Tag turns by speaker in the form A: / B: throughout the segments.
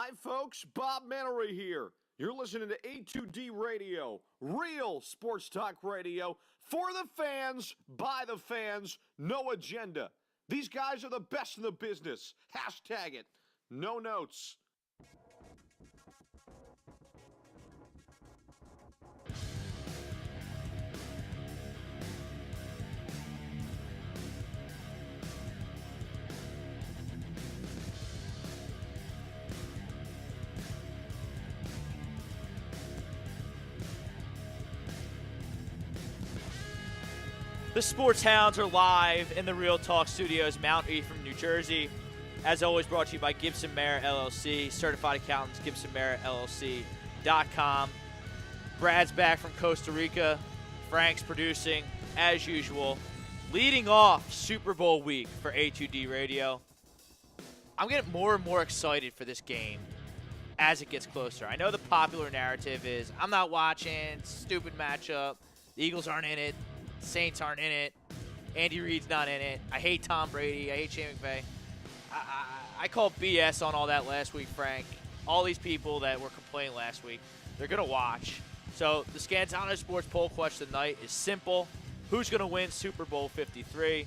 A: Hi, folks. Bob Mannery here. You're listening to A2D Radio, real sports talk radio for the fans, by the fans, no agenda. These guys are the best in the business. Hashtag it. No notes.
B: The Sports Hounds are live in the Real Talk Studios, Mount Ephraim, New Jersey. As always, brought to you by Gibson Mayer LLC, certified accountants, GibsonMayerLLC.com. Brad's back from Costa Rica. Frank's producing, as usual. Leading off Super Bowl week for A2D Radio. I'm getting more and more excited for this game as it gets closer. I know the popular narrative is, I'm not watching, stupid matchup, the Eagles aren't in it. Saints aren't in it. Andy Reid's not in it. I hate Tom Brady. I hate Shane McVay. I called BS on all that last week, Frank. All these people that were complaining last week, they're going to watch. So the Scanzano Sports poll question tonight is simple. Who's going to win Super Bowl 53?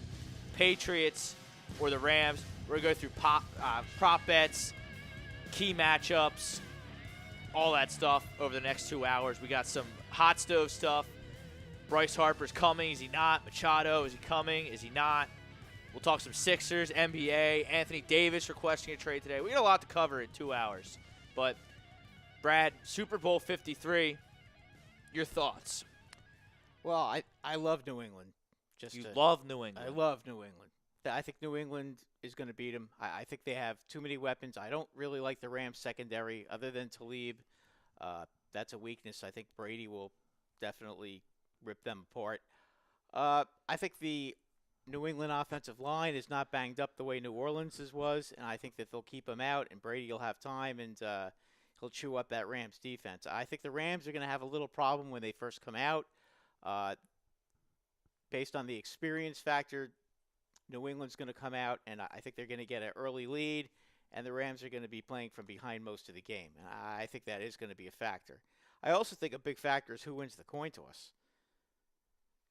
B: Patriots or the Rams? We're going to go through prop bets, key matchups, all that stuff over the next 2 hours. We got some hot stove stuff. Bryce Harper's coming. Is he not? Machado, is he coming? Is he not? We'll talk some Sixers, NBA. Anthony Davis requesting a trade today. We got a lot to cover in 2 hours. But, Brad, Super Bowl 53, your thoughts?
C: Well, I love New England.
B: Love New England.
C: I love New England. I think New England is going to beat them. I think they have too many weapons. I don't really like the Rams secondary other than Talib. That's a weakness. I think Brady will definitely rip them apart. I think the New England offensive line is not banged up the way New Orleans' was, and I think that they'll keep him out, and Brady will have time, and he'll chew up that Rams defense. I think the Rams are going to have a little problem when they first come out. Based on the experience factor, New England's going to come out, and I think they're going to get an early lead, and the Rams are going to be playing from behind most of the game. And I think that is going to be a factor. I also think a big factor is who wins the coin toss.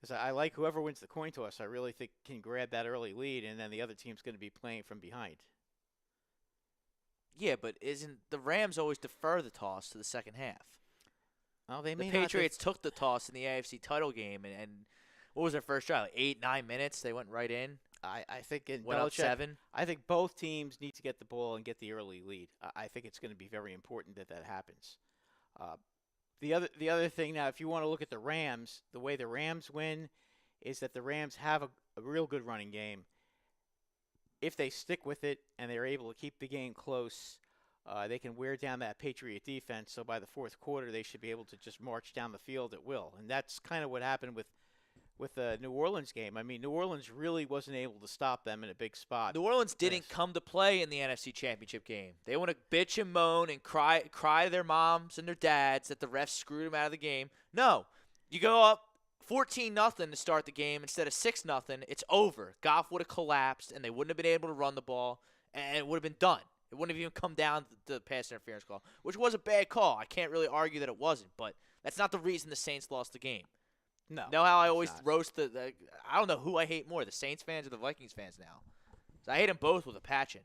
C: Because I like whoever wins the coin toss, I really think can grab that early lead, and then the other team's going to be playing from behind.
B: Yeah, but isn't the Rams always defer the toss to the second half?
C: Well, the
B: Patriots took the toss in the AFC title game, and what was their first drive? Like 8-9 minutes, they went right in.
C: I think in
B: went up 7.
C: I think both teams need to get the ball and get the early lead. I think it's going to be very important that happens. The other thing now, if you want to look at the Rams, the way the Rams win is that the Rams have a real good running game. If they stick with it and they're able to keep the game close, they can wear down that Patriot defense. So by the fourth quarter, they should be able to just march down the field at will. And that's kind of what happened with the New Orleans game. I mean, New Orleans really wasn't able to stop them in a big spot.
B: New Orleans didn't come to play in the NFC Championship game. They want to bitch and moan and cry to their moms and their dads that the refs screwed them out of the game. No, you go up 14-0 to start the game instead of 6-0. It's over. Goff would have collapsed, and they wouldn't have been able to run the ball, and it would have been done. It wouldn't have even come down to the pass interference call, which was a bad call. I can't really argue that it wasn't, but that's not the reason the Saints lost the game.
C: No.
B: Know how I always roast the I don't know who I hate more, the Saints fans or the Vikings fans now. So I hate them both with a passion.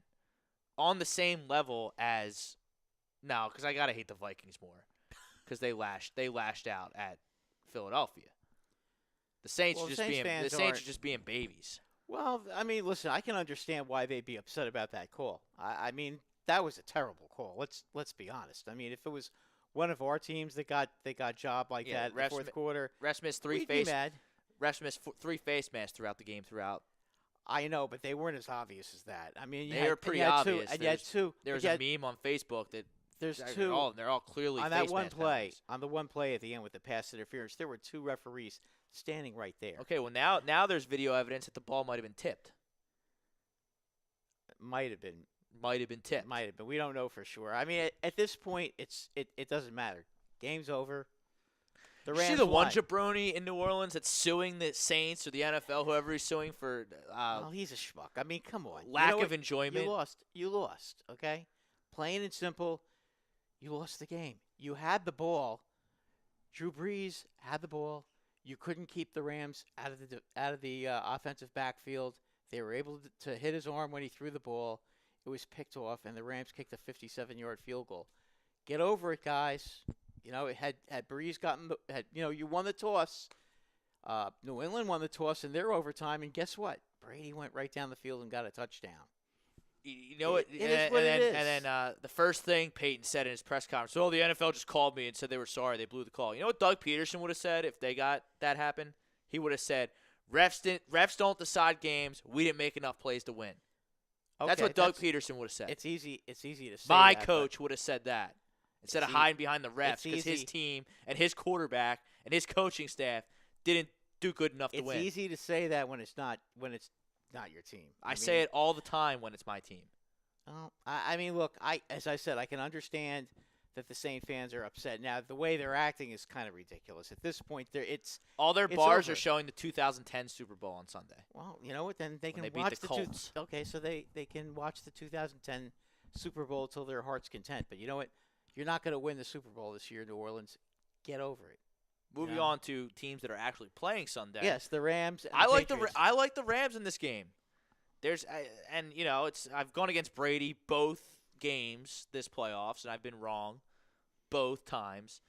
B: On the same level as no, because I gotta hate the Vikings more, because they lashed out at Philadelphia. The Saints are just being babies.
C: Well, I mean, listen, I can understand why they'd be upset about that call. I mean, that was a terrible call. Let's be honest. I mean, if it was one of our teams that got job like that in the fourth quarter,
B: refs missed three face masks throughout the game.
C: I know, but they weren't as obvious as that. I mean,
B: they were pretty obvious.
C: There's
B: a meme on Facebook that
C: there's two.
B: They're all clearly
C: on
B: face
C: that one
B: mask
C: play.
B: penalties.
C: On the one play at the end with the pass interference, there were two referees standing right there.
B: Okay, well now there's video evidence that the ball might have been tipped.
C: Might have been.
B: Might have been tipped.
C: Might have been. We don't know for sure. I mean, at this point, it doesn't matter. Game's over. The Rams
B: see the
C: won.
B: one jabroni in New Orleans that's suing the Saints or the NFL, whoever he's suing for.
C: Well, he's a schmuck. I mean, come on.
B: Lack of enjoyment.
C: You lost. Okay. Plain and simple, you lost the game. You had the ball. Drew Brees had the ball. You couldn't keep the Rams out of the offensive backfield. They were able to hit his arm when he threw the ball. It was picked off, and the Rams kicked a 57-yard field goal. Get over it, guys. Had Brees you won the toss. New England won the toss in their overtime, and guess what? Brady went right down the field and got a touchdown.
B: You know what?
C: It is what it is.
B: And then the first thing Peyton said in his press conference, the NFL just called me and said they were sorry. They blew the call. You know what Doug Peterson would have said if they got that happen? He would have said, refs don't decide games. We didn't make enough plays to win.
C: Okay,
B: that's what Doug Peterson would have said.
C: It's easy to say
B: My
C: that,
B: coach would have said that instead of hiding behind the refs because his team and his quarterback and his coaching staff didn't do good enough to win.
C: It's easy to say that when it's not your team.
B: I say it all the time when it's my team.
C: Well, I mean, look, as I said, I can understand that the Saint fans are upset. Now, the way they're acting is kind of ridiculous. At this point,
B: all their bars
C: over.
B: are showing the 2010 Super Bowl on Sunday.
C: Well, you know what? Then they can
B: they
C: watch
B: beat the Colts.
C: Okay, so they can watch the 2010 Super Bowl till their heart's content. But you know what? You're not going to win the Super Bowl this year in New Orleans. Get over it.
B: Moving on to teams that are actually playing Sunday.
C: Yes, the Rams. And
B: I like
C: the
B: the Rams in this game. I've gone against Brady both games this playoffs, and I've been wrong both times.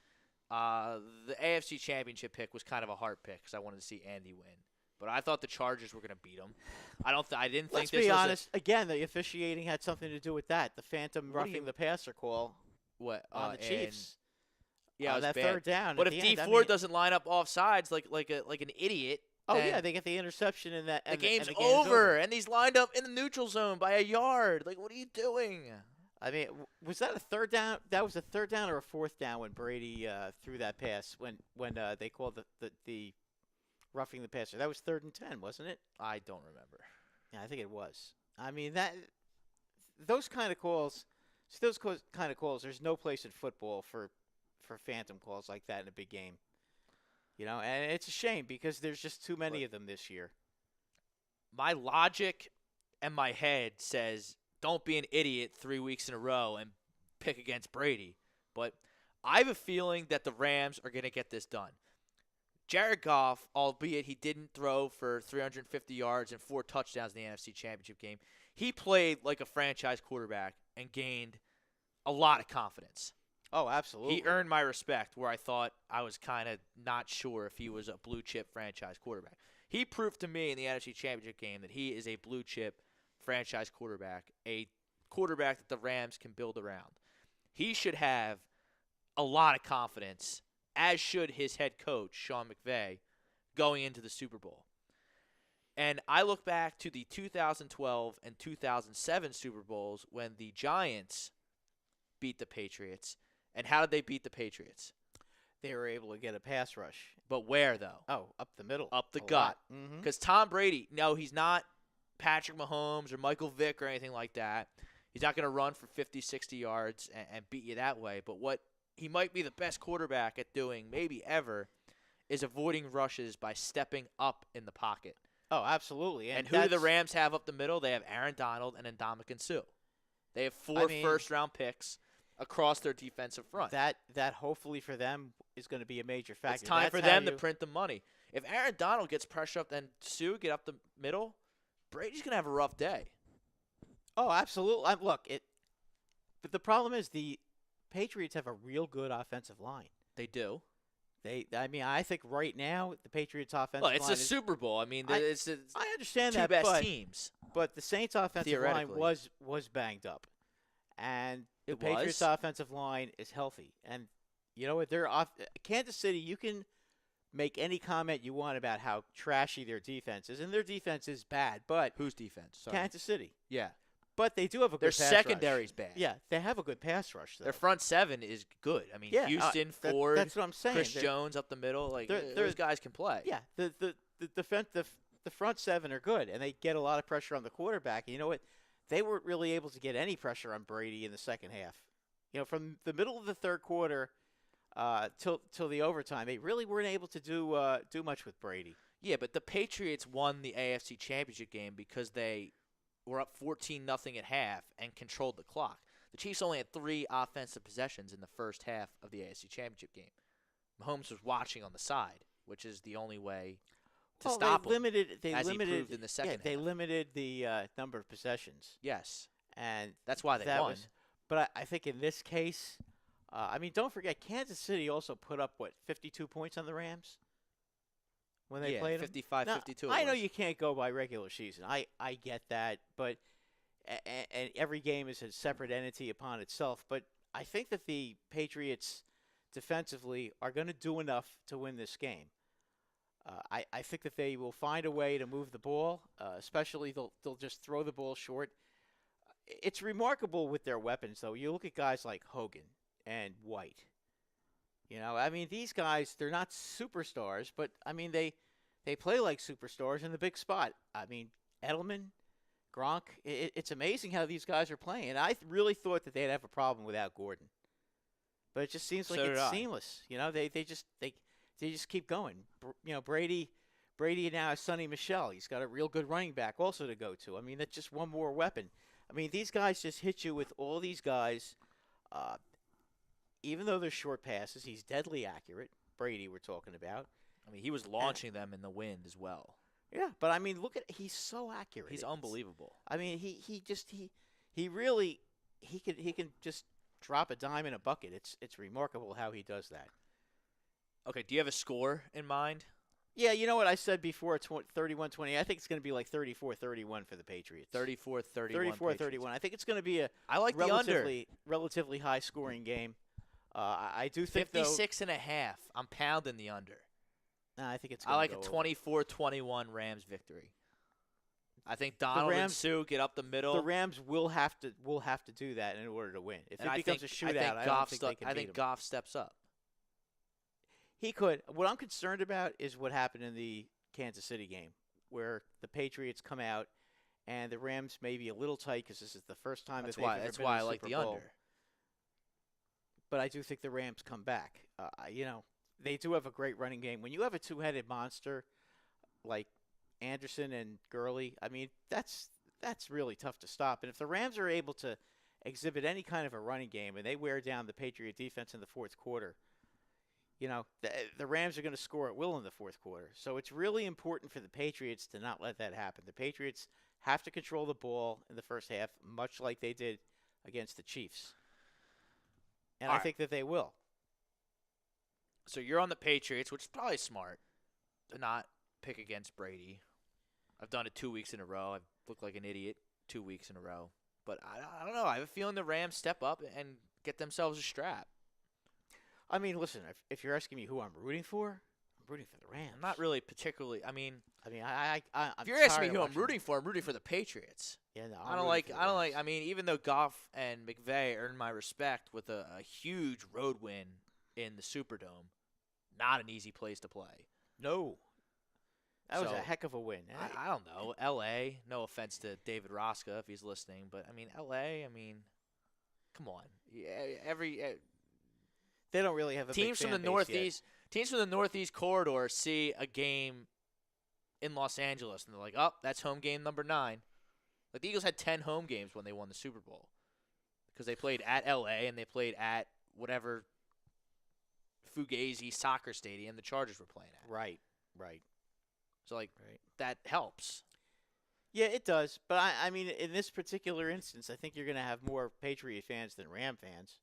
B: The AFC Championship pick was kind of a heart pick because I wanted to see Andy win, but I thought the Chargers were going to beat them. I didn't think.
C: Let's be honest. Again, the officiating had something to do with that. The phantom roughing the passer call.
B: What
C: on the Chiefs?
B: Yeah,
C: that
B: bad.
C: third down.
B: But if D Ford doesn't line up offsides like an idiot.
C: Oh yeah, they get the interception in that.
B: The game's over, and he's lined up in the neutral zone by a yard. Like, what are you doing?
C: I mean, was that a third down? That was a third down or a fourth down when Brady threw that pass when they called the roughing the passer. That was 3rd and 10, wasn't it?
B: I don't remember.
C: Yeah, I think it was. I mean those kind of calls. There's no place in football for phantom calls like that in a big game. And it's a shame because there's just too many of them this year.
B: My logic and my head says don't be an idiot 3 weeks in a row and pick against Brady. But I have a feeling that the Rams are going to get this done. Jared Goff, albeit he didn't throw for 350 yards and 4 touchdowns in the NFC Championship game, he played like a franchise quarterback and gained a lot of confidence.
C: Oh, absolutely.
B: He earned my respect where I thought I was kind of not sure if he was a blue-chip franchise quarterback. He proved to me in the NFC Championship game that he is a blue-chip franchise quarterback, a quarterback that the Rams can build around. He should have a lot of confidence, as should his head coach, Sean McVay, going into the Super Bowl. And I look back to the 2012 and 2007 Super Bowls when the Giants beat the Patriots. And how did they beat the Patriots?
C: They were able to get a pass rush.
B: But where, though?
C: Oh, up the middle.
B: Up the gut. Because Tom Brady, no, he's not Patrick Mahomes or Michael Vick or anything like that. He's not going to run for 50, 60 yards and beat you that way. But what he might be the best quarterback at doing, maybe ever, is avoiding rushes by stepping up in the pocket.
C: Oh, absolutely.
B: And who do the Rams have up the middle? They have Aaron Donald and Ndamukong Suh. They have 4 first-round picks across their defensive front.
C: That hopefully for them is going to be a major factor.
B: It's time for them to print the money. If Aaron Donald gets pressure up and Suh get up the middle, Brady's going to have a rough day.
C: Oh, absolutely. But the problem is the Patriots have a real good offensive line.
B: They do.
C: I think right now the Patriots' offensive line.
B: Well, it's a Super Bowl. I mean, it's
C: I understand
B: two
C: that,
B: best teams.
C: But the Saints' offensive line was banged up, and the Patriots' offensive line is healthy. And you know what? They're off. Kansas City. You can make any comment you want about how trashy their defense is, and their defense is bad. But
B: whose defense? Sorry.
C: Kansas City.
B: Yeah.
C: But they do have a good pass rush.
B: Their secondary's bad.
C: Yeah, they have a good pass rush, though.
B: Their front 7 is good. I mean, Houston, Ford,
C: that's what I'm saying.
B: Chris Jones up the middle. Like those guys can play.
C: Yeah, the front 7 are good, and they get a lot of pressure on the quarterback. And you know what? They weren't really able to get any pressure on Brady in the second half. From the middle of the third quarter till the overtime, they really weren't able to do much with Brady.
B: Yeah, but the Patriots won the AFC Championship game because they were up 14-0 at half and controlled the clock. The Chiefs only had 3 offensive possessions in the first half of the AFC Championship game. Mahomes was watching on the side, which is the only way to stop him.
C: They
B: as
C: limited,
B: he proved in the second half.
C: They limited the number of possessions.
B: Yes.
C: And
B: that's why they won.
C: But I think in this case, I mean, don't forget, Kansas City also put up, 52 points on the Rams when they played them?
B: 55, 52.
C: I know you can't go by regular season. I get that. But and every game is a separate entity upon itself. But I think that the Patriots defensively are going to do enough to win this game. I think that they will find a way to move the ball, especially they'll just throw the ball short. It's remarkable with their weapons, though. You look at guys like Hogan and White. You know, I mean, these guys, they're not superstars, but, I mean, they play like superstars in the big spot. I mean, Edelman, Gronk, it's amazing how these guys are playing. And I really thought that they'd have a problem without Gordon. But it just seems like it's seamless. You know, they just keep going. You know, Brady now has Sonny Michel. He's got a real good running back also to go to. I mean, that's just one more weapon. I mean, these guys just hit you with all these guys. Even though they're short passes, he's deadly accurate. Brady, we're talking about.
B: I mean, he was launching them in the wind as well.
C: Yeah, but I mean, he's so accurate.
B: He's unbelievable.
C: I mean, he really can just drop a dime in a bucket. It's remarkable how he does that.
B: Okay, do you have a score in mind?
C: Yeah, you know what I said before, 31-20. I think it's going to be like 34-31 for the Patriots.
B: 34-31.
C: 34-31. I think it's going to be a relatively high-scoring game. I do think
B: 56.5. I'm pounding the under.
C: Nah, I think it's.
B: I like a 24-21 Rams victory. I think Donald and Sue get up the middle.
C: The Rams will have to do that in order to win. If it becomes a shootout, I don't think they can beat them.
B: I think Goff steps up.
C: He could. What I'm concerned about is what happened in the Kansas City game, where the Patriots come out and the Rams may be a little tight because this is the first time
B: that's
C: that they've
B: why,
C: ever
B: that's
C: been
B: why
C: in
B: I
C: the
B: like
C: Super
B: the
C: Bowl.
B: under.
C: But I do think the Rams come back. You know, they do have a great running game. When you have a two-headed monster like Anderson and Gurley, I mean, that's really tough to stop. And if the Rams are able to exhibit any kind of a running game and they wear down the Patriot defense in the fourth quarter, you know, the Rams are going to score at will in the fourth quarter. So it's really important for the Patriots to not let that happen. The Patriots have to control the ball in the first half, much like they did against the Chiefs. And I think that they will.
B: So you're on the Patriots, which is probably smart to not pick against Brady. I've done it 2 weeks in a row. I've looked like an idiot 2 weeks in a row. But I don't know. I have a feeling the Rams step up and get themselves a strap.
C: I mean, listen, if you're asking me who I'm rooting for, I'm rooting for the Rams.
B: I'm not really particularly. I'm
C: if
B: you're asking me who I'm rooting for the Patriots.
C: Yeah, no,
B: I don't like. I mean, even though Goff and McVay earned my respect with a huge road win in the Superdome, not an easy place to play.
C: No. That was a heck of a win.
B: I don't know. L.A., no offense to David Rosca if he's listening, but, I mean, L.A., I mean, come on.
C: They don't really have a
B: teams
C: big
B: from the Northeast. Teams from the Northeast corridor see a game in Los Angeles, and they're like, oh, that's home game number 9. Like, the Eagles had 10 home games when they won the Super Bowl because they played at L.A. and they played at whatever Fugazi soccer stadium the Chargers were playing at.
C: Right.
B: So, that helps.
C: Yeah, it does. But, I mean, in this particular instance, I think you're going to have more Patriot fans than Ram fans.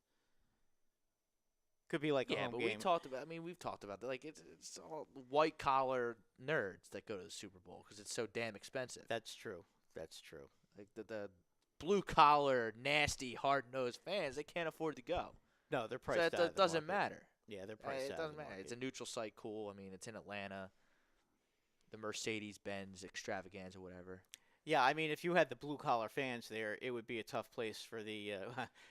C: Could be like a home game.
B: We've talked about that. Like, it's all white-collar nerds that go to the Super Bowl because it's so damn expensive.
C: That's true.
B: Like, the blue-collar, nasty, hard-nosed fans, they can't afford to go.
C: No, they're priced out.
B: So that doesn't matter.
C: Yeah, they're priced out.
B: It doesn't matter. It's a neutral site, cool. I mean, it's in Atlanta. The Mercedes-Benz extravaganza, whatever.
C: Yeah, I mean, if you had the blue-collar fans there, it would be a tough place for the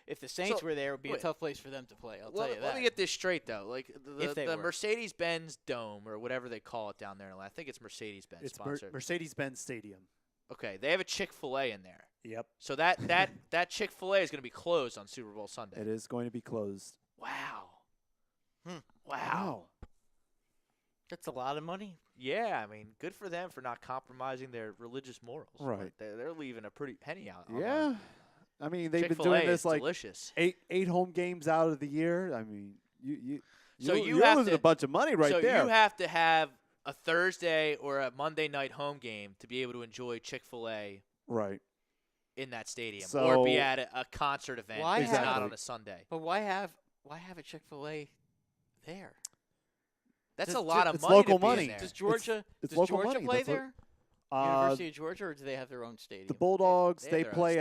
C: if the Saints were there, it would be a tough place for them to play. I'll tell you that.
B: Let me get this straight, though. Like, the Mercedes-Benz Dome, or whatever they call it down there in Atlanta, I think it's Mercedes-Benz sponsored.
D: It's Mercedes-Benz Stadium.
B: Okay, they have a Chick-fil-A in there.
D: Yep.
B: So that Chick-fil-A is going to be closed on Super Bowl Sunday.
D: It is going to be closed.
B: Wow.
C: Wow. That's a lot of money.
B: Yeah, I mean, good for them for not compromising their religious morals.
D: Right.
B: They're leaving a pretty penny out.
D: Yeah. I mean, they've been
B: Chick-fil-A
D: doing this
B: is
D: like
B: delicious.
D: eight home games out of the year. I mean,
B: So you
D: you're
B: have
D: losing
B: to-
D: a bunch of money right
B: so
D: there.
B: you have to have a Thursday or a Monday night home game to be able to enjoy Chick-fil-A
D: Right.
B: in that stadium,
D: So-
B: or be at a concert event.
C: Why
B: It's not
D: Exactly.
B: on a Sunday.
C: But why have a Chick-fil-A there?
B: That's
C: Just-
B: a lot of
D: it's
B: money
D: local
B: to be
D: money.
B: in there.
C: Does Georgia
D: it's
C: does
D: local
C: Georgia
D: money.
C: play
D: That's what-
C: there?
D: Uh,
C: University of Georgia, or do they have their own stadium?
D: the Bulldogs,
B: They have
D: they
B: their own
D: play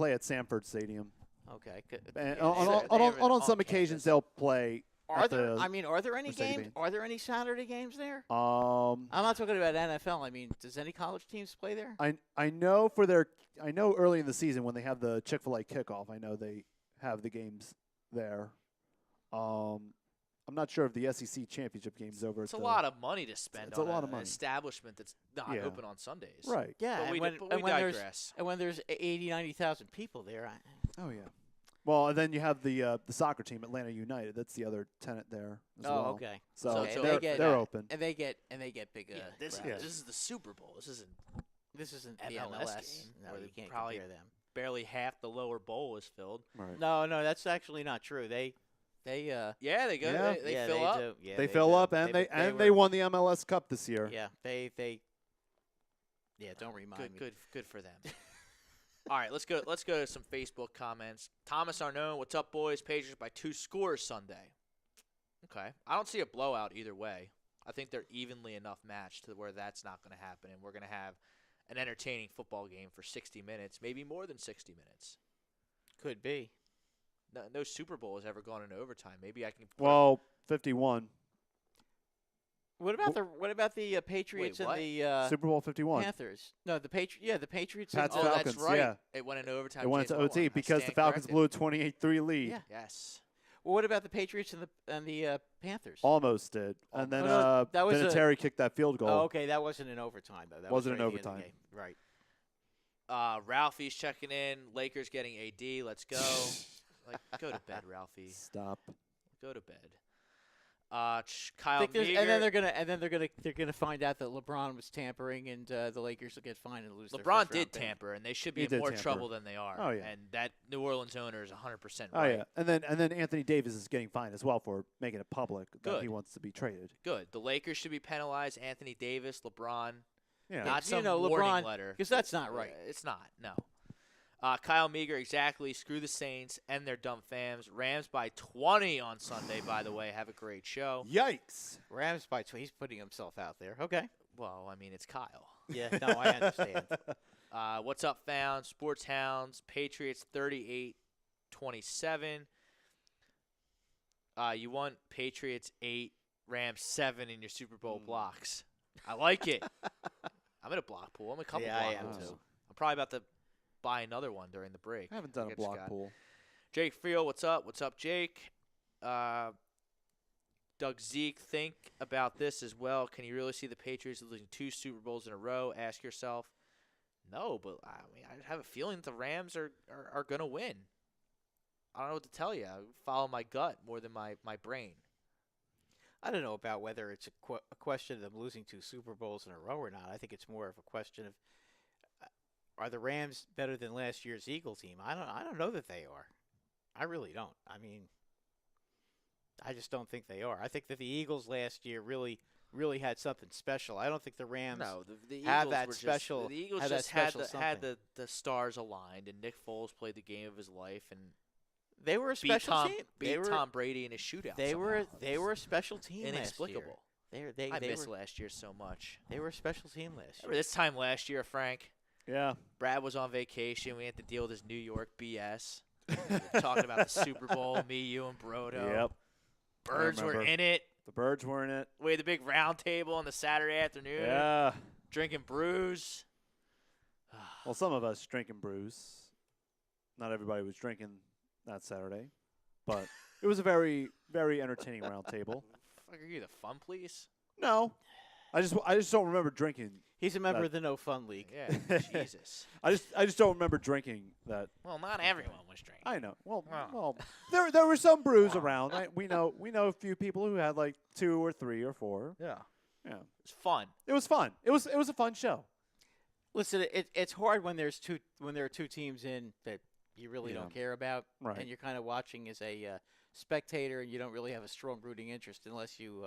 B: stadium.
D: at Sanford Stadium.
C: Okay.
D: And
C: yeah,
D: on,
C: they
D: on,
C: have
D: on,
C: it
D: on some
C: campus.
D: occasions, they'll play.
C: Are
D: at
C: there?
D: the
C: I mean, are there any
D: Mercedes
C: games?
D: Benz.
C: Are there any Saturday games there?
D: Um,
C: I'm not talking about NFL. I mean, does any college teams play there?
D: I know for their I know early in the season when they have the Chick-fil-A kickoff, I know they have the games there. I'm not sure if the SEC championship game is over.
B: It's
D: at
B: a
D: the-
B: lot of money to spend
D: it's a
B: on
D: lot of
B: an
D: money.
B: establishment that's not
D: Yeah.
B: open on Sundays.
D: Right.
C: Yeah,
B: But we,
C: and
B: but
C: when,
B: we
C: and when
B: digress.
C: there's 80, 90,000 people there.
D: Oh yeah. Well, and then you have the soccer team, Atlanta United. That's the other tenant there as well.
C: Okay.
D: So,
B: So
C: Okay,
B: they
D: they're,
C: get
D: they're
C: that.
D: open.
C: And they get big.
B: Yeah, this
C: crowds.
B: is the Super Bowl. This isn't
C: This isn't the
B: MLS
C: MLS.
B: game,
C: No,
B: where
C: you
B: they
C: can't
B: probably-
C: compare them.
B: barely half the lower bowl is filled.
D: Right.
C: No, that's actually not true. They
B: Yeah, they go.
D: Yeah.
B: They
C: yeah,
B: fill
C: they
B: up.
C: do. Yeah,
D: they fill up, and they
C: were-
D: won the MLS Cup this year.
C: Yeah, they. Yeah, don't remind me.
B: Good for them. All right, let's go to some Facebook comments. Thomas Arnaud, what's up, boys? Patriots by 2 scores Sunday. Okay, I don't see a blowout either way. I think they're evenly enough matched to where that's not going to happen, and we're going to have an entertaining football game for 60 minutes, maybe more than 60 minutes.
C: Could be.
B: No Super Bowl has ever gone into overtime. Maybe I can.
D: Well, 51.
C: What about the Patriots
B: what?
C: and the
D: Super Bowl 51.
C: Panthers? No, the Patriots.
D: Pats
C: and,
B: Oh,
D: Falcons,
B: that's right.
D: yeah.
B: It went into overtime.
D: It went
B: James
D: into OT
B: Whitlock. I
D: because the
B: stand
D: Falcons
B: corrected.
D: blew a 28-3 lead.
C: Yeah.
B: Yes.
C: Well, what about the Patriots and the Panthers?
D: Almost did. And then
C: no, that was a-
D: Vinatieri kicked that field goal.
C: Oh, okay, that wasn't in overtime though. That
D: Wasn't
C: was
D: in
C: right at the end of the
D: overtime.
C: game. Right.
B: Ralphie's checking in. Lakers getting AD. Let's go. Go to bed, Ralphie.
D: Stop.
B: Go to bed. Kyle
C: And then
B: Meager.
C: they're gonna find out that LeBron was tampering, and the Lakers will get fined and lose. their
B: LeBron
C: first-round
B: did
C: pick.
B: tamper, and they should be
D: He
B: in
D: did
B: more
D: tamper.
B: trouble than they are.
D: Oh, yeah.
B: And that New Orleans owner is 100%
D: Oh
B: right.
D: yeah, and then Anthony Davis is getting fined as well for making it public that
B: Good.
D: he wants to be traded.
B: Good. The Lakers should be penalized. Anthony Davis, LeBron.
D: Yeah,
B: Not
C: You
B: some
C: know,
B: warning
C: LeBron-
B: letter.
C: 'cause that's not right.
B: It's not. No. Kyle Meager, exactly. Screw the Saints and their dumb fans. Rams by 20 on Sunday, by the way. Have a great show.
D: yikes.
C: Rams by 2. He's putting himself out there. Okay.
B: Well, I mean, it's Kyle.
C: Yeah. No, I understand.
B: What's up, Found? Sports Hounds. Patriots 38-27. You won Patriots 8, Rams 7 in your Super Bowl blocks. I like it. I'm in a block pool. I'm in a couple
C: Yeah, I
B: block
C: am
B: pools.
C: too.
B: I'm probably about to buy another one during the break.
D: I haven't done a
B: Get
D: block
B: Scott.
D: pool.
B: Jake Friel, what's up? What's up, Jake? Doug Zeke, think about this as well. Can you really see the Patriots losing 2 Super Bowls in a row? Ask yourself. No, but I mean, I have a feeling that the Rams are going to win. I don't know what to tell you. I follow my gut more than my brain.
C: I don't know about whether it's a question of them losing 2 Super Bowls in a row or not. I think it's more of a question of are the Rams better than last year's Eagle team? I don't know that they are. I really don't. I mean, I just don't think they are. I think that the Eagles last year really had something special. I don't think the Rams
B: The Eagles
C: have that
B: were
C: special.
B: Just, the Eagles
C: have that
B: just had
C: special
B: had
C: something.
B: the stars aligned, and Nick Foles played the game of his life and
C: They were a
B: beat
C: special
B: Tom
C: team.
B: beat Tom Brady in a shootout.
C: They
B: somehow.
C: were a special team
B: inexplicable.
C: last year. They
B: I
C: they
B: miss
C: were
B: last year so much.
C: they were a special team last
B: Remember
C: year.
B: this time last year, Frank?
D: Yeah.
B: Brad was on vacation. We had to deal with his New York BS. We were talking about the Super Bowl, me, you, and Brodo.
D: Yep.
B: Birds were
D: remember.
B: in it.
D: The Birds were in it.
B: We had the big round table on the Saturday afternoon.
D: Yeah.
B: Drinking brews.
D: Well, some of us drinking brews. Not everybody was drinking that Saturday, but it was a very, very entertaining round table.
B: Fuck, are you the fun, please?
D: No, I just don't remember drinking.
C: He's a member
D: That-
C: of the No Fun League.
B: Yeah, Jesus.
D: I just don't remember drinking that.
B: Well, not everyone was drinking.
D: I know. Well,
B: Wow.
D: there were some brews around. We know a few people who had like 2 or 3 or 4.
B: Yeah.
D: Yeah,
B: It's fun.
D: it was fun. It was a fun show.
C: Listen, it's hard when there are 2 teams in that you really
D: Yeah.
C: don't care about,
D: Right.
C: and you're kind of watching as a spectator, and you don't really have a strong rooting interest unless you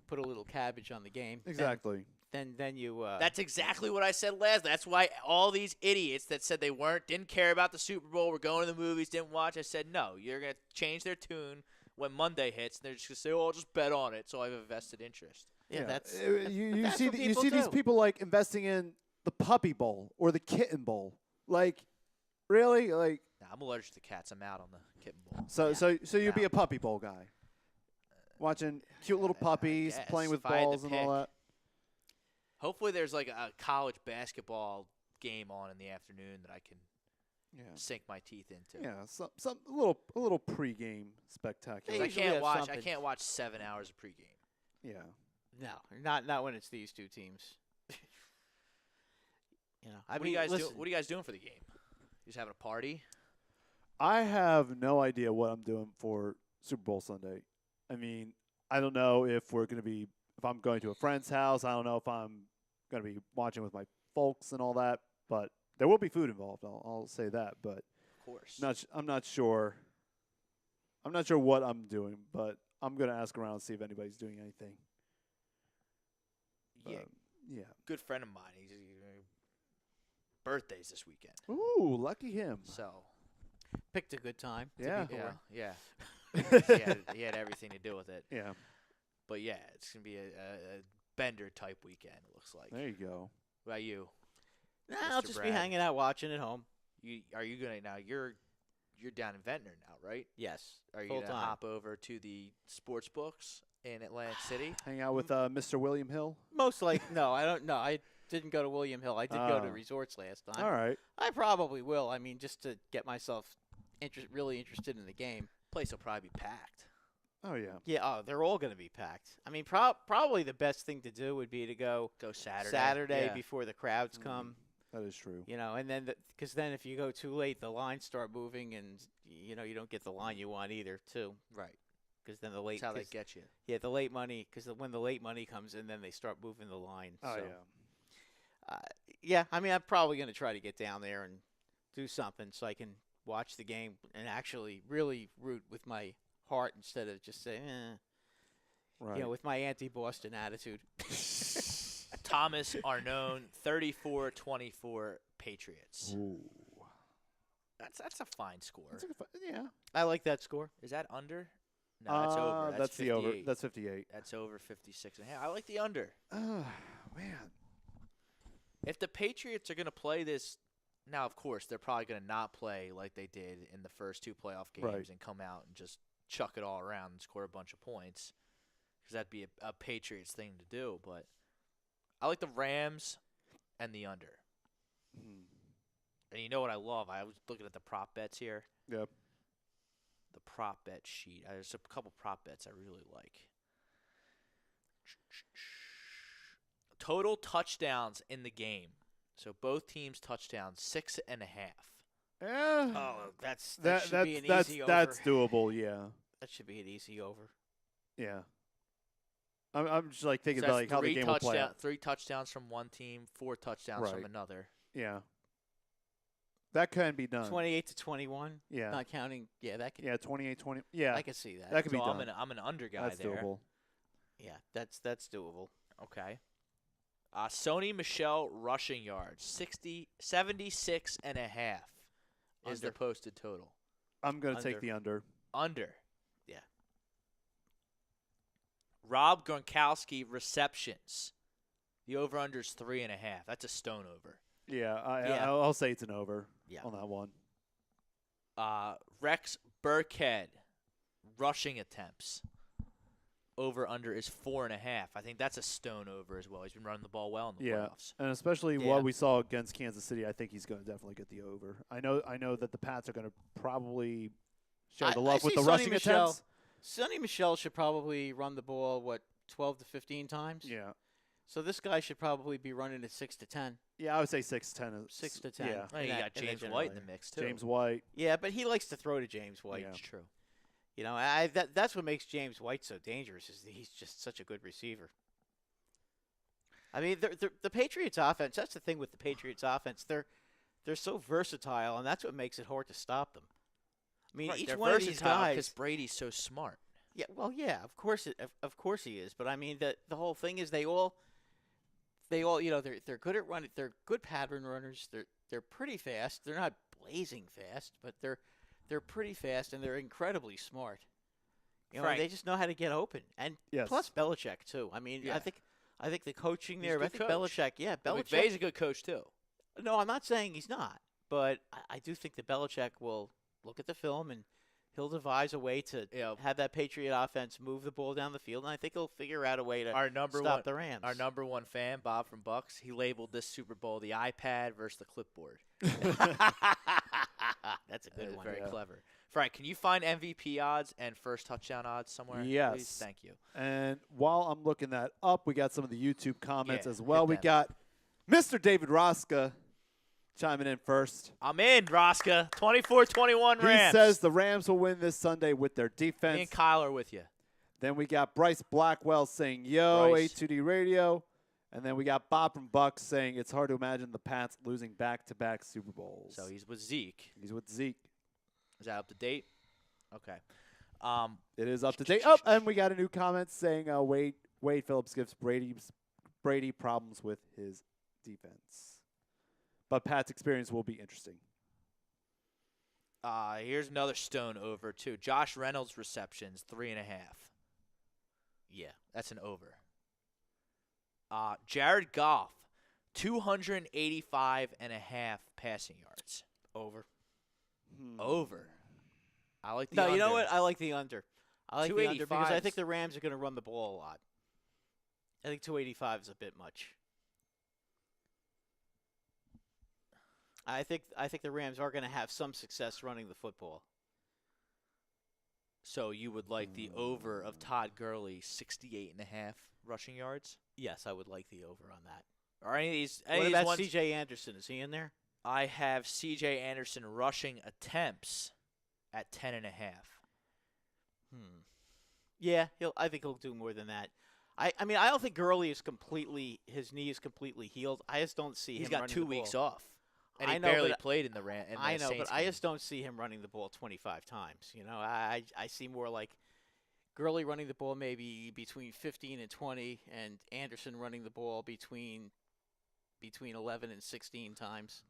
C: put a little cabbage on the game.
D: Exactly.
C: Then you.
B: That's exactly what I said last. That's why all these idiots that said they didn't care about the Super Bowl, were going to the movies, didn't watch. I said no. You're gonna change their tune when Monday hits, and they're just gonna say, "Oh, I'll just bet on it." So I have a vested interest.
C: Yeah, that's.
D: You
C: that's
D: see
C: what
D: you
C: people
D: see these
C: do.
D: people like investing in the Puppy Bowl or the Kitten Bowl. Like, really? Like,
B: Nah, I'm allergic to cats. I'm out on the kitten bowl.
D: so you'd be
B: No.
D: a Puppy Bowl guy, watching cute little
B: I
D: puppies
B: guess,
D: playing with
B: if I had to
D: balls and all
B: pick.
D: that.
B: Hopefully, there's like a college basketball game on in the afternoon that I can
D: Yeah.
B: sink my teeth into.
D: Yeah, some a little pregame spectacular.
C: They
B: I
C: usually
B: can't
C: have
B: watch. I
C: something.
B: can't watch 7 hours of pregame.
D: Yeah.
C: No, not when it's these two teams. I
B: What are
C: mean,
B: you guys
C: listen,
B: doing? What are you guys doing for the game? You just having a party?
D: I have no idea what I'm doing for Super Bowl Sunday. I mean, I don't know if I'm going to a friend's house. I don't know if I'm going to be watching with my folks and all that. But there will be food involved. I'll say that. But
B: Of course.
D: I'm not sure. I'm not sure what I'm doing, but I'm going to ask around and see if anybody's doing anything.
B: Yeah,
D: Yeah.
B: good friend of mine. He's birthdays this weekend.
D: Ooh, lucky him.
B: So
C: picked a good time.
D: Yeah.
C: To be born.
B: yeah. he had everything to do with it.
D: Yeah.
B: But yeah, it's gonna be a Bender type weekend. It looks like.
D: There you go.
B: What about you?
C: Nah, I'll
B: Mr.
C: just
B: Brad.
C: be hanging out watching at home.
B: Are you gonna now? You're down in Ventnor now, right?
C: Yes.
B: Are you
C: full
B: gonna
C: time.
B: hop over to the sports books in Atlantic City?
D: Hang out with Mr. William Hill.
C: Most like no, I don't know. I didn't go to William Hill. I did go to
D: Oh.
C: resorts last time.
D: All right.
C: I probably will. I mean, just to get myself really interested in the game.
B: Place will probably be packed.
D: Oh yeah.
C: Yeah, they're all going to be packed. I mean, probably the best thing to do would be to go
B: Go Saturday.
C: Saturday
B: Yeah.
C: before the crowds
D: Mhm.
C: come.
D: That is true.
C: And then because then if you go too late, the lines start moving, and you don't get the line you want either, too.
B: Right.
C: Because then the late,
B: That's how they
C: 'cause-
B: get you.
C: yeah, the late money. Because when the late money comes in, then they start moving the line.
D: Oh
C: so,
D: yeah.
C: yeah. I mean, I'm probably going to try to get down there and do something so I can watch the game and actually really root with my heart instead of just saying,
D: Right.
C: with my anti-Boston attitude.
B: Thomas Arnone, 34-24 Patriots.
D: Ooh.
B: That's a fine score.
D: That's a good yeah.
C: I like that score.
B: Is that under? No, that's over. That's
D: the over.
B: 58.
D: That's 58.
B: That's over 56 and a half. I like the under.
D: Man.
B: If the Patriots are going to play this, now of course they're probably going to not play like they did in the first two playoff games
D: Right.
B: and come out and just chuck it all around and score a bunch of points, because that'd be a Patriots thing to do. But I like the Rams and the under.
D: Mhm.
B: And you know what I love? I was looking at the prop bets here.
D: Yep.
B: The prop bet sheet. There's a couple prop bets I really like. Total touchdowns in the game. So both teams touchdowns, 6.5.
D: Yeah.
C: Oh, that should be an easy over.
D: that's doable. Yeah.
C: That should be an easy over.
D: Yeah. I'm just like thinking
B: So
D: about
B: that's
D: like how the game will play out.
B: 3 touchdowns from one team, 4 touchdowns from
D: Right.
B: another.
D: Yeah. That can be done.
C: 28-21.
D: Yeah.
C: Not counting. Yeah, that could.
D: Yeah. 28-20. Yeah.
C: I can see that.
D: that could be
B: So
D: done.
B: I'm an under guy
D: That's
B: there.
D: doable.
C: Yeah, that's doable.
B: Okay. Sony Michelle rushing yards, 76 and a half is the
C: Under.
B: posted total.
D: I'm gonna take
C: Under.
D: the under.
B: Under.
C: Yeah.
B: Rob Gronkowski receptions. The over-under is 3.5. That's a stone over.
D: Yeah.
C: Yeah.
D: I'll say it's an over.
C: Yeah.
D: On that one.
B: Rex Burkhead rushing attempts. Over-under is 4.5. I think that's a stone over as well. He's been running the ball well in the
D: Yeah.
B: playoffs.
D: And especially
C: Yeah.
D: what we saw against Kansas City, I think he's going to definitely get the over. I know that the Pats are going to probably share the
C: I
D: love with
C: see
D: the
C: Sonny
D: rushing
C: Michel.
D: attempts.
C: Sonny Michel should probably run the ball 12 to 15 times.
D: Yeah.
C: So this guy should probably be running at 6 to 10.
D: Yeah, I would say 6-10.
C: 6 to 10.
D: Yeah.
B: Oh, you got James White in the mix, too.
D: James White.
C: Yeah, but he likes to throw to James White.
D: Yeah.
B: It's true.
C: That's what makes James White so dangerous, is that he's just such a good receiver. I mean, the Patriots offense, that's the thing with the Patriots offense. They're they're so versatile, and that's what makes it hard to stop them. I mean,
B: Right,
C: each
B: they're
C: one of these
B: versatile
C: guys.
B: because Brady's so smart.
C: Yeah, well, yeah, of course, of course he is. But I mean, the whole thing is they all, they're good at running. They're good pattern runners. They're pretty fast. They're not blazing fast, but they're pretty fast, and they're incredibly smart.
B: Frank.
C: They just know how to get open, and
D: Yes.
C: plus Belichick too. I mean,
B: Yeah.
C: I think the coaching
B: He's a
C: there. I
B: good
C: think
B: coach.
C: Belichick. Yeah,
B: But
C: Belichick.
B: McVay's a good coach too.
C: No, I'm not saying he's not, but I do think that Belichick will look at the film and he'll devise a way to have that Patriot offense move the ball down the field, and I think he'll figure out a way to stop the Rams.
B: Our number one fan, Bob from Bucks, he labeled this Super Bowl the iPad versus the clipboard.
C: That's a good one.
B: Very clever. Frank, can you find MVP odds and first touchdown odds somewhere?
D: Yes.
B: Please? Thank you.
D: And while I'm looking that up, we got some of the YouTube comments
B: Yeah,
D: as well.
B: hit
D: We
B: them.
D: got Mr. David Roska chiming in first.
B: I'm in, Roska. 24-21 Rams.
D: He says the Rams will win this Sunday with their
B: Me
D: defense.
B: and Kyle are with you.
D: Then we got Bryce Blackwell saying, yo,
B: Bryce.
D: A2D Radio. And then we got Bob from Bucks saying it's hard to imagine the Pats losing back-to-back Super Bowls.
B: So he's with Zeke.
D: He's with Zeke.
B: Is that up to date? Okay.
D: It is up to date. Oh, and we got a new comment saying Wade Phillips gives Brady problems with his defense. But Pat's experience will be interesting.
B: Here's another stone over, too. Josh Reynolds receptions, 3.5. Yeah, that's an over. Jared Goff, 285.5 passing yards.
C: Over.
B: Over. I like the
C: No,
B: under.
C: you know what? I like the under. I like the under because I
B: 285's
C: think the Rams are going to run the ball a lot. I think 285 is a bit much. I think the Rams are going to have some success running the football.
B: So you would like the over of Todd Gurley, 68.5 rushing yards?
C: Yes, I would like the over on that.
B: Are any of these?
C: What
B: Any
C: about
B: of these ones?
C: C.J. Anderson? Is he in there?
B: I have C.J. Anderson rushing attempts at 10.5.
C: Yeah, I think he'll do more than that. I mean, I don't think Gurley is his knee is completely healed. I just don't see
B: He's
C: him
B: got
C: running
B: 2
C: the
B: weeks
C: ball.
B: off, and
C: I
B: he
C: know,
B: barely
C: but
B: played in the
C: I know,
B: Saints
C: but I
B: game.
C: just don't see him running the ball 25 times. I see more like Gurley running the ball maybe between 15 and 20, and Anderson running the ball between 11 and 16 times.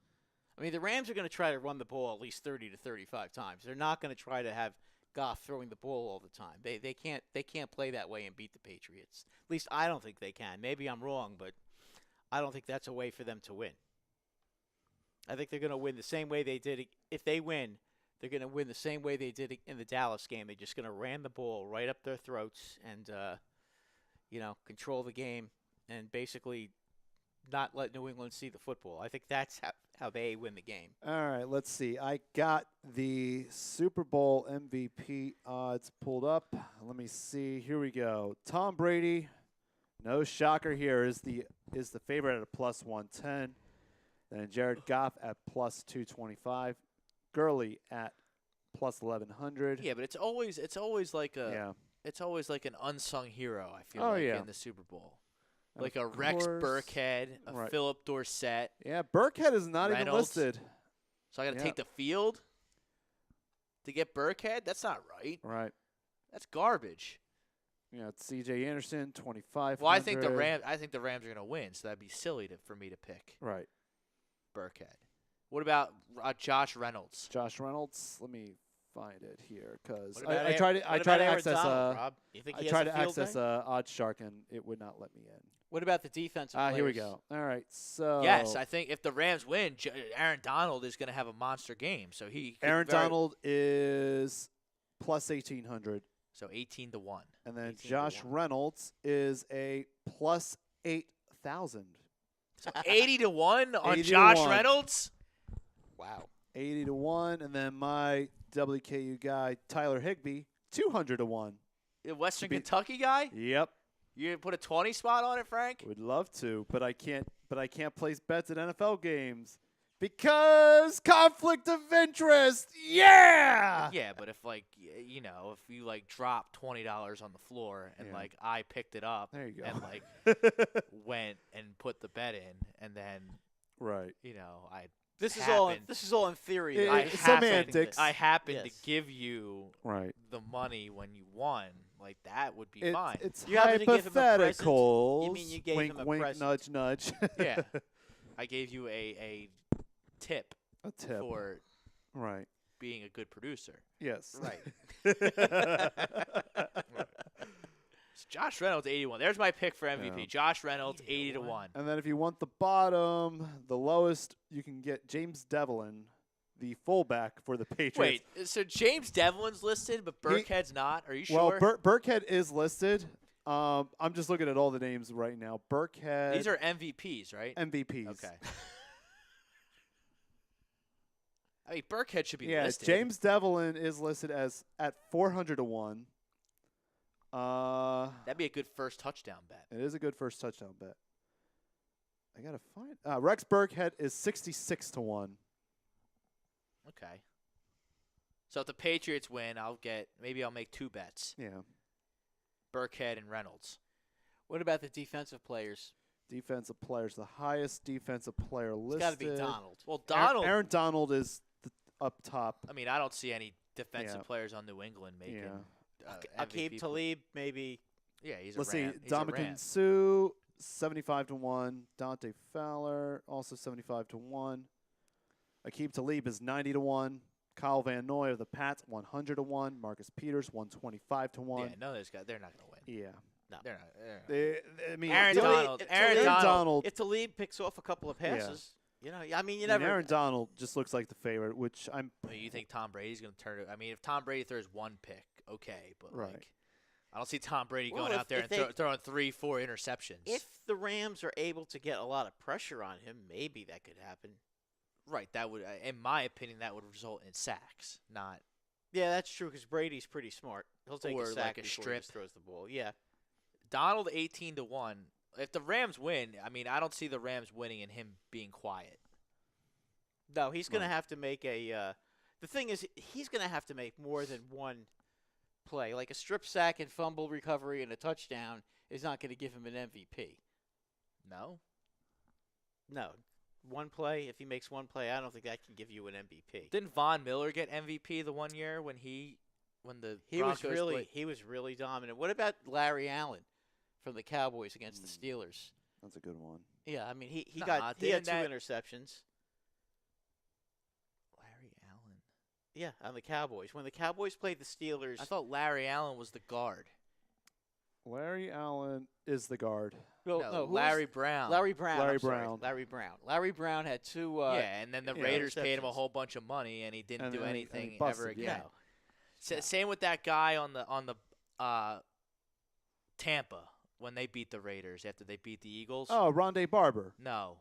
C: I mean, the Rams are going to try to run the ball at least 30 to 35 times. They're not going to try to have Goff throwing the ball all the time. They can't play that way and beat the Patriots. At least I don't think they can. Maybe I'm wrong, but I don't think that's a way for them to win. I think they're going to win the same way they did. If they win, they're going to win the same way they did in the Dallas game. They're just going to ram the ball right up their throats and, control the game and basically not let New England see the football. I think that's how they win the game.
D: All right, let's see. I got the Super Bowl MVP odds pulled up. Let me see. Here we go. Tom Brady, no shocker here, is the favorite at a plus 110. Then Jared Goff at plus 225. Gurley at plus 1100.
B: Yeah, but it's always like it's always like an unsung hero. I feel in the Super Bowl. Like a Rex Burkhead, a Philip Dorsett.
D: Yeah, Burkhead is not even
B: Reynolds.
D: listed.
B: So I got to take the field to get Burkhead? That's not right.
D: Right.
B: That's garbage.
D: Yeah, it's C.J. Anderson, 25.
B: Well, I think the Rams are going to win, so that'd be silly for me to pick
D: Right.
B: Burkhead. What about Josh Reynolds?
D: Josh Reynolds. Let me find it here because
C: What about
D: I tried to
C: what about
D: access
C: Aaron Donald, Rob? You think
D: I
C: he has
D: tried
C: a
D: to
C: field
D: access
C: day?
D: OddsShark and it would not let me in.
C: What about the defensive players?
D: Here we go. All right, so
B: Yes, I think if the Rams win, Aaron Donald is going to have a monster game. So
D: Aaron Donald is plus 1,800,
B: So 18-1.
D: and then
C: 18 to
D: Josh
C: 1.
D: Reynolds is a plus 8,000.
B: So 80-1 on
D: 80 to
B: Josh
D: 1.
B: Reynolds.
C: Wow.
D: 80 to 1, and then my WKU guy Tyler Higbee 200 to 1.
B: The Western
D: Be-
B: Kentucky guy.
D: Yep,
B: You gonna put a 20 spot on it, Frank?
D: would love to, but I can't. But I can't place bets at NFL games because conflict of interest. Yeah.
B: Yeah, but if if you drop $20 on the floor and
D: Yeah.
B: I picked it up
D: There you go.
B: and went and put the bet in and then
D: Right.
C: This is
B: happened.
C: all in theory. though.
B: I
D: It's
B: happened-
D: semantics.
B: I happened to
C: Yes.
B: give you
D: Right.
B: the money when you won. Like that would be
D: It's,
B: fine.
D: it's
C: You happen to give him a present?
D: hypothetical.
C: You mean you gave
D: wink,
C: him a
D: wink,
C: present?
D: nudge, nudge.
B: Yeah. I gave you a tip
D: A tip.
B: for
D: Right.
B: being a good producer.
D: Yes.
C: Right.
B: It's Josh Reynolds 81. There's my pick for MVP.
D: Yeah.
B: Josh Reynolds 80
C: 80
B: to
C: to
B: 1.
D: And then if you want the bottom, the lowest, you can get James Devlin, the fullback for the Patriots.
B: Wait, so James Devlin's listed, but Burkhead's not? Are you sure?
D: Well, Burkhead is listed. I'm just looking at all the names right now. Burkhead.
B: These are MVPs, right?
D: MVPs.
B: Okay. I mean, Burkhead should be
D: Yeah,
B: listed.
D: James Devlin is listed as at 400 to 1.
B: That'd be a good first touchdown bet.
D: It is a good first touchdown bet. I gotta find Rex Burkhead is 66 to 1.
B: Okay. So if the Patriots win, I'll make 2 bets.
D: Yeah.
B: Burkhead and Reynolds.
C: What about the defensive players?
D: Defensive players, the highest defensive player
C: It's
D: listed.
C: got to be Donald.
B: Well, Donald.
D: Aaron Donald is up top.
B: I mean, I don't see any defensive
D: Yeah.
B: players on New England making.
D: Yeah.
C: Akeem
B: MVP.
C: Talib, maybe.
B: Yeah, he's a
D: Let's
B: Ram.
D: see.
B: He's a
D: Dominican
B: Ram.
D: Sue, 75 to 1. Dante Fowler, also 75 to 1. Akeem Talib is 90 to 1. Kyle Van Noy of the Pats, 100 to 1. Marcus Peters, 125 to 1.
B: Yeah, none of those guys. They're not going to win.
D: Yeah.
C: No.
B: They're not.
D: I mean,
B: Aaron
D: the only-
B: Donald.
C: if
B: Aaron
C: Talib-
B: Donald.
C: If Talib picks off a couple of passes, you know, I mean, you
D: I mean,
C: never.
D: Aaron Donald just looks like the favorite, which I'm.
B: I mean, you think Tom Brady's going to turn it? I mean, if Tom Brady throws 1 pick, okay, but
D: Right.
B: like, I don't see Tom Brady
C: Well,
B: going
C: if-
B: out there
C: if
B: and
C: they-
B: throwing 3-4 interceptions.
C: If the Rams are able to get a lot of pressure on him, maybe that could happen.
B: Right, that would, in my opinion, that would result in sacks, not.
C: Yeah, that's true because Brady's pretty smart. He'll take
B: Or
C: a sack
B: like a
C: before
B: strip.
C: he just throws the ball. Yeah.
B: Donald 18 to 1. If the Rams win, I mean, I don't see the Rams winning and him being quiet.
C: No, he's going
D: Right.
C: to have to make a. The thing is, he's going to have to make more than one play. Like a strip sack and fumble recovery and a touchdown is not going to give him an MVP.
B: No?
C: No. One play, if he makes one play, I don't think that can give you an MVP.
B: Didn't Von Miller get MVP the one year when the Broncos played?
C: He was really dominant. What about Larry Allen from the Cowboys against the Steelers?
D: That's a good one.
C: Yeah, I mean he
B: Nah,
C: had
B: didn't
C: 2
B: that-
C: interceptions.
B: Larry Allen.
C: Yeah, on the Cowboys. When the Cowboys played the Steelers,
B: I thought Larry Allen was the guard.
D: Larry Allen is the guard.
C: no,
B: No,
C: who was-
B: Larry Brown.
C: Larry Brown.
D: Larry
C: I'm sorry,
D: Brown.
C: Larry Brown. Larry Brown had 2.
B: Yeah, and then the
D: yeah,
B: Raiders paid him a
C: interceptions.
B: whole bunch of money, and he didn't
D: And
B: do
D: then he
B: anything
D: busted,
B: ever
D: yeah.
B: again.
C: No.
B: Same with that guy on the Tampa when they beat the Raiders after they beat the Eagles.
D: Oh, Rondé Barber.
B: No.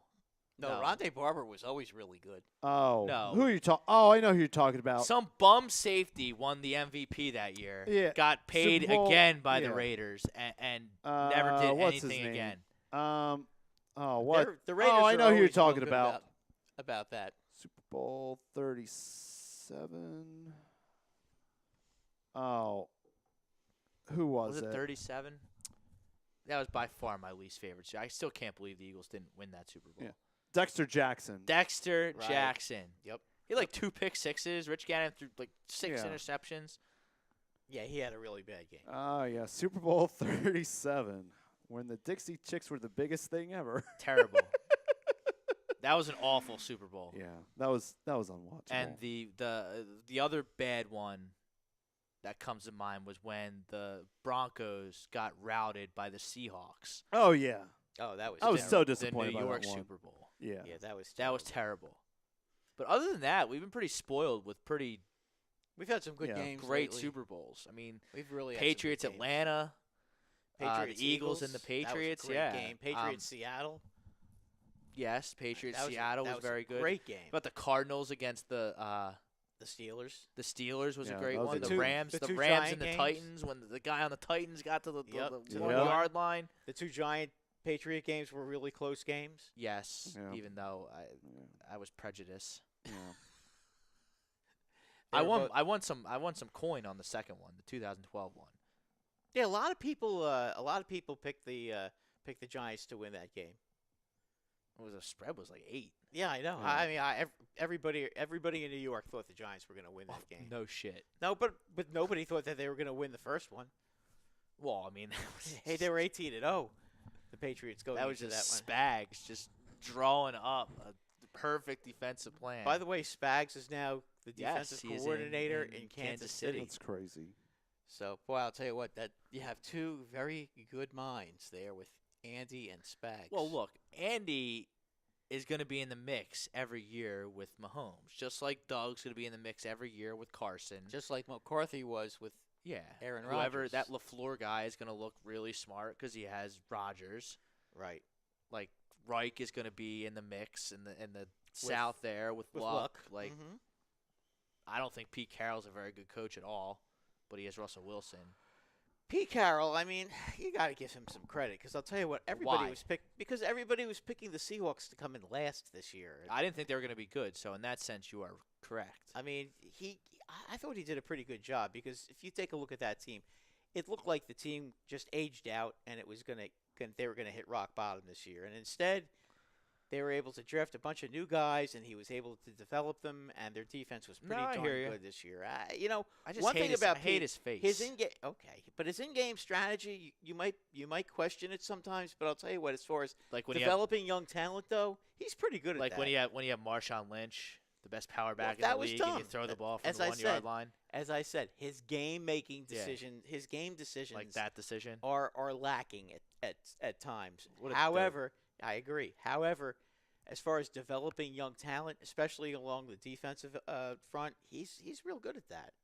C: No,
B: No.
C: Rondé Barber was always really good.
D: Oh.
B: No.
D: Who are you talking? Oh, I know who you're talking about.
B: Some bum safety won the MVP that year.
D: Yeah,
B: Got paid
D: Super Bowl-
B: again by the
D: yeah.
B: Raiders and never did
D: what's his
B: anything
D: name?
B: again.
D: Oh, what?
C: The Raiders
D: I
C: are
D: know who you're
C: always real
D: talking
C: good about that.
D: Super Bowl 37. Oh. Who was,
B: Was it 37? That was by far my least favorite. I still can't believe the Eagles didn't win that Super Bowl.
D: Yeah. Dexter Jackson.
B: Dexter
C: Right.
B: Jackson.
C: Yep.
B: He had like 2 pick-6s. Rich Gannon threw like 6
D: Yeah.
B: interceptions.
C: Yeah, he had a really bad game.
D: Oh, yeah. Super Bowl 37. When the Dixie Chicks were the biggest thing ever.
B: Terrible. That was an awful Super Bowl.
D: Yeah. That was unwatchable.
B: And the other bad one that comes to mind was when the Broncos got routed by the Seahawks.
D: oh, yeah.
C: Oh, that was.
D: I was
C: terrible.
D: so
B: The
D: disappointed
B: New
D: by
B: York
D: that one.
B: Super Bowl.
D: Yeah.
C: Yeah, that was.
B: That was terrible. But other than that, we've been pretty spoiled with pretty
C: We've had some good
D: Yeah.
C: games.
B: great
C: lately.
B: Super Bowls. I mean,
C: We've really had
B: Patriots,
C: some good games.
B: Atlanta,
C: Patriots,
B: the Eagles, and the
C: that was a
B: Patriots.
C: great
B: Yeah,
C: game. Patriots, Seattle.
B: Yes, Patriots,
C: That was
B: Seattle
C: that
B: was very
C: a
B: good.
C: Great game.
B: But the Cardinals against the
C: Steelers.
B: Steelers was
D: Yeah,
B: a great
D: that was
B: one.
D: a
B: The
D: good one.
B: Rams,
C: The
B: the
C: two
B: Rams
C: Giant
B: and the
C: games.
B: Titans when the guy on the Titans got to the
C: Yep.
B: the
C: Yeah.
B: 1-yard line.
C: The 2 giant Patriot games were really close games.
B: Yes,
D: Yeah.
B: even though
D: Yeah.
B: I was prejudiced.
D: Yeah.
C: They
B: I
C: were
B: won.
C: both-
B: I won some coin on the second one, the 2012 one.
C: Yeah, a lot of people picked the Giants to win that game.
B: spread was like 8.
C: Yeah, I know.
D: Yeah.
C: I mean, everybody in New York thought the Giants were going to win that game.
B: No shit.
C: No, but nobody thought that they were going to win the first one.
B: Well, I mean, that was
C: Hey, they were 18-0. The Patriots going
B: that was
C: into
B: just
C: that one.
B: Spags just drawing up a perfect defensive plan.
C: By the way, Spags is now the defensive
B: he is
C: coordinator
B: in
C: in Kansas City.
D: That's crazy.
C: So, boy, I'll tell you what, that you have two very good minds there with Andy and Spags.
B: Well, look, Andy is going to be in the mix every year with Mahomes, just like Doug's going to be in the mix every year with Carson.
C: just like McCarthy was with
B: Yeah.
C: Aaron
B: Whoever
C: Rodgers.
B: that LaFleur guy is going to look really smart because he has Rodgers.
C: right
B: Like Reich is going to be in the mix in the South there with Luck. Like
C: Mhm.
B: I don't think Pete Carroll's a very good coach at all, but he has Russell Wilson.
C: Pete Carroll, I mean, you got to give him some credit because I'll tell you what,
B: Why?
C: because everybody was picking the Seahawks to come in last this year.
B: I didn't think they were going to be good, so in that sense, you are correct.
C: I mean, I thought he did a pretty good job because if you take a look at that team, it looked like the team just aged out and it was they were gonna hit rock bottom this year, and instead they were able to draft a bunch of new guys, and he was able to develop them, and their defense was pretty
B: No, I
C: darn
B: hear ya.
C: good this year.
B: I just
C: one
B: hate
C: thing
B: his,
C: about
B: I hate
C: Pete,
B: his face.
C: his in-game, okay, but his in-game strategy, you might question it sometimes, but I'll tell you what, as far as
B: like when
C: developing young talent, though, he's pretty good
B: you have,
C: at
B: like
C: that.
B: when you have Marshawn Lynch, the best power back
C: that
B: in the
C: was
B: league, and you
C: dumb.
B: throw the ball from
C: As
B: the
C: I
B: 1 yard
C: said,
B: line,
C: As I said, his game-making
B: Yeah.
C: decision, his game decisions,
B: like that decision.
C: are lacking at times.
B: What a
C: However, I agree. However, as far as developing young talent, especially along the defensive front, he's real good at that.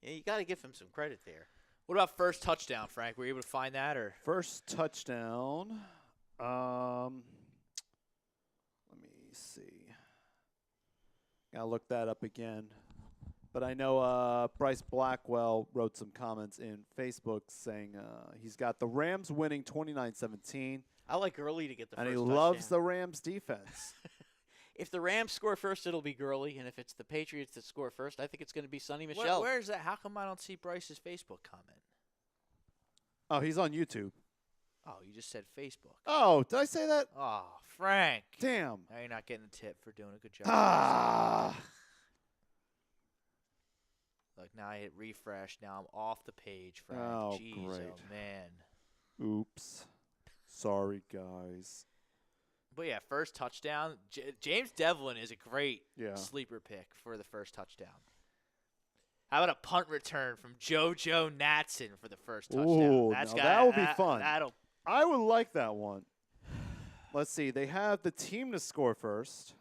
C: You got to give him some credit there.
B: What about first touchdown, Frank? Were you able to find that, or
D: First touchdown. Let me see. Gotta look that up again. But I know Bryce Blackwell wrote some comments in Facebook saying he's got the Rams winning 29-17,
C: I like Gurley to get the
D: and
C: first
D: he
C: touchdown.
D: loves the Rams defense.
C: If the Rams score first, it'll be Gurley, and if it's the Patriots that score first, I think it's going to be Sonny Michel.
B: where is that? How come I don't see Bryce's Facebook comment?
D: Oh, he's on YouTube.
B: Oh, you just said Facebook.
D: Oh, did I say that?
B: Oh, Frank.
D: Damn.
B: Now you're not getting the tip for doing a good job.
D: Ah.
B: Look, now I hit refresh. Now I'm off the page, Frank.
D: Oh,
B: Jeez,
D: great.
B: oh man.
D: Oops. Sorry, guys.
B: But yeah, first touchdown. James Devlin is a great
D: Yeah.
B: sleeper pick for the first touchdown. How about a punt return from JoJo Natson for the first touchdown?
D: Ooh, now that would be fun.
B: That'll
D: I would like that one. Let's see. They have the team to score first.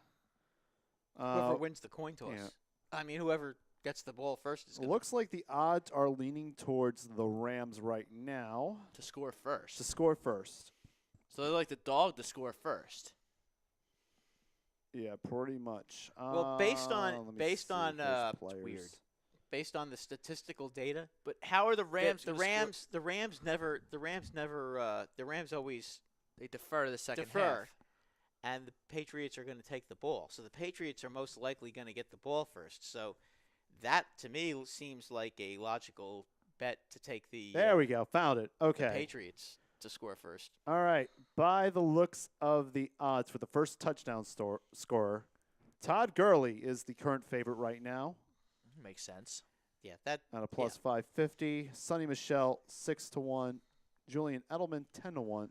C: Whoever wins the coin toss.
D: yeah.
C: I mean, whoever gets the ball first is
D: It
C: going
D: looks like the odds are leaning towards the Rams right now
B: to score first.
D: to score first.
B: So they like the dog to score first.
D: Yeah, pretty much.
C: Well, based on-
D: let me
C: based
D: see
C: on,
D: those
C: it's
D: players.
C: weird. based on the statistical data.
B: But how are the Rams?
C: The
B: gonna score?
C: the Rams always
B: They defer to the second
C: defer,
B: half.
C: and the Patriots are going to take the ball. So the Patriots are most likely going to get the ball first. So that to me seems like a logical bet to take the
D: There we go. Found it.
C: the
D: Okay.
C: Patriots to score first.
D: All right. By the looks of the odds for the first touchdown scorer, Todd Gurley is the current favorite right now
B: Makes sense.
C: Yeah, that
D: at a plus 550. Sonny Michel 6-1. Julian Edelman 10-1,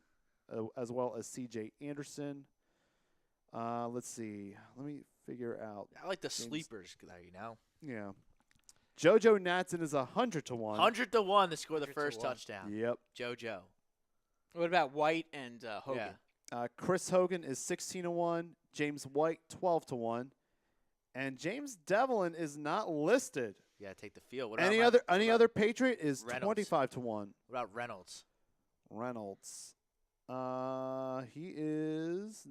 D: as well as C.J. Anderson. Let's see. Let me figure out.
B: I like the
D: James-
B: sleepers there, you know.
D: Yeah. JoJo Natson is 100-1.
B: 100-1 to score the
C: 100 to
B: first
C: 1.
B: touchdown.
D: Yep.
B: JoJo.
C: What about White and Hogan?
B: Yeah.
D: Chris Hogan is 16-1. James White 12-1. And James Devlin is not listed.
B: Yeah, take the field. What
D: Any
B: about
D: other Patriot is
B: Reynolds?
D: 25-1.
B: What about Reynolds?
D: Reynolds. He is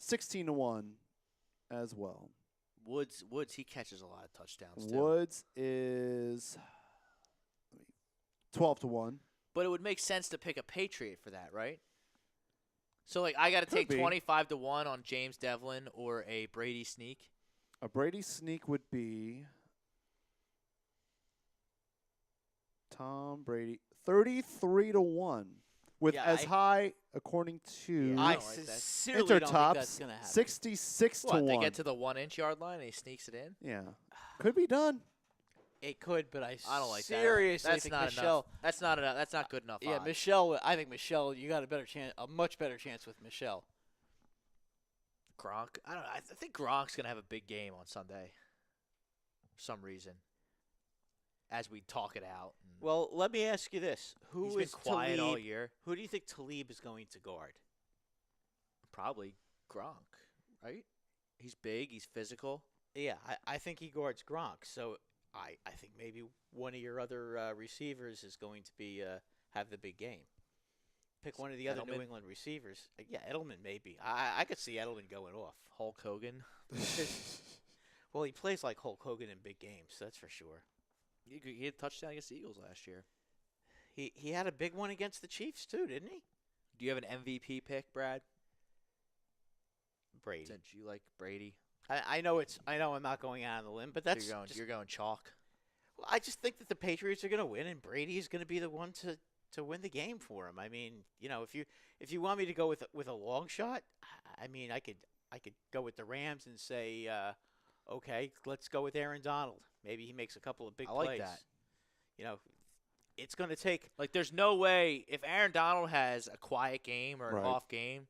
D: 16-1 as well.
B: Woods, he catches a lot of touchdowns too.
D: Woods is 12-1.
B: But it would make sense to pick a Patriot for that, right? So like I got to take
D: be.
B: 25-1 on James Devlin or a Brady sneak.
D: A Brady sneak would be Tom Brady 33-1. with
C: Yeah,
D: as high, according to
C: I
B: don't like that.
C: sincerely don't think that's
D: Intertops,
C: going to happen.
D: 66 to
B: What?
D: 1.
B: They get to the 1-inch yard line and he sneaks it in.
D: Yeah, could be done.
C: It could, but I
B: I don't like
C: seriously
B: that. That's
C: think
B: not
C: Michelle.
B: enough. That's not enough. That's not good enough.
C: Yeah,
B: odds.
C: Michelle. I think Michelle. You got a better chance, a much better chance with Michelle.
B: Gronk. I don't know. I think Gronk's gonna have a big game on Sunday. For some reason. As we talk it out.
C: Well, let me ask you this: Who
B: He's been
C: is
B: quiet
C: Talib?
B: all year.
C: Who do you think Talib is going to guard?
B: Probably Gronk, right? He's big. He's physical.
C: Yeah, I think he guards Gronk. So I think maybe one of your other receivers is going to be have the big game. Pick one of the other New
B: Edelman?
C: England receivers. Yeah, Edelman maybe. I could see Edelman going off.
B: Hulk Hogan.
C: Well, he plays like Hulk Hogan in big games, that's for sure.
B: He had a touchdown against the Eagles last year.
C: He had a big one against the Chiefs too, didn't he?
B: Do you have an MVP pick, Brad?
C: Brady.
B: Since you like Brady,
C: I know I'm not going out on the limb, but
B: so
C: that's
B: you're going chalk.
C: well, I just think that the Patriots are going to win, and Brady is going to be the one to win the game for him. I mean, if you want me to go with a long shot, I mean, I could go with the Rams and say, okay, let's go with Aaron Donald. Maybe he makes a couple of big
B: I like
C: plays.
B: that.
C: It's going to take.
B: Like, there's no way if Aaron Donald has a quiet game or an
D: Right.
B: off game,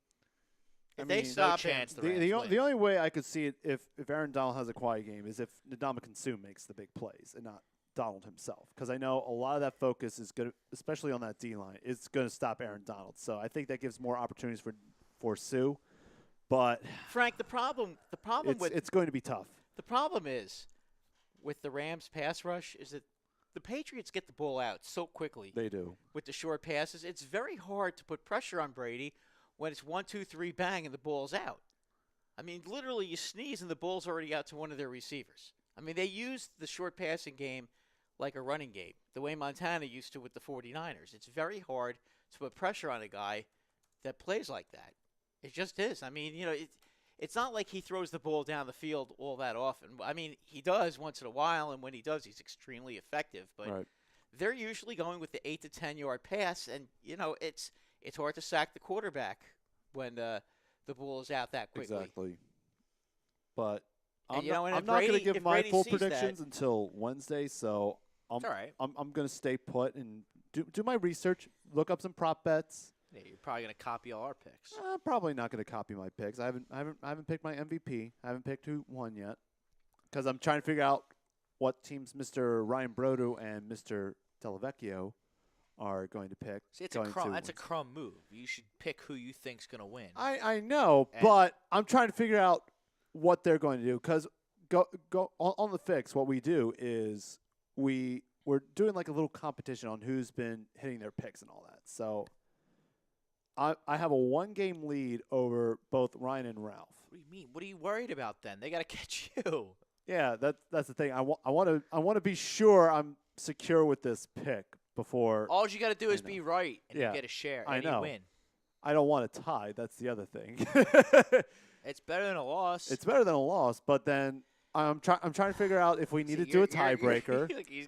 C: If
D: mean,
C: they
D: no
C: stop him,
B: chance the
D: The,
B: Rams
D: the,
B: win.
D: the only way I could see it if Aaron Donald has a quiet game is if Ndamukong Suh makes the big plays and not Donald himself. Because I know a lot of that focus is going to, especially on that D line, is going to stop Aaron Donald. So I think that gives more opportunities for Sue. But
C: Frank, the problem
D: it's going to be tough.
C: the problem is with the Rams pass rush is that the Patriots get the ball out so quickly
D: They do.
C: with the short passes. It's very hard to put pressure on Brady when it's 1, 2, 3, bang, and the ball's out. I mean, literally, you sneeze and the ball's already out to one of their receivers. I mean, they used the short passing game like a running game, the way Montana used to with the 49ers. It's very hard to put pressure on a guy that plays like that. It just is. I mean, it's not like he throws the ball down the field all that often. I mean, he does once in a while, and when he does, he's extremely effective. But
D: Right.
C: they're usually going with the 8 to 10 yard pass, and it's hard to sack the quarterback when the ball is out that quickly.
D: Exactly. But
C: And,
D: I'm
C: you know, and
D: not,
C: if
D: I'm not going
C: Brady-
D: to give
C: if
D: my
C: Brady
D: full
C: sees that-
D: predictions until Wednesday. So
B: It's all right.
D: I'm going to stay put and do my research, look up some prop bets.
B: Yeah, you're probably going to copy all our picks.
D: I'm probably not going to copy my picks. I haven't picked my MVP. I haven't picked who won yet because I'm trying to figure out what teams Mr. Ryan Brodo and Mr. Delavecchio are going to pick.
B: See, that's
D: going
B: a crumb.
D: to
B: That's a
D: Wednesday.
B: crumb move. You should pick who you think's going to win.
D: I know,
B: And-
D: but I'm trying to figure out what they're going to do because go on the fix. What we do is we're doing like a little competition on who's been hitting their picks and all that. So I have a 1-game lead over both Ryan and Ralph.
B: What do you mean? What are you worried about then? They got to catch you.
D: Yeah, that's the thing. I want to be sure I'm secure with this pick before.
B: All you got to do is
D: know.
B: be right, and
D: Yeah,
B: you get a share,
D: I
B: and
D: know.
B: you win.
D: I don't want to tie. That's the other thing.
B: It's better than a loss.
D: It's better than a loss, but then I'm trying to figure out if we need to do a tiebreaker.
B: Like he's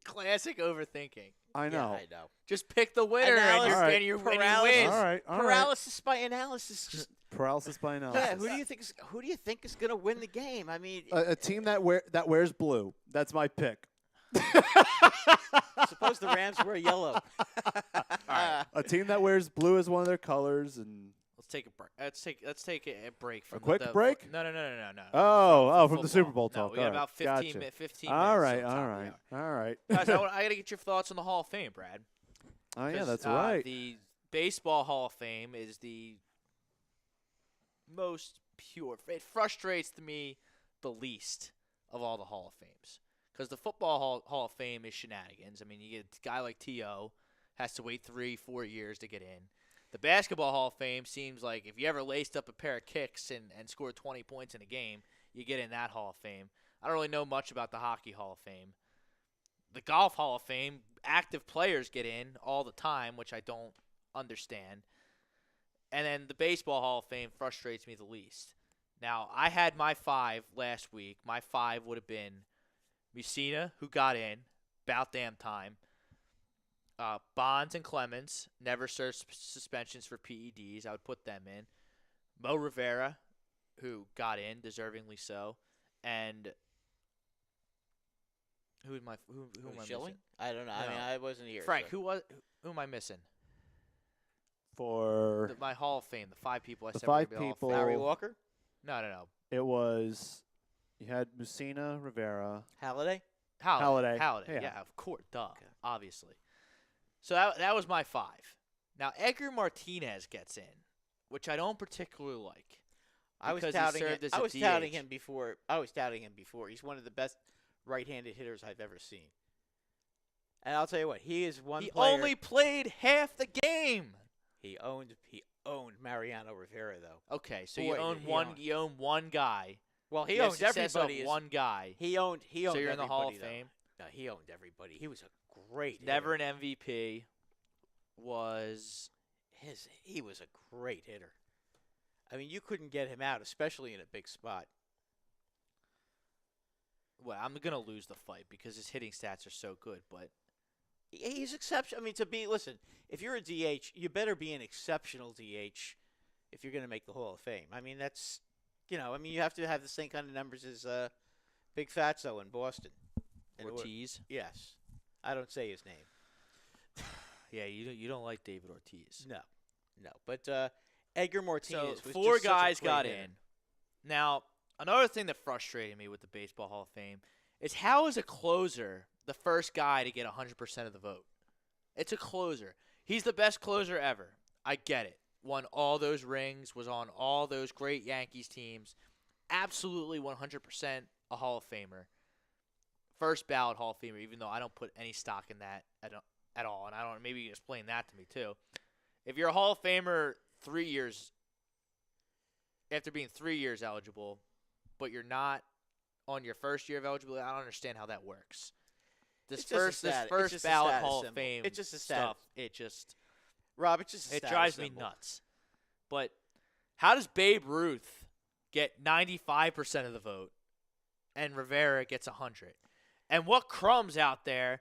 B: classic overthinking.
D: I know.
C: Yeah, I know.
B: Just pick the winner, and
C: Analysis-
B: you
D: Alright.
B: and you
C: Paralysis.
B: win.
D: All right.
C: Paralysis by analysis. Just,
D: Paralysis by analysis.
C: yeah, who do you think is going to win the game? I mean,
D: A team that wears blue. That's my pick.
C: suppose the Rams wear yellow.
D: A team that wears blue as one of their colors, and
B: Let's take a break. Let's take a break from
D: quick
B: the
D: break?
B: No.
D: from the
B: football.
D: Super Bowl
B: No,
D: talk.
B: we got
D: All
B: about
D: right.
B: 15
D: Gotcha.
B: 15
D: All
B: minutes
D: right,
B: till the top
D: all
B: of the
D: right,
B: hour.
D: all right.
B: Guys, I got to get your thoughts on the Hall of Fame, Brad.
D: Oh yeah,
B: 'Cause,
D: that's right.
B: The Baseball Hall of Fame is the most pure. It frustrates me the least of all the Hall of Fames. Because the Football Hall of Fame is shenanigans. I mean, you get a guy like T.O. has to wait 3-4 years to get in. The Basketball Hall of Fame seems like if you ever laced up a pair of kicks and scored 20 points in a game, you get in that Hall of Fame. I don't really know much about the Hockey Hall of Fame. The Golf Hall of Fame, active players get in all the time, which I don't understand. And then the Baseball Hall of Fame frustrates me the least. Now, I had my 5 last week. My 5 would have been Mussina, who got in, about damn time. Bonds and Clemens never served suspensions for PEDs. I would put them in. Mo Rivera, who got in, deservingly so, and who am I
C: Schilling?
B: missing?
C: I don't know. I
B: No.
C: mean, I wasn't here.
B: Frank,
C: so.
B: who am I missing?
D: For
B: My Hall of Fame, the 5 people I
D: the
B: said were gonna
D: 5
B: be Hall of
D: people,
B: Fame.
C: Larry Walker?
B: No.
D: it was you had Mussina, Rivera,
C: Halliday?
D: Halliday.
B: Yeah,
D: Yeah.
B: of course, duh,
C: Okay.
B: obviously. So that was my 5. Now Edgar Martinez gets in, which I don't particularly like.
C: I was
B: because he
C: touting
B: served
C: him.
B: as
C: I
B: a
C: was touting
B: DH.
C: him before. I was touting him before. He's one of the best right-handed hitters I've ever seen. And I'll tell you what, he is one
B: He
C: player.
B: only played half the game.
C: He owned Mariano Rivera though.
B: Okay, so
C: Boy,
B: you
C: did
B: own
C: he
B: one.
C: own.
B: You own one guy.
C: Well, he
B: You have
C: owned
B: success
C: everybody.
B: of one guy.
C: He owned.
B: So you're in the Hall of
C: everybody, though.
B: Fame.
C: No, he owned everybody. He was a great.
B: Never
C: hitter.
B: an MVP. Was
C: He was a great hitter. I mean, you couldn't get him out, especially in a big spot.
B: well, I'm gonna lose the fight because his hitting stats are so good. But
C: He's exceptional. I mean, listen, if you're a DH, you better be an exceptional DH if you're going to make the Hall of Fame. I mean, that's, you have to have the same kind of numbers as Big Fatso in Boston.
B: Ortiz.
C: Yes. I don't say his name.
B: Yeah, you don't like David Ortiz.
C: No. But Edgar Martinez
B: So
C: was
B: 4
C: just such a
B: guys
C: great
B: got
C: hitter.
B: in. Now, another thing that frustrated me with the Baseball Hall of Fame is how is a closer the first guy to get 100% of the vote? It's a closer. He's the best closer ever. I get it. Won all those rings, was on all those great Yankees teams. Absolutely 100% a Hall of Famer. First ballot Hall of Famer, even though I don't put any stock in that at all. And I don't. Maybe you can explain that to me too. If you're a Hall of Famer 3 years after being 3 years eligible, but you're not on your first year of eligibility, I don't understand how that works. This
C: It's just a
B: first
C: status
B: ballot Hall
C: symbol.
B: of Fame
C: It's just a
B: stuff,
C: Rob, it's just a
B: it
C: status
B: drives me
C: symbol.
B: nuts. But how does Babe Ruth get 95% of the vote and Rivera gets 100? And what crumbs out there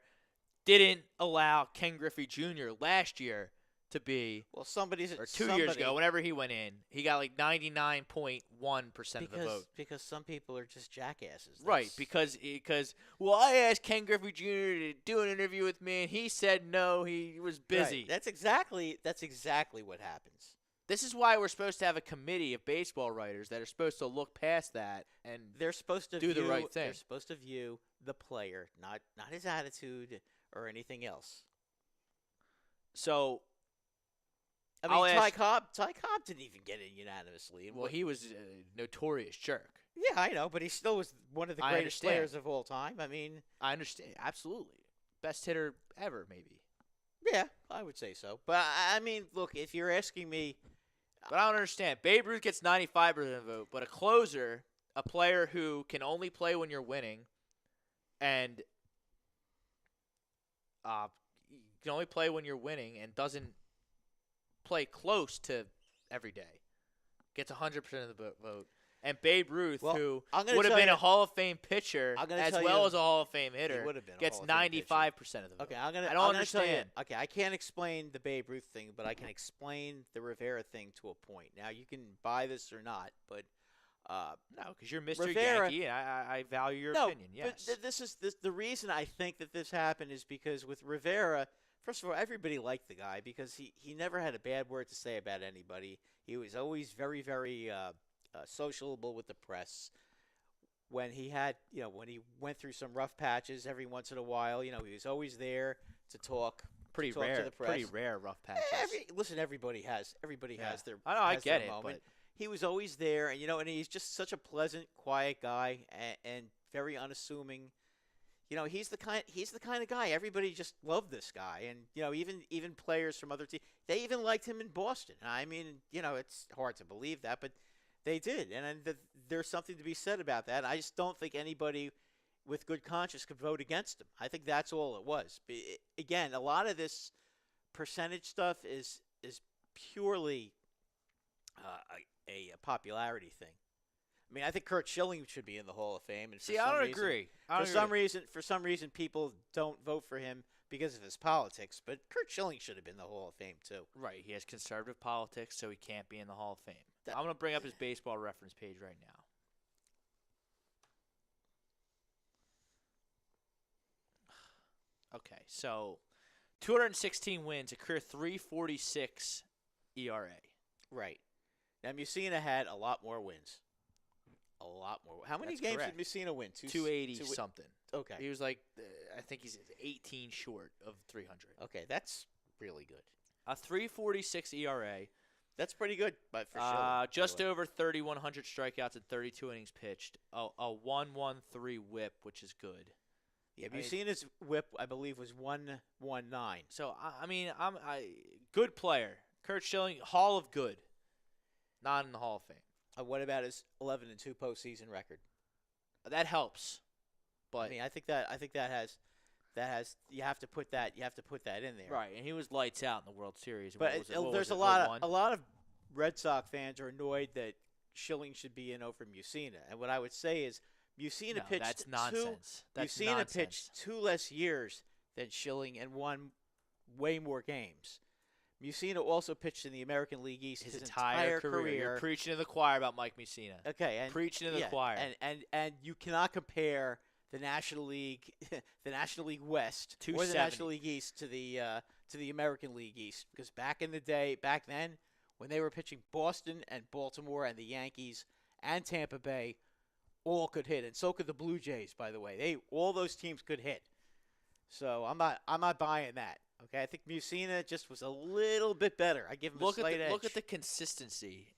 B: didn't allow Ken Griffey Jr. last year to be,
C: Well,
B: or 2 years ago, whenever he went in, he got like 99.1% of the vote.
C: Because some people are just jackasses.
B: Right,
C: That's-
B: because I asked Ken Griffey Jr. to do an interview with me, and he said no, he was busy.
C: Right. That's exactly what happens.
B: This is why we're supposed to have a committee of baseball writers that are supposed to look past that and
C: They're supposed to
B: do the
C: view,
B: right thing.
C: They're supposed to view the player, not his attitude or anything else.
B: so.
C: I mean,
B: I'll
C: Ty
B: ask-
C: Cobb didn't even get in unanimously.
B: Well, he was a notorious jerk.
C: Yeah, I know, but he still was one of the
B: I
C: greatest
B: understand.
C: players of all time. I mean,
B: I understand, absolutely, best hitter ever, maybe.
C: yeah, I would say so. But I mean, look, if you're asking me,
B: But I don't understand. Babe Ruth gets 95% of the vote, but a closer, a player who can only play when you're winning, and can only play when you're winning and doesn't play close to every day, gets 100% of the vote. And Babe Ruth,
C: Well,
B: who
C: I'm gonna
B: would have
C: tell
B: been
C: you-
B: a Hall of Fame pitcher
C: I'm gonna
B: as
C: tell
B: well
C: you-
B: as a Hall of Fame hitter,
C: would have been a
B: gets
C: Hall of Fame pitcher.
B: 95% of the vote.
C: okay,
B: I don't
C: I'm gonna
B: understand.
C: tell you. Okay, I can't explain the Babe Ruth thing, but I can explain the Rivera thing to a point. Now you can buy this or not, but
B: No, because you're Mr.
C: Rivera-
B: Yankee, and I value your
C: no,
B: opinion. Yes.
C: but the reason I think that this happened is because with Rivera, first of all, everybody liked the guy because he never had a bad word to say about anybody. He was always very, very sociable with the press. When he had, when he went through some rough patches every once in a while, he was always there to talk.
B: pretty
C: talk to
B: rare.
C: the press.
B: Pretty rare rough patches.
C: Everybody has
B: Yeah.
C: their.
B: I know, I
C: has
B: get
C: their
B: it,
C: moment. He was always there, and and he's just such a pleasant, quiet guy, and very unassuming. He's the kind of guy everybody just loved this guy, and even players from other teams, they even liked him in Boston. I mean, it's hard to believe that, but they did, and there's something to be said about that. I just don't think anybody with good conscience could vote against him. I think that's all it was. Again, a lot of this percentage stuff is purely a popularity thing. I mean, I think Kurt Schilling should be in the Hall of Fame. And
B: See, I don't agree.
C: For some reason, people don't vote for him because of his politics, but Kurt Schilling should have been in the Hall of Fame too.
B: Right. He has conservative politics, so he can't be in the Hall of Fame. I'm going to bring up his baseball reference page right now. Okay, so 216 wins, a career 3.46 ERA.
C: Right. Now Mussina had a lot more wins. A lot more. How many
B: That's
C: games
B: correct.
C: did Mussina win?
B: 280 something.
C: Okay.
B: He was like, I think he's 18 short of 300.
C: Okay, that's really good.
B: A 3.46 ERA.
C: That's pretty good, but for sure.
B: Just over 3,100 strikeouts and 32 innings pitched. A 1.13 WHIP, which is good.
C: Yeah, Mussina's WHIP, I believe, was 1.19.
B: So I mean, I'm good player. Kurt Schilling, Hall of Good, not in the Hall of Fame.
C: What about his 11-2 postseason record?
B: That helps, but
C: I mean, I think that has you have to put that in there.
B: right, and he was lights out in the World Series.
C: But there's a lot of Red Sox fans are annoyed that Schilling should be in over Mussina, and what I would say is Mussina pitched
B: that's nonsense.
C: Mussina pitched 2 less years than Schilling and won way more games. Mussina also pitched in the American League East
B: his entire career. You're preaching to the choir about Mike Mussina.
C: Okay, and
B: preaching to the choir.
C: And you cannot compare the National League, the National League West, or the
B: 270.
C: National League East to the American League East, because back then, when they were pitching Boston and Baltimore and the Yankees and Tampa Bay, all could hit, and so could the Blue Jays. By the way, all those teams could hit. So I'm not buying that. Okay, I think Mussina just was a little bit better. I give him a slight edge.
B: Look at the consistency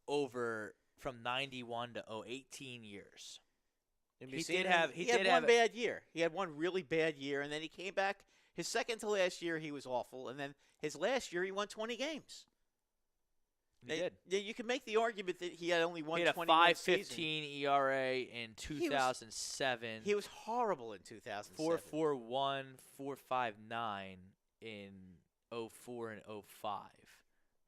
B: from 91 to 18 years.
C: And
B: He
C: Mussina,
B: did have
C: one bad year. He had one really bad year, and then he came back. His second to last year, he was awful, and then his last year, he won 20 games.
B: He did.
C: Yeah, you can make the argument that he had only won 20
B: He had a 5.15 ERA in 2007.
C: He was horrible in 2007.
B: 4.41, 4.59 in 04 and 05.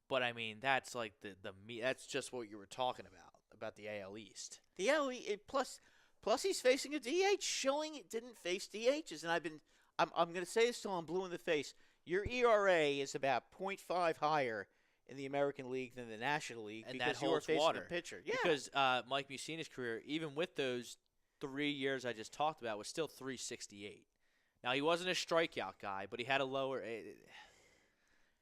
B: But I mean, that's like that's just what you were talking about the AL East.
C: The AL East, plus he's facing a DH. Schilling didn't face DHs, and I'm going to say this till I'm blue in the face. Your ERA is about 0.5 higher in the American League than the National League,
B: and
C: because
B: that
C: you were
B: holds
C: facing
B: water.
C: a pitcher. Yeah.
B: Because Mike Mussina's career, even with those 3 years I just talked about, was still 368. Now, he wasn't a strikeout guy, but he had a lower,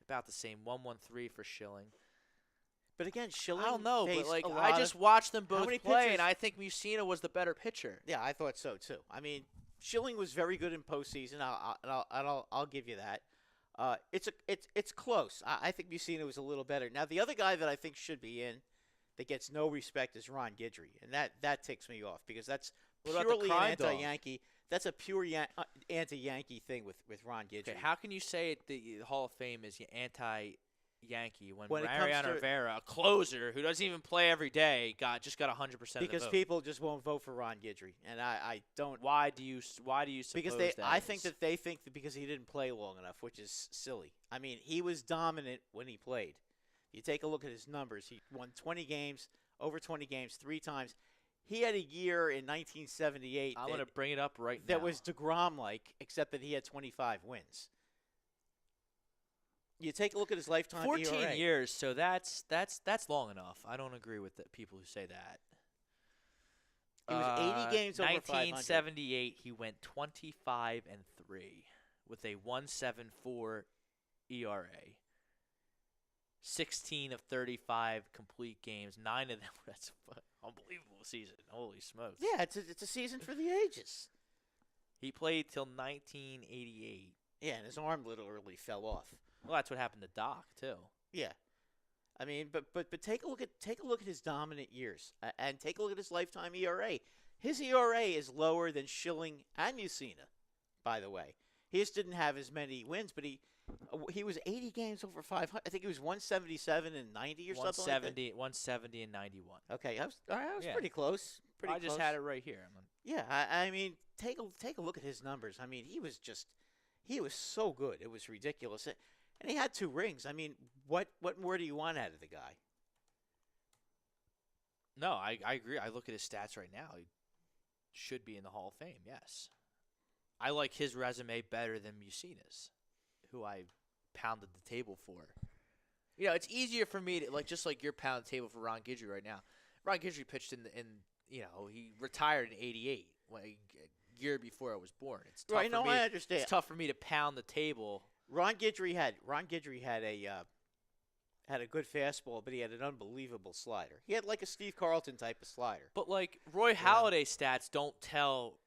B: about the same, 1.13 for Schilling.
C: But again, Schilling
B: I don't know, but
C: faced
B: I just watched them both
C: many
B: play,
C: pitchers-
B: and I think Mussina was the better pitcher.
C: Yeah, I thought so too. I mean, Schilling was very good in postseason. I'll give you that. It's close. I think Mussina was a little better. Now, the other guy that I think should be in that gets no respect is Ron Guidry, and that ticks me off, because that's
B: What about the
C: purely an
B: crime dog?
C: anti-Yankee. That's a pure anti-Yankee thing with Ron Guidry.
B: Okay, how can you say the Hall of Fame is anti-Yankee when
C: When it comes
B: Mariano
C: to-
B: Rivera, a closer who doesn't even play every day, just got 100% of the
C: Because
B: vote?
C: people just won't vote for Ron Guidry, and I don't.
B: Why do you suppose
C: Because
B: that
C: I
B: is?
C: think that they think that because he didn't play long enough, which is silly. I mean, he was dominant when he played. You take a look at his numbers. He won 20 games, over 20 games, 3 times. He had a year in 1978
B: I'm going to bring it up right now.
C: that was DeGrom-like, except that he had 25 wins. You take a look at his lifetime
B: 14
C: ERA.
B: years, so that's long enough. I don't agree with the people who say that.
C: He was 80 games over 500.
B: 1978, he went 25-3 with a 1.74 ERA. 16 of 35 complete games. 9 of them. That's an unbelievable season. Holy smokes!
C: Yeah, it's a season for the ages.
B: He played till 1988.
C: Yeah, and his arm literally fell off.
B: Well, that's what happened to Doc too.
C: Yeah, I mean, but take a look at his dominant years, and take a look at his lifetime ERA. His ERA is lower than Schilling and Mussina, by the way. He just didn't have as many wins, but he was 80 games over 500. I think he was 177 and 90 or something.
B: 170 and 91.
C: Okay, I was
B: Yeah.
C: pretty close.
B: I just had it right here.
C: Yeah, I mean, take a look at his numbers. I mean, he was so good. It was ridiculous. And he had 2 rings. I mean, what more do you want out of the guy?
B: No, I agree. I look at his stats right now. He should be in the Hall of Fame, yes. I like his resume better than Musina's, who I pounded the table for. You know, it's easier for me to just like you're pounding the table for Ron Guidry right now. Ron Guidry pitched in he retired in '88, a year before I was born. It's tough
C: Right,
B: for me.
C: I understand.
B: It's tough for me to pound the table.
C: Ron Guidry had a good fastball, but he had an unbelievable slider. He had like a Steve Carlton type of slider.
B: But like Roy Halladay's stats don't tell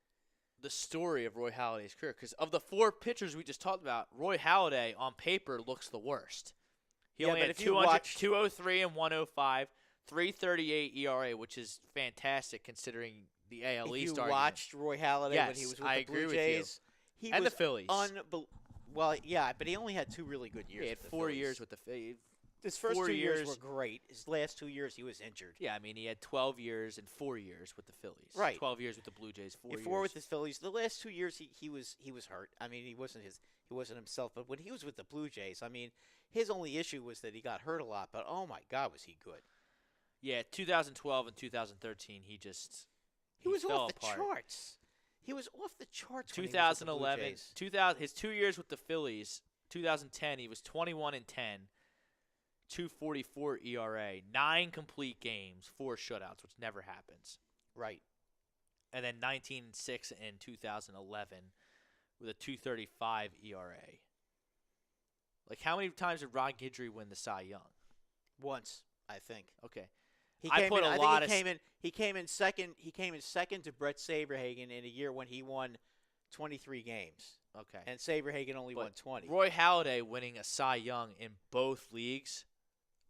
B: the story of Roy Halladay's career, because of the 4 pitchers we just talked about, Roy Halladay on paper looks the worst. He only had 203 and 105, 338 ERA, which is fantastic considering the AL East.
C: If you
B: argument.
C: watched Roy Halladay when he was with the Blue Jays, he
B: and
C: was
B: the Phillies.
C: Well, yeah, but he only had 2 really good years.
B: He had
C: with the
B: 4
C: Phillies.
B: years with the Phillies.
C: His first
B: 4
C: 2 years
B: years
C: were great. His last 2 years, he was injured.
B: Yeah, I mean, he had 12 years and 4 years with the Phillies.
C: Right.
B: 12 years with the Blue Jays, 4 years.
C: 4 with the Phillies. The last 2 years, he was hurt. I mean, he wasn't himself. But when he was with the Blue Jays, I mean, his only issue was that he got hurt a lot. But oh my God, was he good?
B: Yeah, 2012 and 2013, he
C: was
B: fell
C: off the
B: apart.
C: charts. He was off the charts.
B: 2011,
C: when he was with the Blue Jays.
B: his 2 years with the Phillies. 2010, he was 21 and 10, 2.44 ERA, 9 complete games, 4 shutouts, which never happens.
C: Right.
B: And then 19-6 in 2011 with a 2.35 ERA. Like, how many times did Ron Guidry win the Cy Young?
C: Once, I think.
B: Okay.
C: He
B: I
C: came
B: put
C: in,
B: a
C: I
B: lot
C: think
B: of
C: he came in. He came in second. He came in second to Brett Saberhagen in a year when he won 23 games,
B: Okay.
C: and Saberhagen only
B: But
C: won 20.
B: Roy Halladay winning a Cy Young in both leagues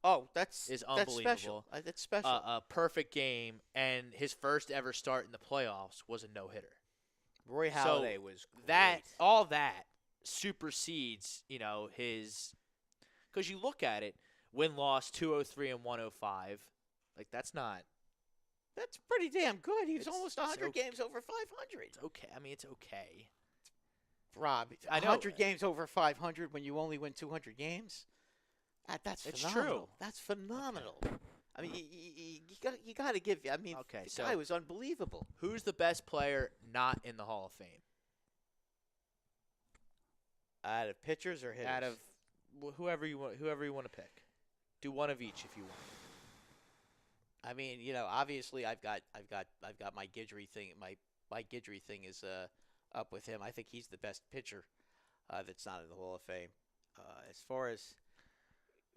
C: Oh, that's
B: is
C: That's special.
B: unbelievable.
C: That's special.
B: A perfect game, and his first ever start in the playoffs was a no-hitter.
C: Roy
B: so
C: Halladay was great.
B: All that supersedes, his – because you look at it, win-loss 203 and 105. Like, that's not –
C: That's pretty damn good. He was
B: It's-
C: almost
B: it's
C: 100
B: okay.
C: games over 500.
B: it's okay. I mean, it's okay.
C: Rob,
B: I know.
C: 100 games over 500 when you only win 200 games? That's
B: It's
C: phenomenal.
B: true.
C: That's phenomenal. I mean, you got to give – I mean,
B: Okay,
C: the
B: so-
C: guy was unbelievable.
B: Who's the best player not in the Hall of Fame?
C: Out of pitchers or hitters?
B: Out of whoever you want to pick. Do one of each if you want.
C: I mean, obviously I've got my Guidry thing. My Guidry thing is up with him. I think he's the best pitcher that's not in the Hall of Fame. As far as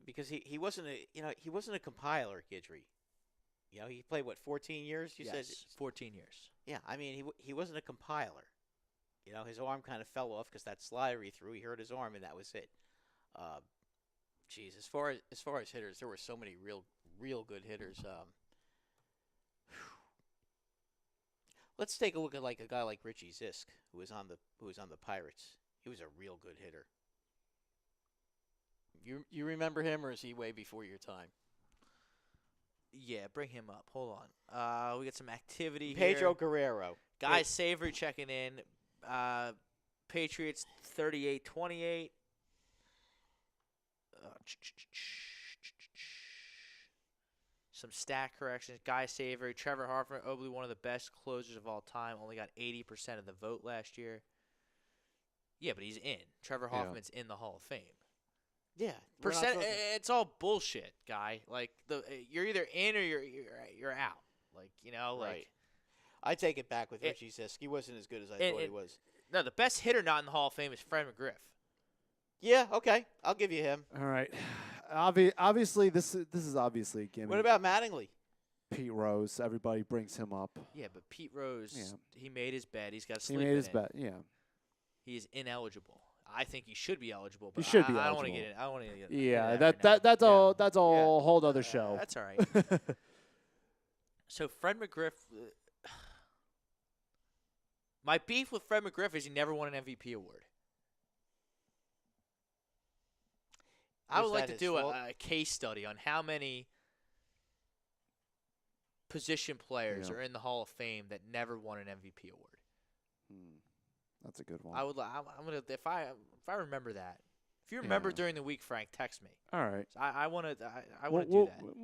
C: because he wasn't a compiler, Guidry. He played 14 years. You said
B: 14 years.
C: yeah. I mean, he wasn't a compiler. His arm kind of fell off because that slider he threw. He hurt his arm, and that was it. Geez, as far as hitters, there were so many real good hitters. Let's take a look at a guy like Richie Zisk, who was on the Pirates. He was a real good hitter. You remember him, or is he way before your time?
B: Yeah, bring him up. Hold on. We got some activity
C: Pedro
B: here.
C: Guerrero.
B: Guy Savory checking in. Patriots 38-28. Some stat corrections. Guy Savory, Trevor Hoffman, probably one of the best closers of all time. Only got 80% of the vote last year. Yeah, but he's in. Trevor Hoffman's in the Hall of Fame.
C: Yeah,
B: It's all bullshit, guy. Like you're either in or you're out.
C: right. I take it back with Richie Zisk. He wasn't as good as I thought he was.
B: No, the best hitter not in the Hall of Fame is Fred McGriff.
C: Yeah, okay, I'll give you him.
D: All right. Obviously, this is obviously a gimmick.
C: What about Mattingly?
D: Pete Rose? Everybody brings him up.
B: Yeah, but Pete Rose,
D: Yeah.
B: he made his bed. He's got to
D: He
B: sleep
D: made
B: in
D: his
B: it.
D: bet. Yeah.
B: He is ineligible. I think he should be eligible, but
D: He should be
B: I don't want to
D: eligible.
B: get it. I don't want to get
D: Yeah.
B: it.
D: That's
B: Yeah.
D: all. That's a whole other show.
B: That's all right. So Fred McGriff, my beef with Fred McGriff is he never won an MVP award. I would like to do a case study on how many position players are in the Hall of Fame that never won an MVP award.
D: That's a good one.
B: I'm gonna if I remember that. If you remember during the week, Frank, text me.
D: All right.
B: So I want to do that.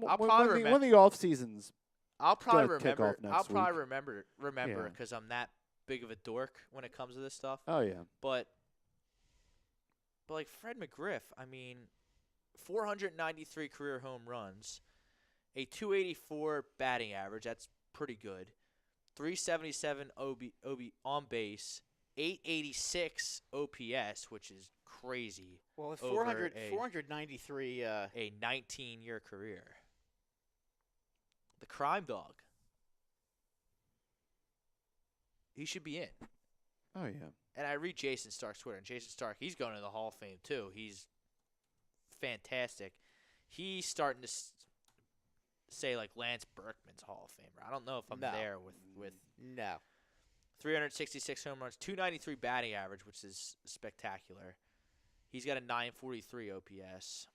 B: I'll probably
D: when the off seasons.
B: I'll probably
D: gonna kick
B: remember.
D: off next
B: I'll probably
D: week.
B: remember
D: Yeah.
B: because I'm that big of a dork when it comes to this stuff.
D: Oh yeah.
B: But like Fred McGriff, I mean, 493 career home runs, a 284 batting average. That's pretty good. 377 OB on base, 886 OPS, which is crazy.
C: Well, with
B: over
C: 493.
B: A 19-year career. The crime dog. He should be in.
D: Oh yeah.
B: And I read Jason Stark's Twitter, and Jason Stark, he's going to the Hall of Fame too. He's fantastic. He's starting to say like Lance Berkman's Hall of Famer. I don't know if I'm there with
C: No.
B: 366 home runs, 293 batting average, which is spectacular. He's got a 943 OPS.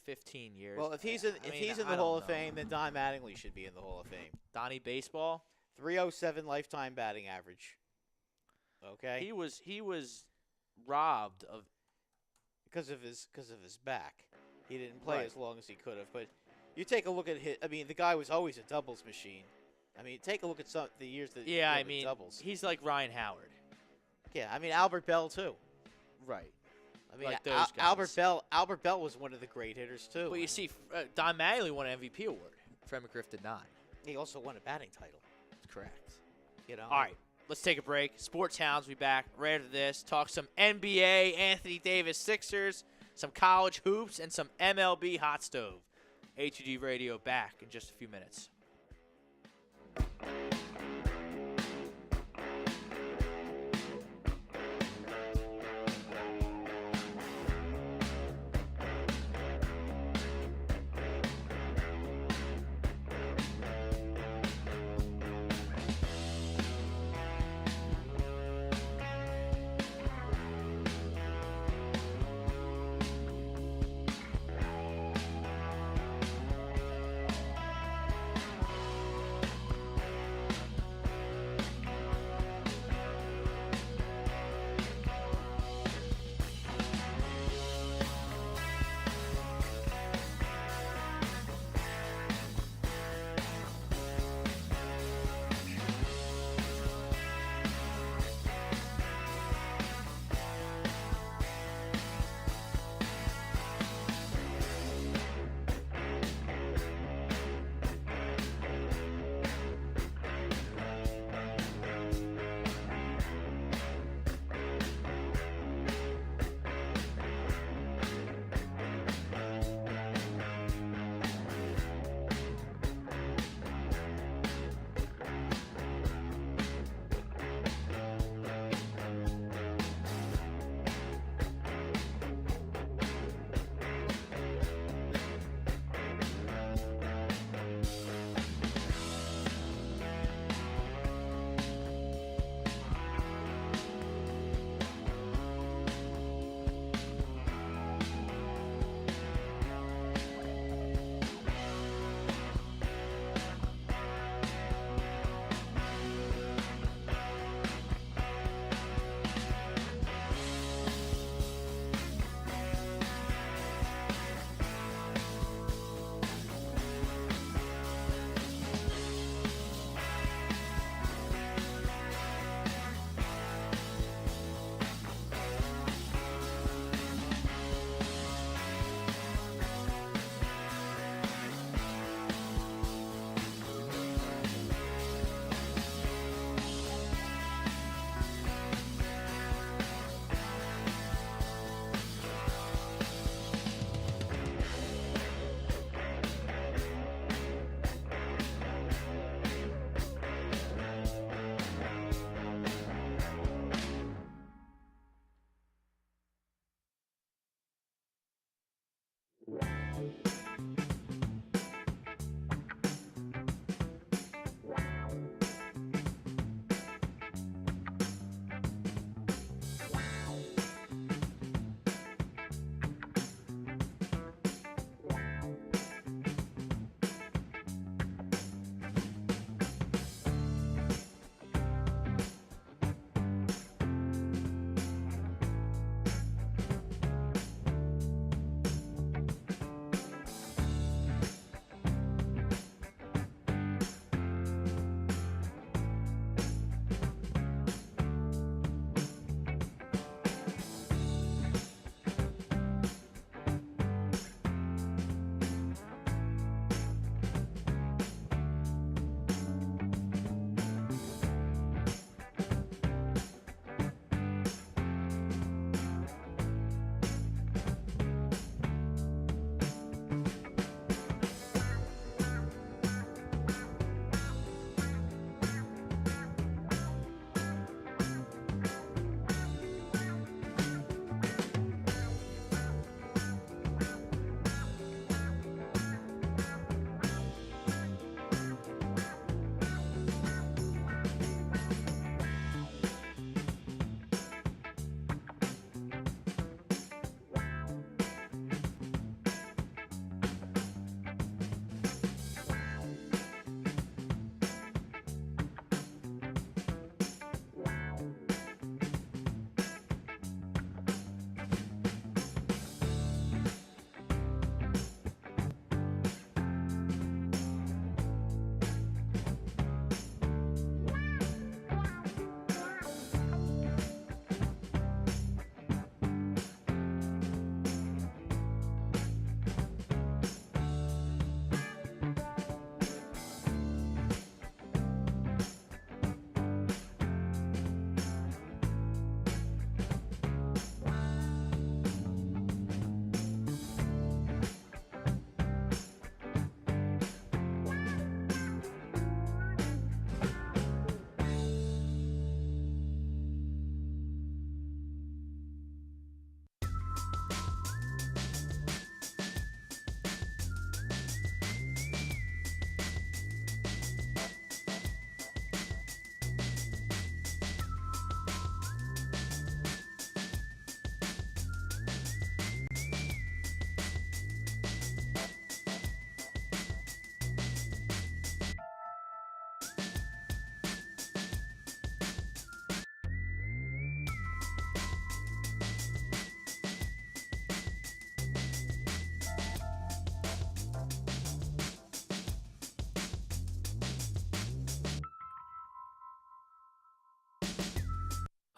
B: 15 years.
C: Well, if he's in the Hall of Fame, then Don Mattingly should be in the Hall of Fame.
B: Donnie Baseball,
C: 307 lifetime batting average. Okay.
B: he was robbed of
C: because of his back. He didn't play
B: Right.
C: as long as he could have. But you take a look at his. I mean, the guy was always a doubles machine. I mean, take a look at some the years that
B: I
C: the
B: mean,
C: doubles.
B: he's like Ryan Howard.
C: Yeah, I mean Albert Bell too.
B: Right.
C: I mean,
B: Like those
C: Albert
B: guys.
C: Albert Bell was one of the great hitters too.
B: But you see, Don Mattingly won an MVP award. Fred McGriff did not.
C: he also won a batting title.
B: That's correct.
C: You know.
B: All right, let's take a break. Sports Hounds will be back right after this. Talk some NBA, Anthony Davis Sixers, some college hoops, and some MLB hot stove. HUD Radio back in just a few minutes.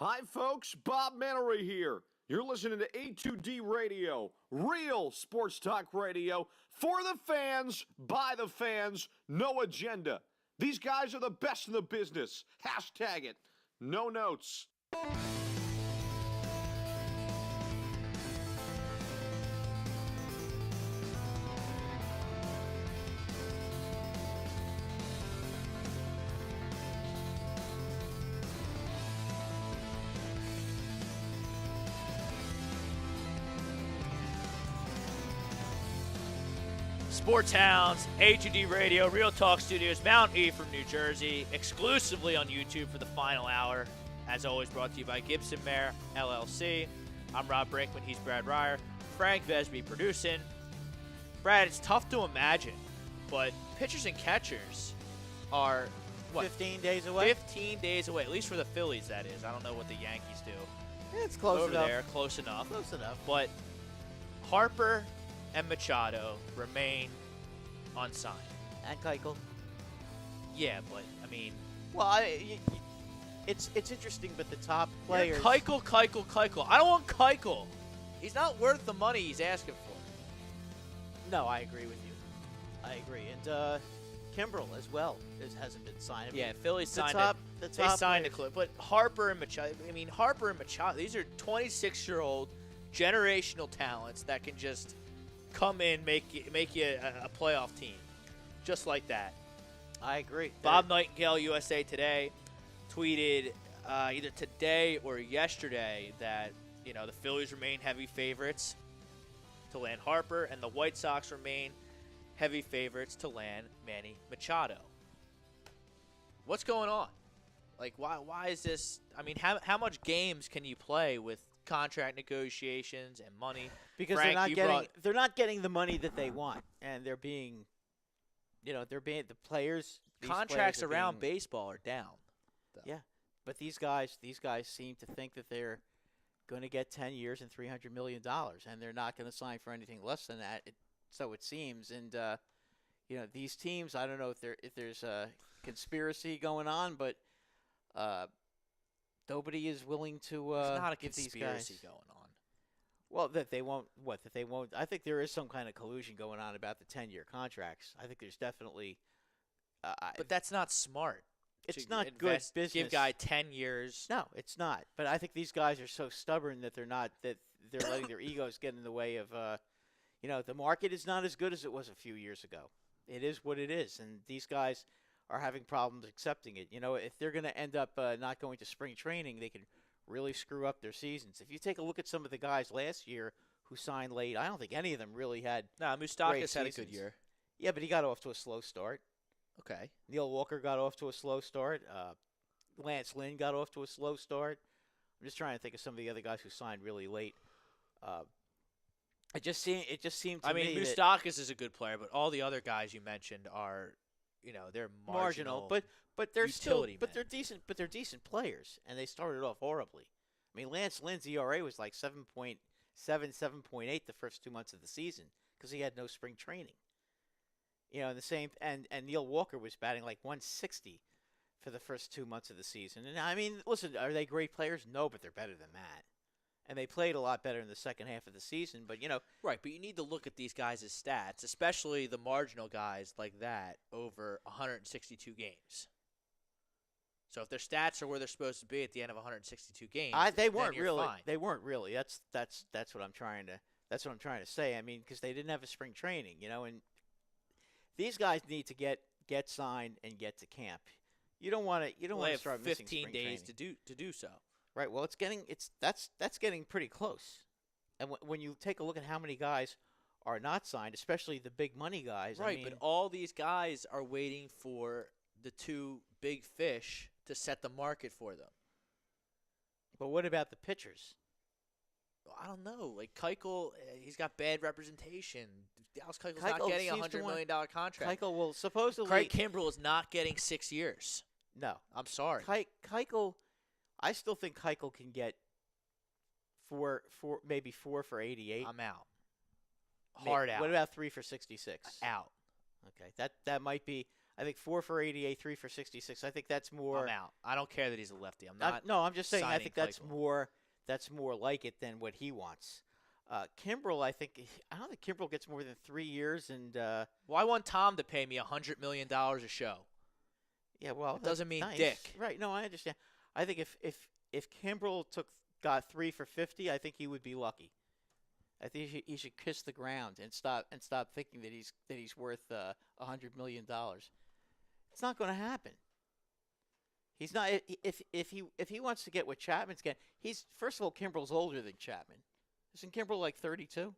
A: Hi, folks. Bob Mannery here. You're listening to A2D Radio, real sports talk radio for the fans, by the fans, no agenda. These guys are the best in the business. Hashtag it. No notes.
B: Sports Hounds, A2D Radio, Real Talk Studios, Mount E from New Jersey, exclusively on YouTube for the final hour. As always, brought to you by Gibson Mare, LLC. I'm Rob Brinkman, he's Brad Ryer. Frank Vesby producing. Brad, it's tough to imagine, but pitchers and catchers are,
C: 15 days away?
B: 15 days away, at least for the Phillies, that is. I don't know what the Yankees do.
C: It's close
B: over
C: enough.
B: there, close enough.
C: Close enough.
B: But Harper and Machado remain unsigned.
C: And Keuchel.
B: Yeah, but, I mean...
C: Well, it's interesting, but the top players...
B: Keuchel. I don't want Keuchel. He's not worth the money he's asking for.
C: No, I agree with you. I agree. And Kimbrel as well hasn't been signed.
B: Yeah, Phillies signed
C: The
B: They
C: top
B: signed a
C: players.
B: clip. But Harper and Machado, these are 26-year-old generational talents that can just come in, make you a playoff team. Just like that.
C: I agree.
B: Bob Nightingale, USA Today, tweeted either today or yesterday that, the Phillies remain heavy favorites to land Harper, and the White Sox remain heavy favorites to land Manny Machado. What's going on? Like, why is this? I mean, how much games can you play with contract negotiations and money?
C: Because
B: Frank,
C: they're not getting the money that they want, and they're being, the players. these
B: Contracts
C: players are
B: around
C: being-
B: baseball are down.
C: Yeah, but these guys seem to think that they're going to get 10 years and $300 million, and they're not going to sign for anything less than that. So it seems, and these teams. I don't know if there's a conspiracy going on, but nobody is willing to
B: There's not a
C: give these
B: conspiracy
C: guys.
B: going on.
C: Well, that they won't. I think there is some kind of collusion going on about the 10-year contracts. I think there's definitely.
B: But that's not smart.
C: It's
B: to
C: not good
B: invest-
C: business.
B: Give guy 10 years.
C: No, it's not. But I think these guys are so stubborn that they're letting their egos get in the way of. The market is not as good as it was a few years ago. It is what it is, and these guys are having problems accepting it. If they're going to end up not going to spring training, they can really screw up their seasons. If you take a look at some of the guys last year who signed late, I don't think any of them really had.
B: No,
C: great
B: Moustakas had a good
C: seasons.
B: year.
C: Yeah, but he got off to a slow start.
B: Okay.
C: Neil Walker got off to a slow start. Lance Lynn got off to a slow start. I'm just trying to think of some of the other guys who signed really late. It just seemed to me that
B: Moustakas is a good player, but all the other guys you mentioned are, they're marginal.
C: But they're still
B: utility men.
C: they're decent players, and they started off horribly. I mean, Lance Lynn's ERA was like 7.7, 7.8 the first 2 months of the season because he had no spring training. And the same, and Neil Walker was batting like 160 for the first 2 months of the season. And I mean, listen, are they great players? No, but they're better than that. And they played a lot better in the second half of the season. But
B: Right, but you need to look at these guys' stats, especially the marginal guys like that, over 162 games. So if their stats are where they're supposed to be at the end of 162 games,
C: they
B: then
C: weren't
B: you're
C: really.
B: fine.
C: They weren't really. That's what I'm trying to say. I mean, because they didn't have a spring training, and these guys need to get signed and get to camp. You don't want to.
B: They have
C: start missing
B: 15
C: spring
B: days
C: training.
B: to do so.
C: Right. Well, that's getting pretty close. And when you take a look at how many guys are not signed, especially the big money guys.
B: Right,
C: I mean,
B: but all these guys are waiting for the two big fish to set the market for them.
C: But what about the pitchers?
B: I don't know. Like Keuchel, he's got bad representation. Dallas Keuchel's
C: Keuchel
B: not getting a
C: seems to
B: $100
C: want-
B: million contract.
C: Keuchel will supposedly.
B: Craig Kimbrell is not getting 6 years.
C: No.
B: I'm sorry.
C: Keuchel, I still think Keuchel can get maybe four for 88.
B: I'm out. Hard out.
C: What about 3 for 66?
B: Out.
C: Okay, that might be. I think 4 for 88, 3 for 66. I think that's more.
B: I'm out. I don't care that he's a lefty. I'm not.
C: No, I'm just saying. I
B: signing
C: think that's
B: Claypool.
C: more. That's more like it than what he wants. Kimbrel, I don't think Kimbrel gets more than 3 years, and
B: Well, I want Tom to pay me $100 million a show.
C: yeah, well,
B: It doesn't mean
C: nice.
B: dick.
C: Right? No, I understand. I think if Kimbrel got 3 for 50, I think he would be lucky. I think he should kiss the ground and stop thinking that he's worth $100 million. It's not going to happen. He's not. If he wants to get what Chapman's getting, he's first of all, Kimbrel's older than Chapman. Isn't Kimbrel like 32?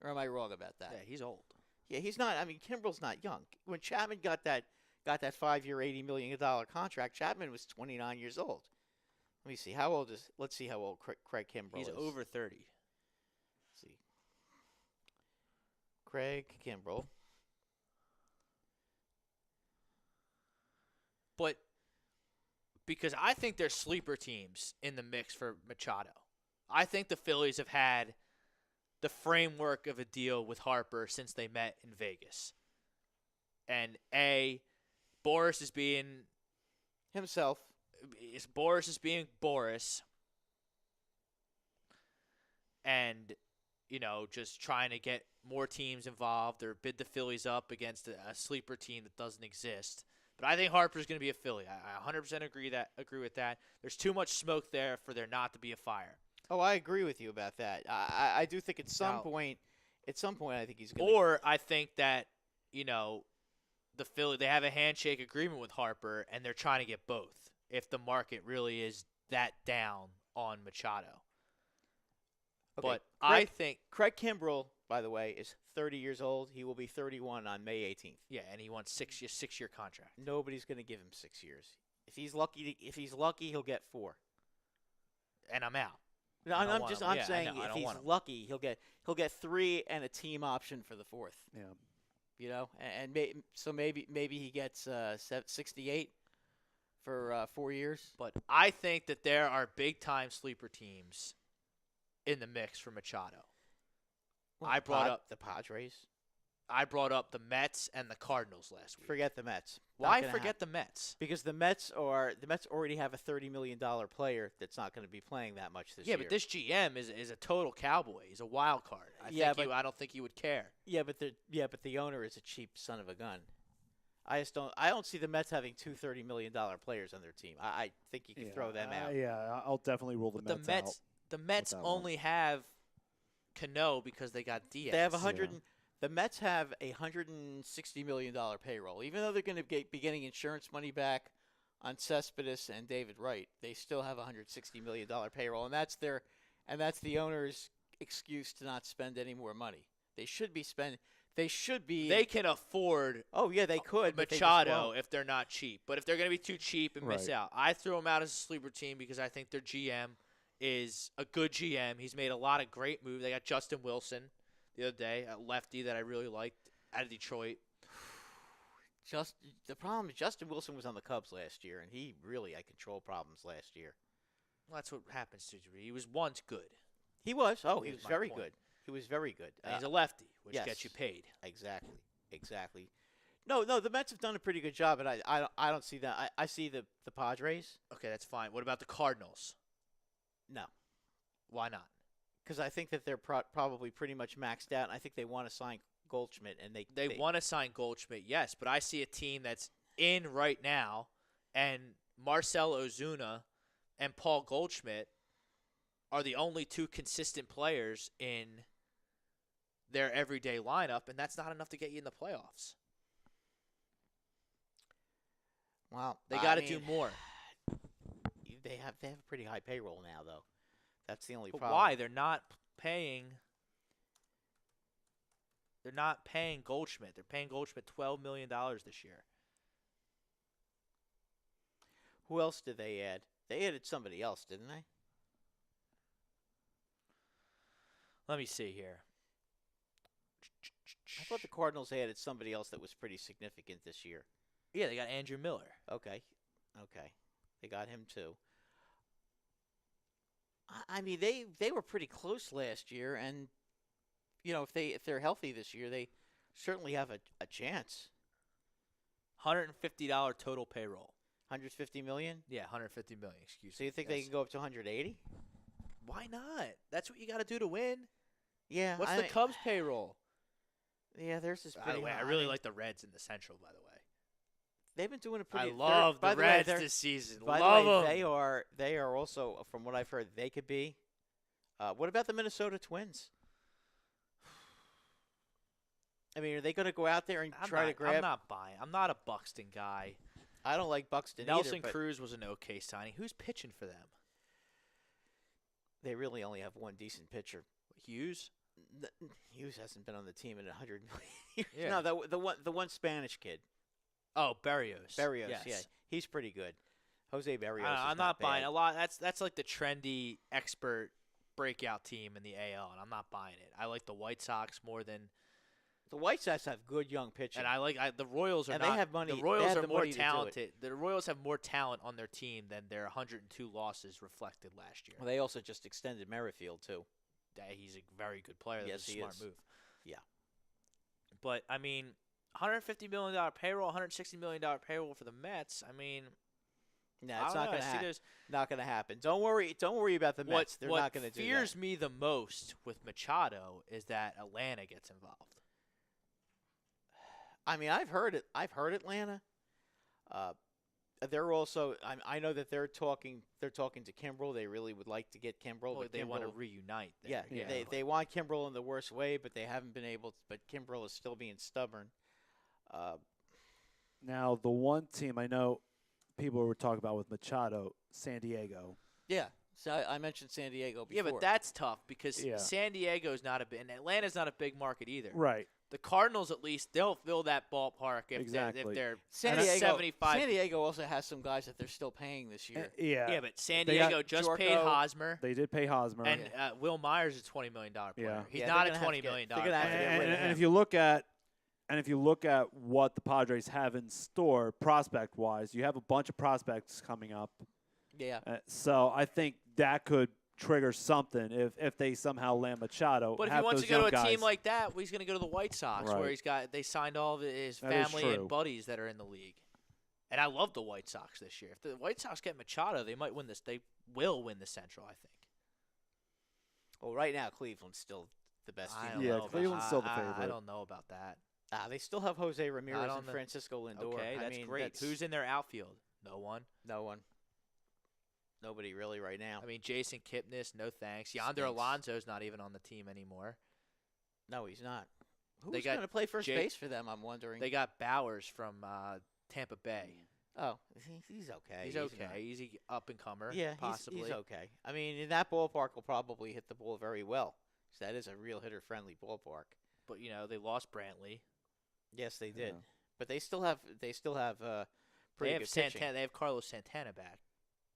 C: Or am I wrong about that?
B: Yeah, he's old.
C: Yeah, he's not. I mean, Kimbrel's not young. When Chapman got that 5-year, $80 million contract, Chapman was 29 years old. Let me see. Let's see how old Craig Kimbrel is.
B: He's over 30.
C: Let's see. Craig Kimbrel.
B: But because I think there's sleeper teams in the mix for Machado. I think the Phillies have had the framework of a deal with Harper since they met in Vegas. And Boris is being
C: Himself.
B: Boris is being Boris. And, just trying to get more teams involved or bid the Phillies up against a sleeper team that doesn't exist. But I think Harper's going to be a Philly. I 100% agree with that. There's too much smoke there for there not to be a fire.
C: Oh, I agree with you about that. I do think at some point, I think he's going to.
B: Or I think that, the Philly, they have a handshake agreement with Harper, and they're trying to get both if the market really is that down on Machado.
C: Okay,
B: But I think
C: Craig Kimbrel, by the way, is 30 years old. He will be 31 on May 18th.
B: yeah, and he wants six-year contract.
C: Nobody's going to give him 6 years. If he's lucky, he'll get 4.
B: And I'm out.
C: No,
B: I don't
C: I'm
B: want
C: just
B: him.
C: I'm
B: Yeah, I
C: saying
B: know. I
C: if
B: don't
C: he's
B: want him.
C: lucky, he'll get 3 and a team option for the 4th.
D: Yeah.
C: And maybe he gets 68 for 4 years.
B: But I think that there are big-time sleeper teams in the mix for Machado. I brought up
C: the Padres.
B: I brought up the Mets and the Cardinals last week.
C: Forget the Mets. Not
B: Why
C: gonna
B: forget
C: happen.
B: the Mets?
C: Because the Mets already have a $30 million player that's not going to be playing that much this
B: Yeah,
C: year.
B: but this GM is a total cowboy. He's a wild card. I don't think he would care.
C: Yeah, but the owner is a cheap son of a gun. I don't see the Mets having 2 $30 million players on their team. I think you can throw them out.
D: Yeah, I'll definitely rule the
B: But
D: Mets out.
B: the Mets
D: that one.
B: only have Cano because they got Diaz.
C: They have the Mets have a $160 million payroll. Even though they're going to be getting insurance money back on Cespedes and David Wright, they still have a $160 million payroll, and that's the owner's excuse to not spend any more money. They should be spending. They should be.
B: They can afford
C: Oh yeah, they could. but they just
B: Machado
C: won't.
B: if they're not cheap. But if they're going to be too cheap and miss
D: Right.
B: out, I threw him out as a sleeper team because I think their GM is a good GM. He's made a lot of great moves. They got Justin Wilson the other day, a lefty that I really liked out of Detroit.
C: The problem is Justin Wilson was on the Cubs last year, and he really had control problems last year.
B: Well, that's what happens to you. He was once good.
C: He was. Oh, he
B: Is
C: was
B: my
C: very
B: point.
C: good. He was very good.
B: And he's a lefty, which
C: yes.
B: gets you paid.
C: Exactly. No, the Mets have done a pretty good job, and I don't see that. I see the Padres.
B: Okay, that's fine. What about the Cardinals?
C: No,
B: Why not?
C: because I think that they're probably pretty much maxed out, and I think they want to sign Goldschmidt, and
B: They want to sign Goldschmidt, yes, but I see a team that's in right now, and Marcell Ozuna and Paul Goldschmidt are the only 2 consistent players in their everyday lineup, and that's not enough to get you in the playoffs.
C: Well,
B: They got to do more.
C: They have a pretty high payroll now, though. That's the only
B: But
C: problem.
B: why? They're not paying Goldschmidt. They're paying Goldschmidt $12 million this year.
C: Who else did they add? They added somebody else, didn't they?
B: Let me see here.
C: I thought the Cardinals added somebody else that was pretty significant this year.
B: Yeah, they got Andrew Miller.
C: Okay. They got him too. I mean, they were pretty close last year, and if they're healthy this year, they certainly have a chance.
B: $150 total payroll.
C: 150 million.
B: Yeah, 150 million. Excuse
C: So
B: me.
C: you think they
B: Yes.
C: can go up to 180?
B: Why not? That's what you got to do to win.
C: Yeah.
B: What's the Cubs payroll?
C: Yeah, theirs is
B: By
C: pretty
B: the way,
C: high.
B: I really like the Reds in the Central. By the way,
C: They've been doing a
B: I
C: pretty.
B: love
C: by
B: the
C: way,
B: Reds
C: they're-
B: this season.
C: By
B: Love
C: the way,
B: them.
C: they are also, from what I've heard, they could be. What about the Minnesota Twins? I mean, are they going to go out there and try to grab?
B: I'm not buying. I'm not a Buxton guy.
C: I don't like Buxton
B: Nelson
C: either. But
B: Cruz was an okay signing. Who's pitching for them?
C: they really only have one decent pitcher.
B: Hughes.
C: Hughes hasn't been on the team in 100 million years.
B: Yeah.
C: No, the one Spanish kid.
B: Oh, Barrios.
C: Barrios,
B: Yes.
C: yeah, he's pretty good. Jose Barrios.
B: I'm
C: is
B: not buying
C: bad.
B: a lot. That's like the trendy expert breakout team in the AL, and I'm not buying it. I like the White Sox more than,
C: The White Sox have good young pitching.
B: and the Royals are
C: And
B: not.
C: they have money.
B: The
C: They
B: Royals
C: have
B: are
C: the
B: more
C: money to do it.
B: talented. The Royals have more talent on their team than their 102 losses reflected last year.
C: Well, they also just extended Merrifield too.
B: He's a very good player. That
C: Yes,
B: was a
C: he
B: smart
C: is.
B: move.
C: Yeah.
B: But I mean, $150 million payroll, $160 million payroll for the Mets. I mean,
C: No,
B: I
C: it's
B: don't
C: not
B: know.
C: going to
B: I see
C: happen.
B: there's
C: Not going to happen. Don't worry about the Mets. They're
B: what
C: not going to do that.
B: fears me the most with Machado is that Atlanta gets involved.
C: I mean, I've heard it. I've heard Atlanta. They're also. I know that they're talking. They're talking to Kimbrel. They really would like to get Kimbrel.
B: Well,
C: but
B: they want to
C: Kimbrel-
B: reunite.
C: Yeah,
B: there.
C: they want Kimbrel in the worst way, but they haven't been able. But Kimbrel is still being stubborn.
D: Now, the one team I know people were talking about with Machado, San Diego.
C: Yeah. So I mentioned San Diego before.
B: Yeah, but that's tough because
D: Yeah.
B: San Diego's not a big, and Atlanta's not a big market either.
D: Right.
B: The Cardinals, at least, they'll fill that ballpark if
D: Exactly.
B: they're
C: San
B: at
C: Diego.
B: 75.
C: San Diego also has some guys that they're still paying this year.
D: Yeah.
B: Yeah, but San
D: They got
B: Diego just paid
C: Jorko.
B: Hosmer,
D: They did pay Hosmer.
B: and Will Myers is a $20 million player.
D: Yeah.
B: He's
C: Yeah,
B: not
C: they're
B: a
C: gonna have to
B: $20
C: get-
B: million
C: they're gonna have to
B: player.
C: get rid of
D: and
C: him.
D: if you look at what the Padres have in store prospect wise, you have a bunch of prospects coming up.
C: Yeah.
D: So I think that could trigger something if they somehow land Machado.
B: But if he
D: have
B: wants
D: those
B: to go to a
D: young
B: team
D: guys.
B: like that, well, he's going to go to the White Sox, where
D: Right.
B: they signed all of his
D: That is
B: family
D: true.
B: and buddies that are in the league. And I love the White Sox this year. If the White Sox get Machado, they might win this. They will win the Central, I think.
C: Well, right now Cleveland's still the best
B: I
C: team.
B: don't
D: Yeah,
B: know about-
D: Cleveland's still the
B: I
D: favorite.
B: don't know about that.
C: They still have Jose Ramirez
B: don't
C: and
B: know.
C: Francisco Lindor.
B: Okay,
C: I
B: that's
C: mean,
B: great. Who's in their outfield? No one.
C: No one. Nobody really right now.
B: I mean, Jason Kipnis, no thanks. Yonder
C: Stinks.
B: Alonso's not even on the team anymore.
C: No, he's not.
B: They
C: Who's
B: got
C: going to play first
B: Jay-
C: base for them? I'm wondering.
B: They got Bowers from Tampa Bay.
C: Oh, he's okay.
B: He's
C: not-
B: okay. He's a up-and-comer,
C: Yeah,
B: possibly.
C: he's okay. I mean, in that ballpark, will probably hit the ball very well. 'Cause that is a real hitter-friendly ballpark.
B: But, they lost Brantley.
C: Yes, they did.
D: Yeah.
C: But they still have
B: They
C: pretty
B: have
C: good pitching.
B: Santana. They have Carlos Santana back.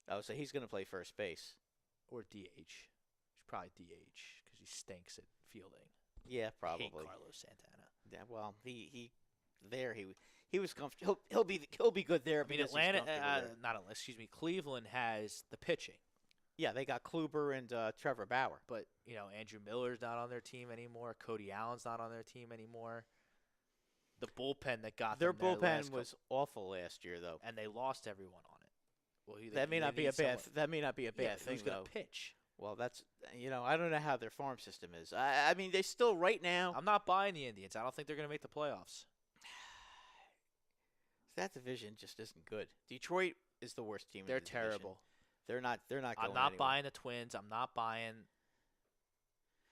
C: Oh, so he's going to play first base.
B: Or DH. He's probably DH because he stinks at fielding.
C: Yeah,
B: I hate
C: probably.
B: Carlos Santana.
C: Yeah, well, he was comfortable. He'll be good there.
B: I mean,
C: because he's
B: Atlanta,
C: comfortable there.
B: excuse me, Cleveland has the pitching.
C: Yeah, they got Kluber and Trevor Bauer.
B: But, Andrew Miller's not on their team anymore. Cody Allen's not on their team anymore. The bullpen that got
C: Their
B: them there last
C: bullpen was awful last year, though.
B: and they lost everyone on it. Well,
C: That may not be a bad. That may not be a bad thing,
B: Who's going
C: though.
B: to pitch?
C: Well, that's I don't know how their farm system is. I mean, they still right now.
B: I'm not buying the Indians. I don't think they're going to make the playoffs.
C: That division just isn't good. Detroit is the worst team.
B: They're
C: in the division.
B: terrible.
C: They're not. Going
B: I'm not
C: anywhere.
B: buying the Twins. I'm not buying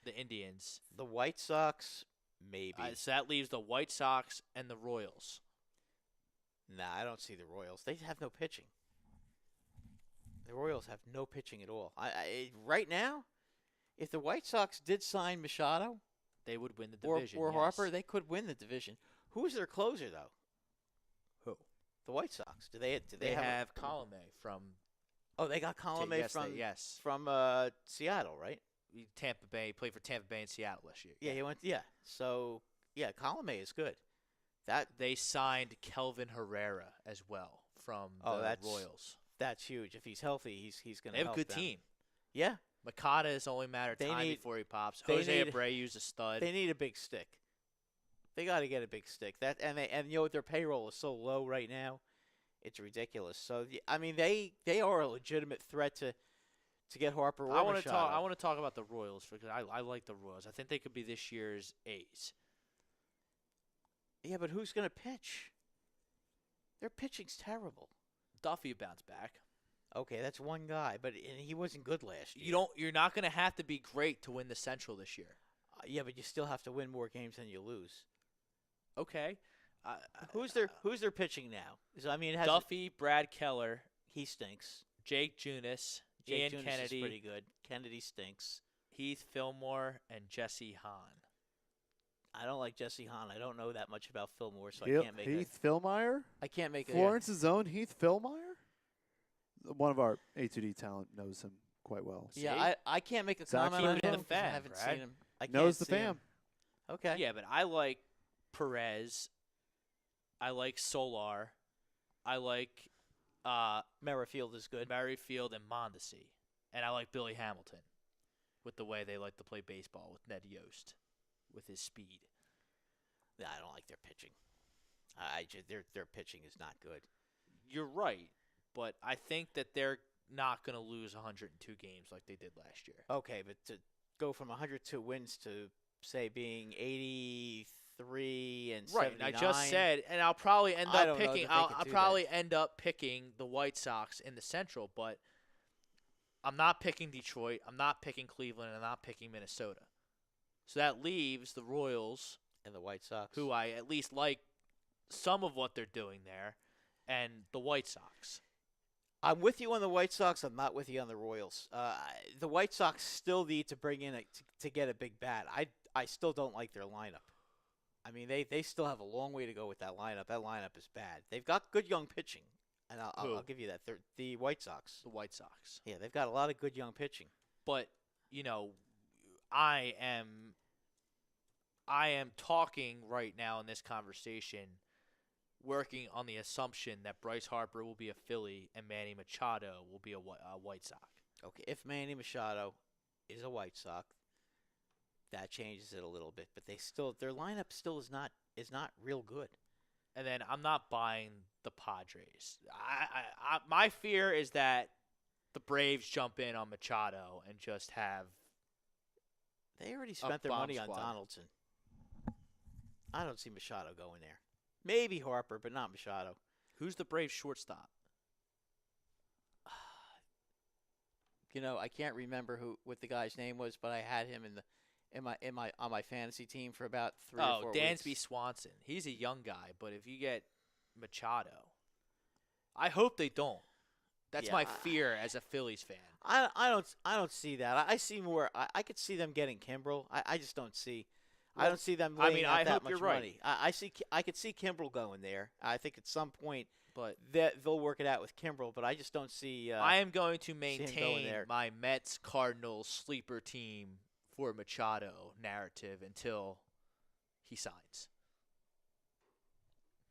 B: the Indians.
C: The White Sox. Maybe.
B: So that leaves the White Sox and the Royals.
C: Nah, I don't see the Royals. They have no pitching. The Royals have no pitching at all. Right now, if the White Sox did sign Machado
B: They would win the
C: or
B: division.
C: or
B: yes.
C: Harper, they could win the division. Who's their closer though?
B: Who?
C: The White Sox. Do they
B: They
C: have?
B: have Colome from
C: Oh, they got Colome
B: yes,
C: from
B: yes.
C: from Seattle, right?
B: Tampa Bay. He played for Tampa Bay and Seattle this year.
C: Yeah, he went. Yeah, so Colome is good.
B: They signed Kelvin Herrera as well from
C: Oh,
B: the
C: that's-
B: Royals.
C: That's huge. If he's healthy, he's going to.
B: They have a
C: help
B: good
C: them.
B: team.
C: Yeah,
B: Makata is only a matter of
C: They
B: time
C: need-
B: before he pops.
C: they
B: Jose
C: need-
B: Abreu's a stud.
C: they need a big stick. They got to get a big stick. And you know what, their payroll is so low right now, it's ridiculous. So I mean, they are a legitimate threat to get Harper or
B: I want to
C: Machado.
B: talk. I want to talk about the Royals because I like the Royals. I think they could be this year's A's.
C: Yeah, but who's going to pitch? Their pitching's terrible.
B: Duffy bounced back.
C: Okay, that's one guy, but he wasn't good last year.
B: You're not going to have to be great to win the Central this year.
C: Yeah, but you still have to win more games than you lose.
B: Okay.
C: Who's their pitching now? I mean,
B: Duffy, Brad Keller,
C: he stinks.
B: Jake Junis,
C: Jake
B: Ian
C: Junis
B: Kennedy,
C: is pretty good. Kennedy stinks.
B: Heath Fillmore, and Jesse Hahn.
C: I don't like Jesse Hahn. I don't know that much about Fillmore, so I can't make
D: Heath Fillmeyer?
C: I can't make
D: Florence's own Heath Fillmeyer? One of our A2D talent knows him quite well.
C: Yeah, I can't make a
D: Zach
C: comment on
B: Keeping
C: him
B: the
C: 'cause I
B: fan,
C: haven't
B: Brad.
C: seen him. I can't
D: Knows the
C: see him.
D: fam.
C: Okay.
B: Yeah, but I like Perez. I like Solar. I like
C: Merrifield is good.
B: Merrifield and Mondesi. And I like Billy Hamilton with the way they like to play baseball with Ned Yost with his speed.
C: Nah, I don't like their pitching. Their pitching is not good.
B: You're right, but I think that they're not going to lose 102 games like they did last year.
C: Okay, but to go from 102 wins to say being 83 and
B: Right,
C: 79,
B: and I just said, and I'll probably end
C: I
B: up
C: don't know
B: picking.
C: that they
B: I'll
C: could do
B: probably end up picking the White Sox in the Central, but I'm not picking Detroit. I'm not picking Cleveland. I'm not picking Minnesota. So that leaves the Royals,
C: and the White Sox.
B: who I at least like some of what they're doing there, and the White Sox.
C: I'm with you on the White Sox. I'm not with you on the Royals. The White Sox still need to bring in to get a big bat. I still don't like their lineup. I mean, they still have a long way to go with that lineup. That lineup is bad. They've got good young pitching, and I'll give you that. They're the White Sox.
B: The White Sox.
C: Yeah, they've got a lot of good young pitching.
B: But, I am talking right now in this conversation, working on the assumption that Bryce Harper will be a Philly and Manny Machado will be a White Sox.
C: Okay, if Manny Machado is a White Sox, that changes it a little bit. But their lineup still is not real good.
B: And then I'm not buying the Padres. My fear is that the Braves jump in on Machado and just have.
C: They already spent their
B: bomb
C: money
B: squad.
C: on Donaldson. I don't see Machado going there. Maybe Harper, but not Machado.
B: Who's the Braves shortstop?
C: I can't remember what the guy's name was, but I had him on my fantasy team for about 3 or 4
B: Dansby
C: weeks.
B: Swanson. He's a young guy, but if you get Machado, I hope they don't. That's
C: Yeah,
B: my fear as a Phillies fan.
C: I don't see that. I see more. I could see them getting Kimbrel. I just don't see. I don't see them laying out
B: I
C: that
B: hope
C: much
B: you're right.
C: money. I could see Kimbrel going there. I think at some point
B: But
C: that they'll work it out with Kimbrel, but I just don't see.
B: I am going to
C: him going
B: maintain
C: there.
B: my Mets Cardinals sleeper team for Machado narrative until he signs.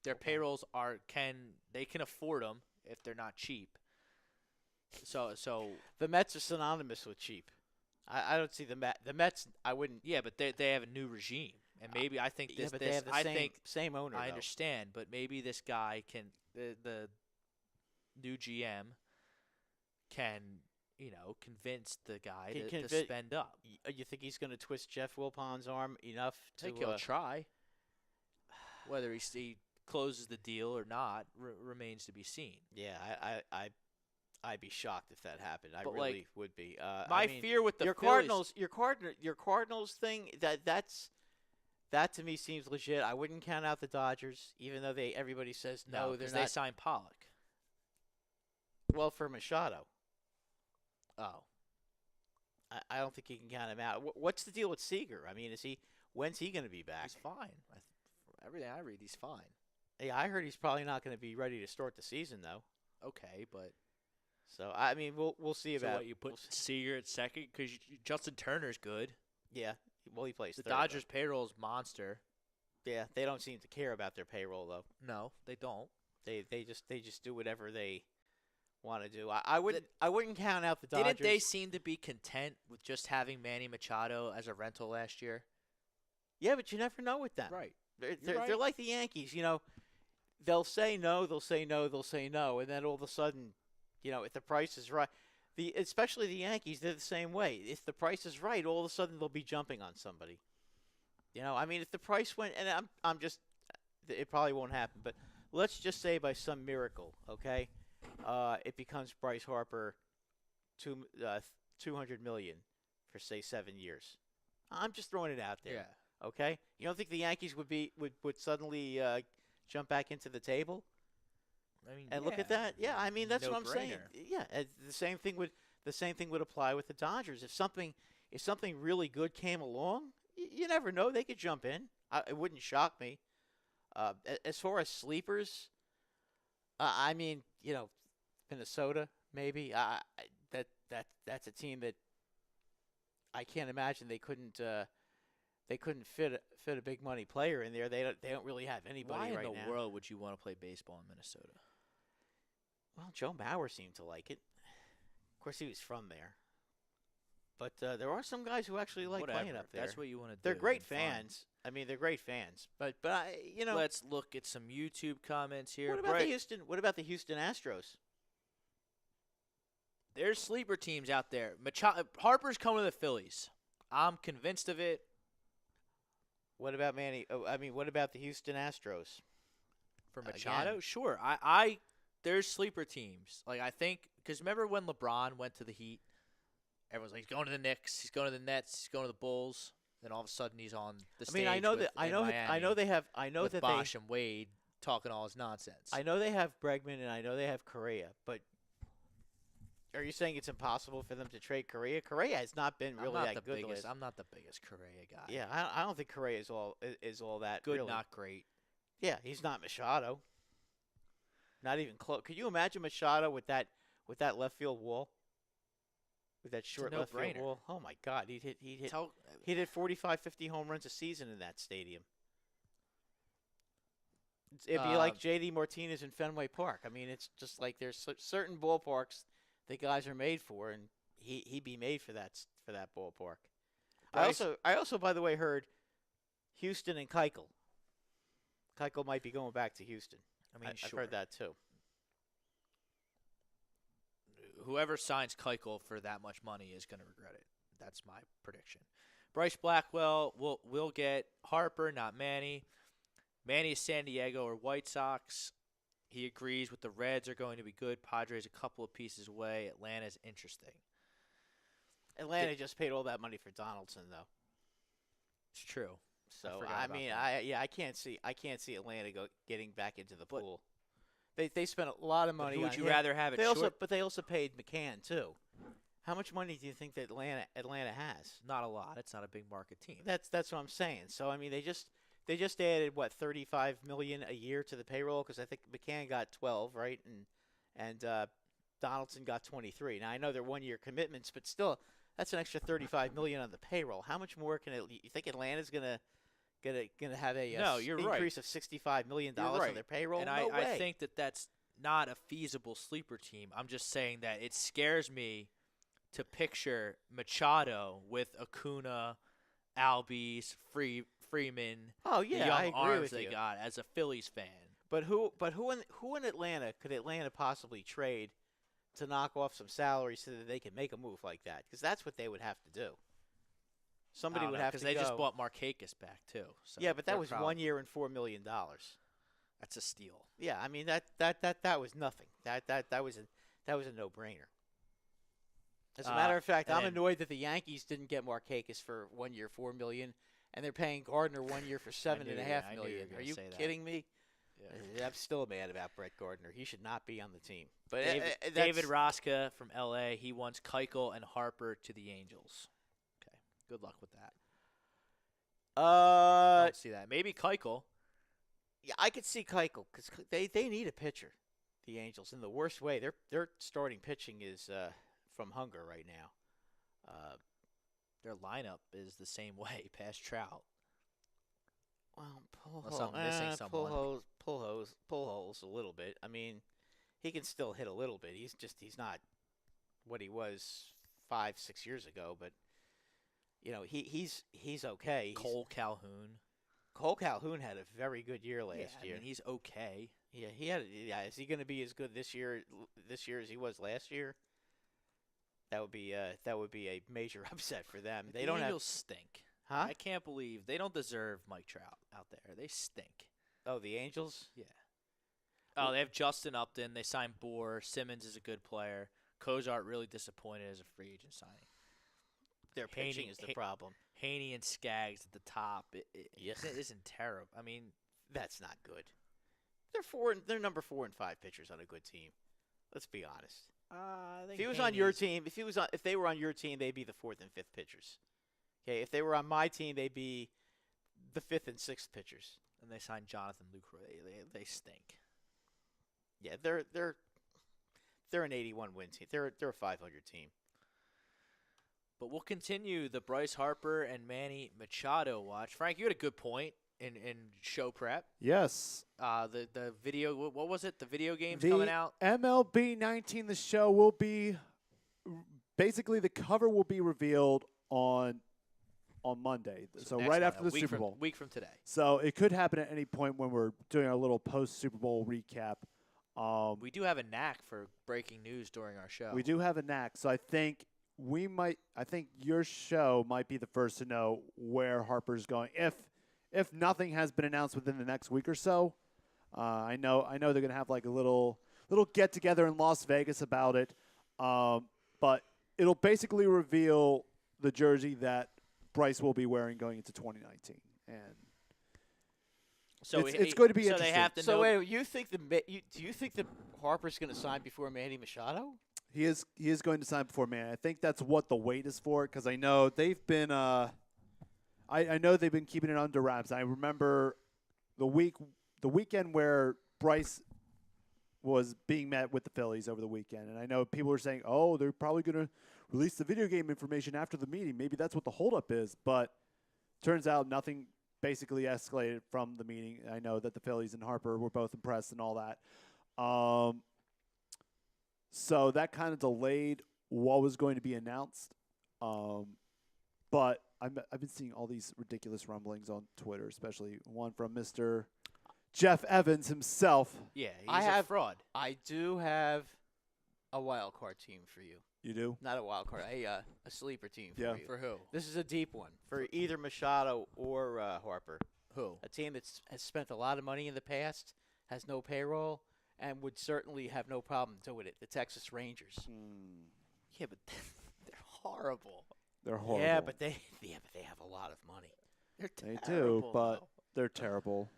B: Their payrolls can afford them if they're not cheap. So
C: the Mets are synonymous with cheap. I don't see the Mets. I wouldn't.
B: yeah, but they have a new regime, and maybe I think
C: Yeah,
B: this.
C: but
B: this
C: they have the
B: I
C: same
B: think
C: same owner.
B: I
C: though.
B: understand, but maybe this guy can the new GM can convince the guy to spend up.
C: You think he's going to twist Jeff Wilpon's arm enough
B: I
C: to?
B: think he'll try. Whether he closes the deal or not remains to be seen.
C: Yeah, I'd be shocked if that happened. I
B: But,
C: really would be.
B: My fear with the
C: your
B: Phillies,
C: your Cardinals thing that to me seems legit. I wouldn't count out the Dodgers, even though everybody says no, they're
B: because
C: not.
B: they signed Pollock.
C: Well, for Machado,
B: Oh,
C: I don't think you can count him out. What's the deal with Seager? I mean, when's he going to be back?
B: he's fine. For everything I read, he's fine.
C: Yeah, I heard he's probably not going to be ready to start the season though.
B: Okay, but
C: So I mean, we'll see
B: so
C: about.
B: what, you put Seager at second because Justin Turner's good.
C: Yeah, well, he plays
B: The
C: third,
B: Dodgers' payroll is monster.
C: though. Yeah, they don't seem to care about their payroll though.
B: No, they don't.
C: They just do whatever they want to do. I wouldn't count out the Dodgers.
B: Didn't they seem to be content with just having Manny Machado as a rental last year?
C: Yeah, but you never know with them.
B: Right.
C: They're like the Yankees. They'll say no, they'll say no, they'll say no, and then all of a sudden, if the price is right, especially the Yankees, they're the same way. If the price is right, all of a sudden they'll be jumping on somebody. If the price went, and I'm just, it probably won't happen, but let's just say by some miracle, okay, it becomes Bryce Harper, $200 million for say 7 years. I'm just throwing it out there.
B: Yeah.
C: Okay. You don't think the Yankees would suddenly jump back into the table?
B: I mean,
C: and look at that. Yeah, I mean that's what I'm saying.
B: No-brainer.
C: Yeah, the same thing would apply with the Dodgers. If something really good came along, you never know, they could jump in. It wouldn't shock me. As far as sleepers, I mean, Minnesota maybe. That's a team that I can't imagine they couldn't fit a big money player in there. They don't really have anybody
B: Why
C: right now.
B: in the world would you want to play baseball in Minnesota?
C: Well, Joe Mauer seemed to like it. Of course, he was from there. But there are some guys who actually like
B: Whatever.
C: playing up there.
B: That's what you want to do.
C: They're great
B: then fine.
C: fans. I mean, they're great fans. But
B: Let's look at some YouTube comments here.
C: What about the Houston Astros?
B: There's sleeper teams out there. Harper's coming to the Phillies. I'm convinced of it.
C: What about Manny? What about the Houston Astros?
B: For Machado?
C: Again.
B: Sure. There's sleeper teams. Like, I think, because remember when LeBron went to the Heat? Everyone's like, he's going to the Knicks, he's going to the Nets, he's going to the Bulls. Then all of a sudden he's on the stage.
C: I know
B: with
C: that
B: Bosh and Wade talking all his nonsense.
C: I know they have Bregman and I know they have Correa, but are you saying it's impossible for them to trade Correa? Correa has not been really that good.
B: I'm not the biggest Correa guy.
C: Yeah, I don't think Correa is all that
B: good,
C: really.
B: not great.
C: Yeah, he's not Machado. Not even close. Could you imagine Machado with that left field wall? With that short left field wall? Oh my God, he'd hit 45, 50 home runs a season in that stadium. It'd be like J.D. Martinez in Fenway Park. I mean, it's just like there's certain ballparks that guys are made for, and he'd be made for that ballpark.
B: Bryce?
C: I also, by the way, heard Houston and Keuchel. Keuchel might be going back to Houston. I've
B: sure.
C: heard that too.
B: Whoever signs Keuchel for that much money is going to regret it. That's my prediction. Bryce Blackwell will get Harper, not Manny. Manny is San Diego or White Sox. He agrees with the Reds are going to be good. Padres a couple of pieces away. Atlanta's interesting.
C: Atlanta just paid all that money for Donaldson, though.
B: It's true.
C: So I can't see Atlanta getting back into the pool. They spent a lot of money.
B: Who would
C: on
B: you
C: him.
B: rather have it?
C: But they also paid McCann too. How much money do you think that Atlanta has?
B: Not a lot. It's not a big market team.
C: That's what I'm saying. So I mean, they just added what $35 million a year to the payroll because I think McCann got 12, right, and Donaldson got 23. Now I know they're 1-year commitments, but still, that's an extra $35 million on the payroll. How much more you think Atlanta's gonna have increase of $65 million on their payroll?
B: And
C: no way.
B: I think that's not a feasible sleeper team. I'm just saying that it scares me to picture Machado with Acuna, Albies, Freeman.
C: Oh yeah,
B: the young
C: I agree
B: arms
C: with
B: they
C: you.
B: got as a Phillies fan.
C: But who in Atlanta could Atlanta possibly trade to knock off some salary so that they can make a move like that? Because that's what they would have to do. Somebody would have to go.
B: Because they just bought Markakis back too. So
C: yeah, but that was 1 year and $4 million.
B: That's a steal.
C: Yeah, I mean that was nothing. That was a no-brainer. As a matter of fact, I'm annoyed that the Yankees didn't get Markakis for 1 year, $4 million, and they're paying Gardner 1 year for $7.5 million. Are you kidding me? Yeah. I'm still mad about Brett Gardner. He should not be on the team. But
B: David Rosca from L.A. He wants Keuchel and Harper to the Angels. Okay, good luck with that. Don't see that. Maybe Keuchel.
C: Yeah, I could see Keuchel because they need a pitcher. The Angels in the worst way. Their starting pitching is from hunger right now.
B: Their lineup is the same way past Trout.
C: Well,
B: Unless I'm missing someone.
C: Pull holes a little bit. I mean, he can still hit a little bit. He's not what he was 5-6 years ago, but he's okay.
B: Cole Calhoun.
C: Cole Calhoun had a very good year last
B: I
C: year.
B: mean, he's okay.
C: Yeah, he had. Yeah, is he going to be as good this year as he was last year? That would be a major upset for them. They
B: the
C: don't
B: Angels stink.
C: Huh?
B: I can't believe they don't deserve Mike Trout out there. They stink.
C: Oh, the Angels.
B: Yeah. Oh, they have Justin Upton. They signed Bohr. Simmons is a good player. Cozart really disappointed as a free agent signing.
C: Their pitching is the problem.
B: Haney and Skaggs at the top. It
C: Yes.
B: isn't terrible. I mean,
C: That's not good. They're number 4 and 5 pitchers on a good team. Let's be honest.
B: I think
C: If he was on your team, if they were on your team, they'd be the 4th and 5th pitchers. Okay, if they were on my team, they'd be the 5th and 6th pitchers.
B: and they signed Jonathan Lucroy. They stink.
C: Yeah, they're an 81 win team. They're a 500 team.
B: But we'll continue the Bryce Harper and Manny Machado watch. Frank, you had a good point in show prep.
D: Yes.
B: The video, what was it? The video game's
D: The
B: coming out.
D: MLB 19, the show will be basically the cover will be revealed on Monday. So
B: next
D: right
B: one,
D: after
B: a
D: the
B: week
D: Super
B: from-
D: Bowl.
B: Week from today.
D: So it could happen at any point when we're doing our little post Super Bowl recap.
B: We do have a knack for breaking news during our show.
D: We do have a knack. So I think your show might be the first to know where Harper's going. If nothing has been announced within the next week or so, I know they're gonna have like a little get together in Las Vegas about it. But it'll basically reveal the jersey that Bryce will be wearing going into 2019, and
B: So
D: it's going to be
B: so
D: interesting.
B: they have to
C: So
B: know.
C: wait, do you think that Harper's going to sign before Manny Machado?
D: He is going to sign before man. I think that's what the wait is for, because I know they've been I know they've been keeping it under wraps. I remember the weekend where Bryce was being met with the Phillies over the weekend, and I know people were saying, "Oh, they're probably going to release the video game information after the meeting. Maybe that's what the holdup is." But turns out nothing basically escalated from the meeting. I know that the Phillies and Harper were both impressed and all that. So that kind of delayed what was going to be announced. But I've been seeing all these ridiculous rumblings on Twitter, especially one from Mr. Jeff Evans himself.
B: Yeah, he's
C: I
B: a
C: have-
B: fraud.
C: I do have a wild card team for you.
D: You do?
C: Not a wild card, a sleeper team for
D: Yeah.
C: you.
B: For who?
C: This is a deep one for either Machado or Harper.
B: Who?
C: A team that has spent a lot of money in the past, has no payroll, and would certainly have no problem doing it. The Texas Rangers.
B: Yeah, but they're horrible.
D: They're horrible.
C: Yeah, but they have a lot of money.
B: They're
D: They
B: terrible.
D: do, but
B: though.
D: they're terrible.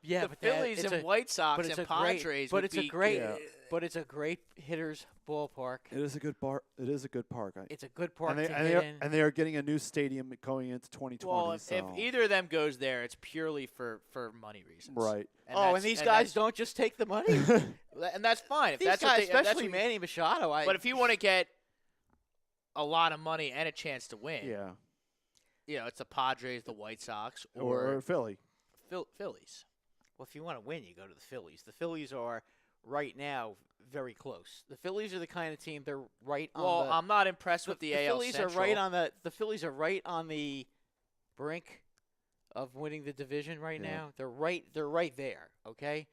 C: Yeah,
B: the Phillies and White Sox
C: but it's
B: and
C: a great-
B: Padres
C: but
B: would
C: it's
B: be
C: a great,
D: Yeah.
C: but it's a great hitter's ballpark.
D: It is a good bar. It is a good park.
C: It's a good park
D: and they
C: to
D: and
C: hit
D: they are,
C: in.
D: and they are getting a new stadium going into 2020.
B: Well, if
D: so.
B: either of them goes there, it's purely for money reasons.
D: Right.
C: And these guys don't just take the money.
B: And that's fine. If
C: These
B: that's
C: guys,
B: what they, if that's
C: especially
B: what-
C: Manny Machado.
B: But if you want to get a lot of money and a chance to win,
D: Yeah.
B: you know, it's the Padres, the White Sox,
D: Or Philly.
B: Phillies.
C: Well, if you want to win, you go to the Phillies. The Phillies are right now very close. The Phillies are the kind of team they're right on.
B: Well,
C: the,
B: I'm not impressed with the AL
C: Phillies
B: Central.
C: are right on the Phillies are right on the brink of winning the division right
D: Yeah.
C: now. They're right there. Okay,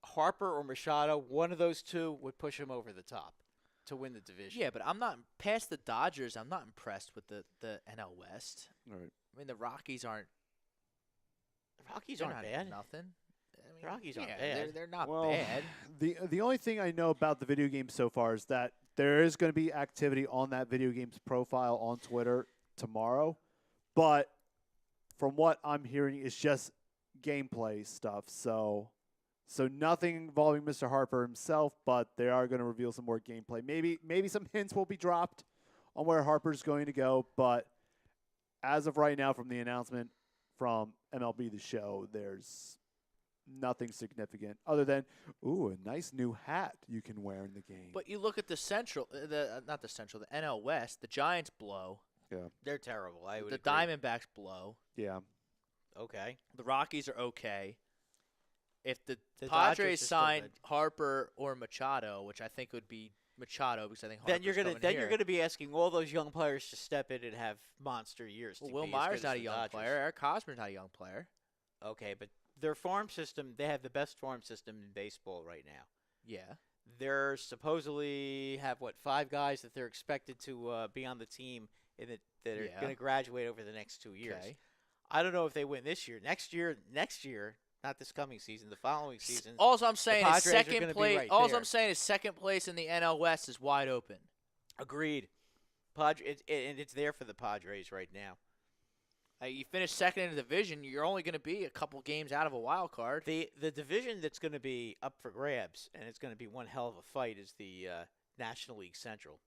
C: Harper or Machado, one of those two would push them over the top to win the division.
B: Yeah, but I'm not past the Dodgers. I'm not impressed with the NL West.
D: All right.
B: I mean, the Rockies aren't.
C: the Rockies
B: They're
C: aren't
B: not
C: bad.
B: Nothing. I mean,
C: The Rockies aren't
B: yeah,
C: bad.
B: They're not
D: Well,
B: bad.
D: the only thing I know about the video game so far is that there is going to be activity on that video game's profile on Twitter tomorrow, but from what I'm hearing, it's just gameplay stuff. So nothing involving Mr. Harper himself, but they are going to reveal some more gameplay. Maybe some hints will be dropped on where Harper's going to go, but as of right now, from the announcement from MLB The Show, there's nothing significant other than, a nice new hat you can wear in the game.
B: But you look at the Central, not the Central, the NL West. The Giants blow.
C: They're terrible. I would
B: The
C: agree.
B: Diamondbacks blow.
D: Yeah.
C: Okay.
B: The Rockies are okay. If the
C: The Dodgers
B: Padres
C: are still
B: signed
C: good.
B: Harper or Machado, which I think would be Machado because I think
C: Then you're
B: Harper's
C: gonna
B: coming here.
C: you're gonna be asking all those young players to step in and have monster years.
B: Well,
C: to
B: Will
C: be as
B: Myers
C: good
B: not
C: as
B: a
C: the
B: young
C: Dodgers.
B: player. Eric Hosmer's not a young player.
C: Okay, but their farm system, they have the best farm system in baseball right now.
B: Yeah.
C: They're supposedly have 5 guys that they're expected to be on the team that are
B: Yeah.
C: going to graduate over the next 2 years.
B: Okay.
C: I don't know if they win this year. Next year, not this coming season, the following season.
B: All I'm saying is
C: Padres are
B: second
C: gonna be
B: place.
C: right
B: All
C: there.
B: I'm saying is second place in the NL West is wide open.
C: Agreed. And it's there for the Padres right now.
B: You finish second in the division, you're only going to be a couple games out of a wild card.
C: The division that's going to be up for grabs, and it's going to be one hell of a fight, is the National League Central.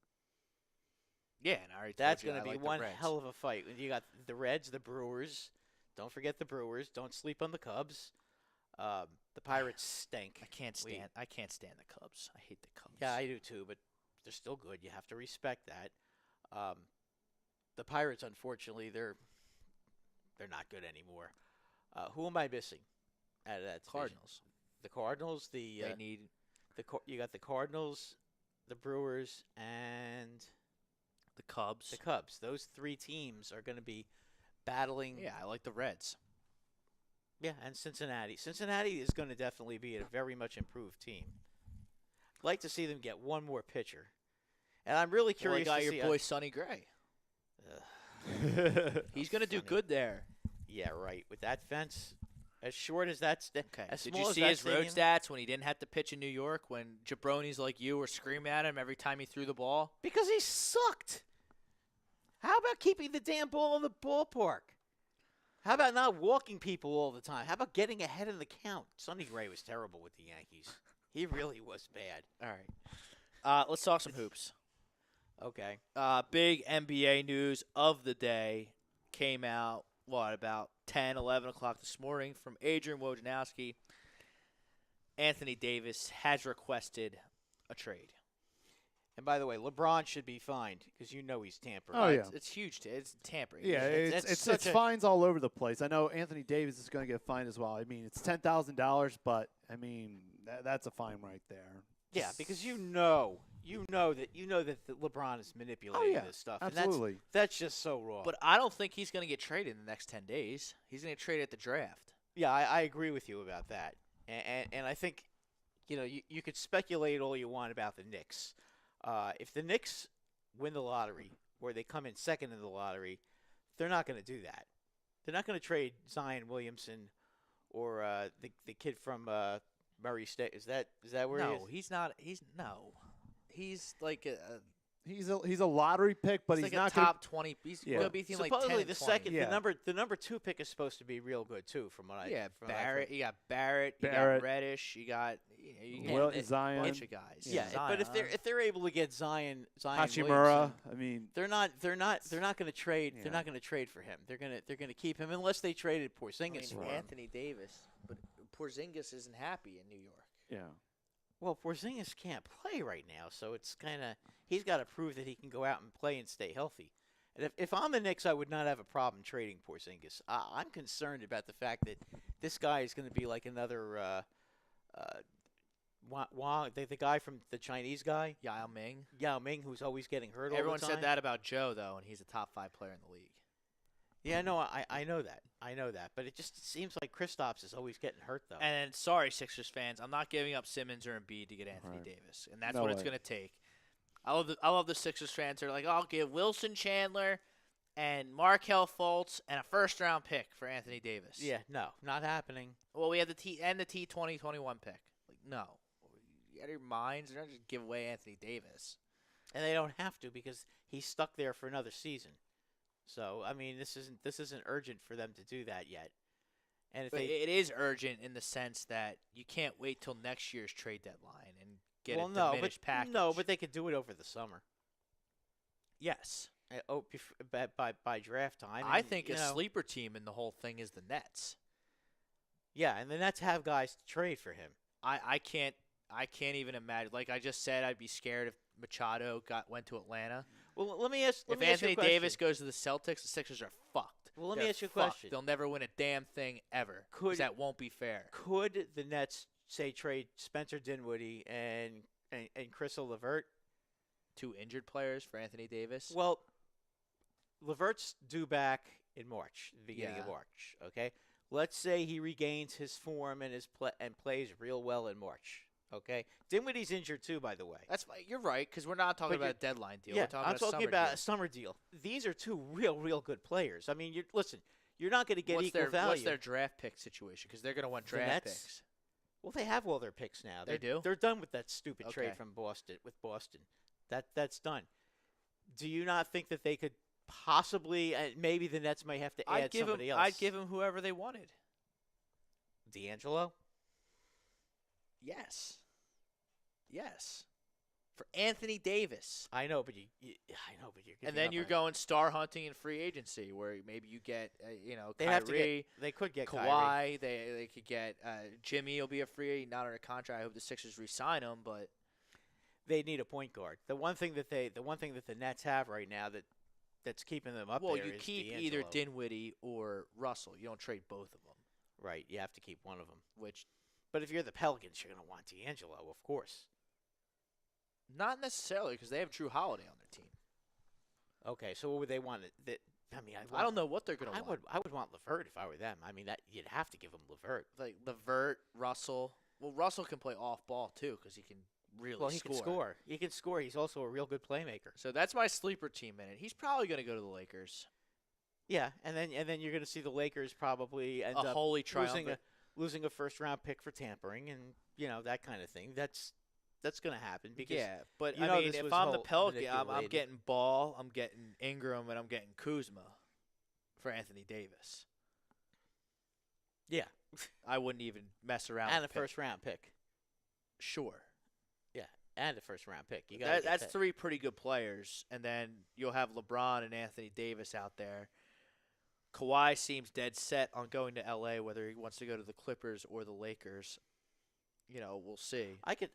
B: Yeah, and I already told
C: That's
B: you
C: going
B: I
C: to be
B: like the
C: one
B: Reds.
C: hell of a fight. You got the Reds, the Brewers. Don't forget the Brewers. Don't sleep on the Cubs. The Pirates stink.
B: I can't stand the Cubs. I hate the Cubs.
C: Yeah, I do too, but they're still good. You have to respect that. The Pirates, unfortunately, they're not good anymore. Who am I missing out of that division?
B: Cardinals.
C: The Cardinals.
B: They need
C: You got the Cardinals, the Brewers, and
B: the Cubs.
C: the Cubs. Those 3 teams are going to be battling.
B: Yeah, I like the Reds.
C: Yeah, and Cincinnati. Cincinnati is going to definitely be a very much improved team. I'd like to see them get one more pitcher. And I'm really
B: Well, you
C: curious
B: got
C: to
B: your
C: see
B: boy Sonny Gray. He's going to do
C: Sonny.
B: good there.
C: Yeah, right. With that fence, as short as that's
B: Okay.
C: as
B: Did
C: small
B: you
C: as
B: see
C: that
B: his road
C: stadium-
B: stats when he didn't have to pitch in New York when jabronis like you were screaming at him every time he threw the ball?
C: Because he sucked. How about keeping the damn ball in the ballpark? How about not walking people all the time? How about getting ahead in the count? Sonny Gray was terrible with the Yankees. He really was bad.
B: All right. Let's talk some hoops.
C: Okay.
B: Big NBA news of the day came out, about 10, 11 o'clock this morning from Adrian Wojnarowski. Anthony Davis has requested a trade.
C: And by the way, LeBron should be fined because you know he's tampering.
D: Oh, yeah.
B: It's huge. It's tampering.
D: Yeah,
C: That's
D: it's
C: such a-
D: fines all over the place. I know Anthony Davis is going to get fined as well. I mean, it's $10,000, but I mean that's a fine right there.
C: Yeah, because you know that the LeBron is manipulating this stuff.
D: absolutely.
C: And that's just so wrong.
B: But I don't think he's going to get traded in the next 10 days. He's going to get traded at the draft.
C: yeah, I agree with you about that. And I think, you could speculate all you want about the Knicks. If the Knicks win the lottery or they come in second in the lottery, they're not going to do that. They're not going to trade Zion Williamson or the kid from Murray State. Is that where he is?
B: No, he's not. He's like a
D: He's a lottery pick, but
B: he's
D: he's
B: like
D: not
B: a
D: gonna-
B: top 20. He's
D: Yeah.
B: going to be a team like 10
C: Supposedly
B: and
C: the
B: 20.
C: second,
D: Yeah.
C: the number 2 pick is supposed to be real good too, from what I
B: Yeah,
C: from what I've
B: Barrett.
C: heard.
B: You got Barrett. You
D: Barrett.
B: got Reddish. You got
D: Well,
B: a
D: Zion.
B: bunch of guys.
C: Yeah, but if they're able to get Zion
D: Hachimura.
C: Williamson,
D: I mean,
C: they're not going to trade.
D: Yeah.
C: They're not going to trade for him. They're going to keep him unless they traded Porzingis for him.
B: Anthony Davis, but Porzingis isn't happy in New York.
D: yeah.
C: Well, Porzingis can't play right now, so it's kind of he's got to prove that he can go out and play and stay healthy. And if I'm the Knicks, I would not have a problem trading Porzingis. I'm concerned about the fact that this guy is going to be like another Wang, the guy from the Chinese guy,
B: Yao Ming.
C: Yao Ming, who's always getting hurt all
B: Everyone
C: the time.
B: said that about Joe, though, and he's a top 5 player in the league.
C: Yeah, no, I know that. I know that. But it just seems like Kristaps is always getting hurt, though.
B: And sorry, Sixers fans, I'm not giving up Simmons or Embiid to get Anthony
D: Right.
B: Davis, and that's
D: No
B: what it's
D: way.
B: going to take. I love the Sixers fans who are like, I'll give Wilson Chandler and Markelle Fultz and a first-round pick for Anthony Davis.
C: Yeah, no, not happening.
B: Well, we have the T 2021 pick. Like, no, you out of your minds. They're not just give away Anthony Davis.
C: And they don't have to because he's stuck there for another season. So I mean, this isn't urgent for them to do that yet. And if
B: But
C: they
B: it is urgent in the sense that you can't wait till next year's trade deadline and get a
C: no,
B: diminished package.
C: no, but they could do it over the summer.
B: yes,
C: By draft time.
B: I
C: and,
B: think
C: you
B: a
C: know,
B: sleeper team in the whole thing is the Nets.
C: Yeah, and the Nets have guys to trade for him.
B: I can't even imagine. Like I just said, I'd be scared if Machado went to Atlanta.
C: Well, let me ask.
B: If Anthony Davis goes to the Celtics, the Sixers are fucked.
C: Well, let me
B: They're
C: ask you a
B: fucked.
C: question.
B: They'll never win a damn thing ever. 'Cause that won't be fair.
C: Could the Nets say trade Spencer Dinwiddie and Chris LeVert
B: 2 injured players for Anthony Davis.
C: Well, Levert's due back in March, the beginning of
B: Yeah.
C: March. Okay, let's say he regains his form and plays real well in March. Okay, Dinwiddie's injured too, by the way.
B: You're right, because we're not talking
C: But
B: about a deadline deal.
C: Yeah,
B: we're talking
C: I'm
B: about
C: talking
B: a summer
C: about
B: deal.
C: a summer deal. These are 2 real good players. I mean, you're not going to get
B: What's
C: equal
B: their,
C: value.
B: What's their draft pick situation? Because they're going to want
C: The
B: draft
C: Nets?
B: picks.
C: Well, they have all their picks now.
B: They do?
C: They're done with that stupid trade
B: Okay.
C: from Boston. That's done. Do you not think that they could possibly? Maybe the Nets might have to add somebody else.
B: I'd give him whoever they wanted.
C: D'Angelo.
B: Yes. For Anthony Davis.
C: I know, but you're.
B: And then you're going star hunting in free agency, where maybe you get,
C: They
B: Kyrie,
C: have to get. They could get Kyrie.
B: Kawhi. They could get Jimmy. Will be a free, not under contract. I hope the Sixers re-sign him, but
C: They need a point guard. The one thing that the Nets have right now that's keeping them up there
B: you
C: is
B: keep
C: D'Angelo.
B: either Dinwiddie or Russell. You don't trade both of them.
C: Right, you have to keep one of them.
B: Which
C: But if you're the Pelicans, you're going to want D'Angelo, of course.
B: not necessarily, because they have Drew Holiday on their team.
C: Okay, so what would they want?
B: I don't know what they're going to want.
C: I would want LeVert if I were them. I mean, that you'd have to give him LeVert.
B: Like LeVert, Russell. Well, Russell can play off ball too, because he can really
C: Well, he
B: score.
C: can score. He can score. He's also a real good playmaker.
B: So that's my sleeper team in it. He's probably going to go to the Lakers.
C: Yeah, and then you're going to see the Lakers probably end
B: A
C: up
B: holy triumvirate.
C: losing a first round pick for tampering and that kind of thing. That's going to happen because
B: Yeah, but
C: you
B: I
C: know
B: mean,
C: this
B: if
C: was
B: I'm the
C: whole
B: Pelican, I'm
C: manipulated.
B: getting Ball, I'm getting Ingram, and I'm getting Kuzma for Anthony Davis.
C: Yeah,
B: I wouldn't even mess around.
C: and a
B: with pick.
C: first round pick.
B: Sure.
C: Yeah, and a first round pick. You got
B: That's 3 pretty good players, and then you'll have LeBron and Anthony Davis out there. Kawhi seems dead set on going to L.A., whether he wants to go to the Clippers or the Lakers. We'll see.
C: I could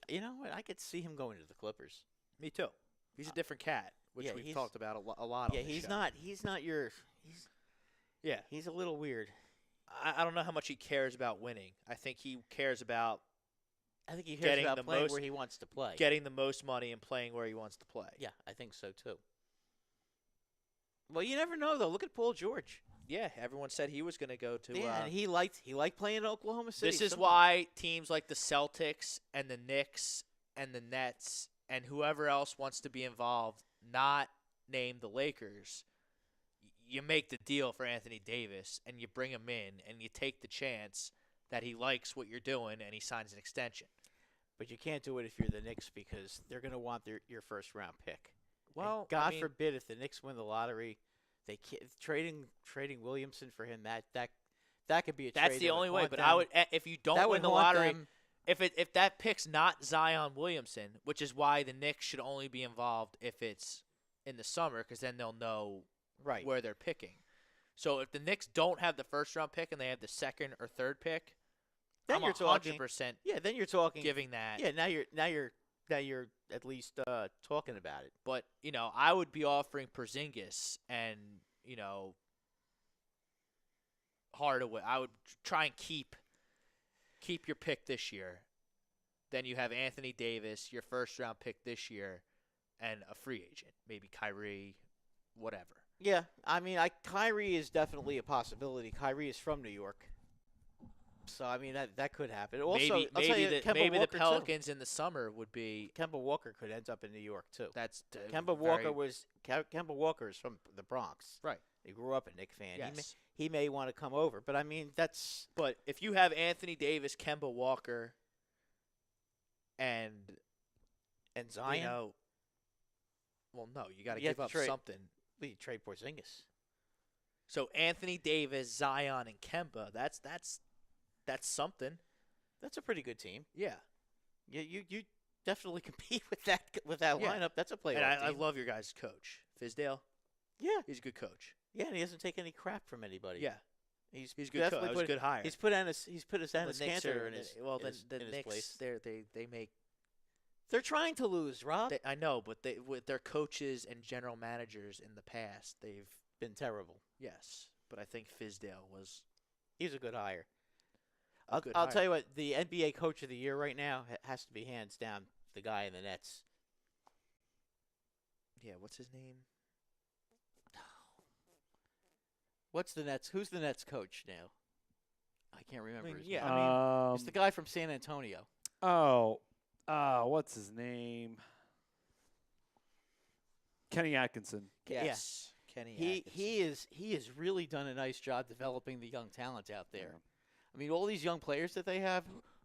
C: see him going to the Clippers.
B: Me too. He's a different cat, which
C: yeah,
B: we've
C: he's-
B: talked about a lot.
C: Yeah,
B: on this
C: he's
B: show.
C: not. He's not your.
B: Yeah,
C: He's a little weird.
B: I don't know how much he cares about winning. I think he cares about
C: I think he cares
B: Getting
C: about
B: the
C: playing
B: most-
C: where he wants to play.
B: getting the most money and playing where he wants to play.
C: Yeah, I think so too. Well, you never know though. Look at Paul George.
B: Yeah, everyone said he was going to go to.
C: Yeah, and he liked playing in Oklahoma City.
B: This is
C: Someone-
B: why teams like the Celtics and the Knicks and the Nets and whoever else wants to be involved, not named the Lakers, you make the deal for Anthony Davis and you bring him in and you take the chance that he likes what you're doing and he signs an extension.
C: But you can't do it if you're the Knicks because they're going to want your first round pick. And
B: Well,
C: God
B: I mean,
C: forbid if the Knicks win the lottery, they can't, trading Williamson for him that could be a
B: that's
C: trade
B: the
C: that would
B: only way.
C: haunt
B: But
C: them.
B: I would, if you don't
C: That
B: win
C: would
B: the
C: haunt
B: lottery,
C: them.
B: if that pick's not Zion Williamson, which is why the Knicks should only be involved if it's in the summer, because then they'll know
C: Right.
B: where they're picking. So if the Knicks don't have the first round pick and they have the second or third pick,
C: Then
B: I'm
C: you're talking
B: 100%
C: Yeah, then you're talking.
B: giving that.
C: Yeah, now you're at least talking about it.
B: But I would be offering Porzingis and Hardaway. I would try and keep your pick this year. Then you have Anthony Davis, your first round pick this year, and a free agent, maybe Kyrie, whatever.
C: Yeah, I mean, Kyrie is definitely a possibility. Kyrie is from New York, so I mean that could happen. Also, I'll tell you, Kemba
B: maybe the
C: Walker, too.
B: Pelicans in the summer would be.
C: Kemba Walker could end up in New York too.
B: That's
C: Kemba Walker is from the Bronx.
B: Right.
C: He grew up a Knicks fan.
B: Yes.
C: He may want to come over, but I mean that's
B: But if you have Anthony Davis, Kemba Walker, and
C: Zion.
B: well, no, you got to
C: You have
B: give
C: to
B: up
C: trade-
B: something.
C: We trade Porzingis.
B: So Anthony Davis, Zion, and Kemba. That's something.
C: That's a pretty good team.
B: Yeah.
C: You definitely compete with that
B: Yeah.
C: lineup. That's a playoff
B: And I
C: team.
B: love your guys' coach, Fizdale.
C: Yeah,
B: He's a good coach.
C: yeah, and he doesn't take any crap from anybody.
B: Yeah.
C: he's
B: He's a good coach.
C: definitely
B: That was a
C: put-
B: good hire.
C: He's put his
B: The
C: Ennis
B: Knicks
C: Cantor
B: are-
C: in his
B: well,
C: in his,
B: the
C: in his
B: Knicks,
C: place.
B: they make.
C: They're trying to lose, Rob.
B: I know, but with their coaches and general managers in the past, they've
C: Been terrible.
B: yes. But I think Fizdale was
C: He's a good hire.
B: a good
C: I'll
B: hire.
C: tell you what, the NBA Coach of the Year right now has to be hands down the guy in the Nets.
B: Yeah, what's his name?
C: What's the Nets? Who's the Nets coach now? I can't remember. His
B: yeah,
C: name.
B: I mean,
C: It's the guy from San Antonio.
D: What's his name? Kenny Atkinson.
B: yes, Kenny.
C: He has really done a nice job developing the young talent out there. I mean, all these young players that they have.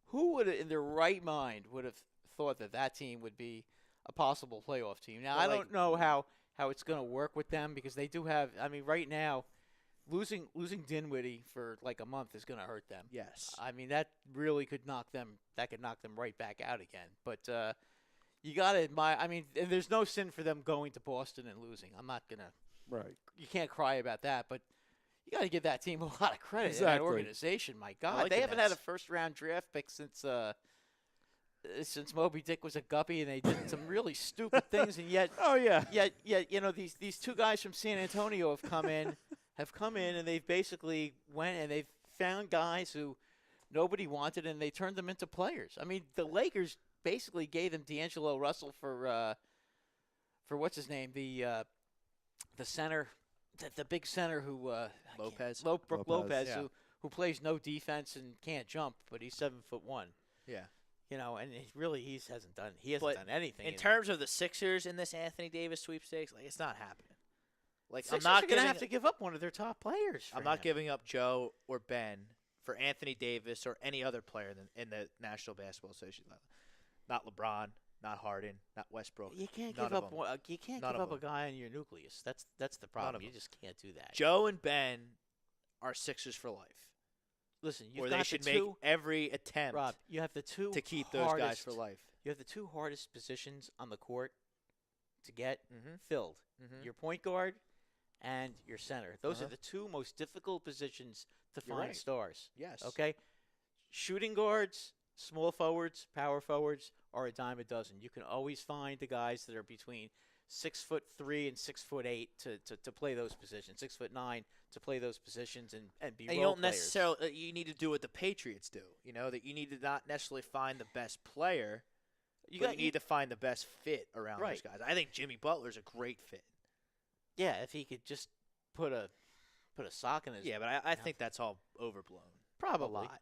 C: Who would, in their right mind, would have thought that team would be a possible playoff team? Now, I don't know how it's going to work with them because they do have. I mean, right now, losing Dinwiddie for like a month is going to hurt them.
B: Yes.
C: I mean, that really could knock them. That could knock them right back out again. But you got to admire. I mean, and there's no sin for them going to Boston and losing. I'm not gonna.
D: Right.
C: You can't cry about that, but you got to give that team a lot of credit.
D: Exactly.
C: That organization, my God,
B: like
C: they
B: the
C: haven't
B: Nets.
C: had a first-round draft pick since Moby Dick was a guppy, and they did some really stupid things, and yet.
D: Oh yeah.
C: Yet, you know, these two guys from San Antonio have come in, and they've basically went and they've found guys who nobody wanted, and they turned them into players. I mean, the Lakers basically gave them D'Angelo Russell for what's his name, the center, the big center who
B: Lopez.
C: Brook Lopez,
B: yeah.
C: who plays no defense and can't jump, but he's 7'1".
B: Yeah.
C: You know, and he hasn't done
B: But
C: done anything.
B: In terms of the Sixers in this Anthony Davis sweepstakes, like it's not happening. Like
C: Sixers
B: I'm not
C: are going to
B: giving,
C: have to give up one of their top players.
B: I'm not giving up Joe or Ben for Anthony Davis or any other player in the National Basketball Association. Not LeBron, not Harden, not Westbrook.
C: You can't
B: None
C: give
B: of
C: up.
B: them.
C: You can't
B: None
C: give
B: of
C: up a
B: them.
C: guy in your nucleus. That's the problem.
B: of
C: You
B: them.
C: just can't do that.
B: Joe and Ben are Sixers for life.
C: Listen, you've
B: Or
C: got
B: they should
C: the
B: make
C: two.
B: every attempt
C: Rob, you have the two
B: to keep those
C: hardest,
B: guys for life.
C: You have the two hardest positions on the court to get
B: Mm-hmm.
C: filled.
B: Mm-hmm.
C: Your point guard and your center. Those are
B: Uh-huh.
C: the two most difficult positions to
B: You're
C: find
B: right.
C: stars.
B: Yes.
C: Okay? Shooting guards, small forwards, power forwards are a dime a dozen. You can always find the guys that are between 6'3" and 6'8" to play those positions. 6'9" to play those positions and be
B: And
C: role
B: you don't
C: players.
B: necessarily you need to do what the Patriots do. You know that you need to not necessarily find the best player. You need to find the best fit around
C: Right.
B: those guys. I think Jimmy Butler's a great fit.
C: Yeah, if he could just put a sock in his
B: Yeah, but I think that's all overblown.
C: probably
B: A lot.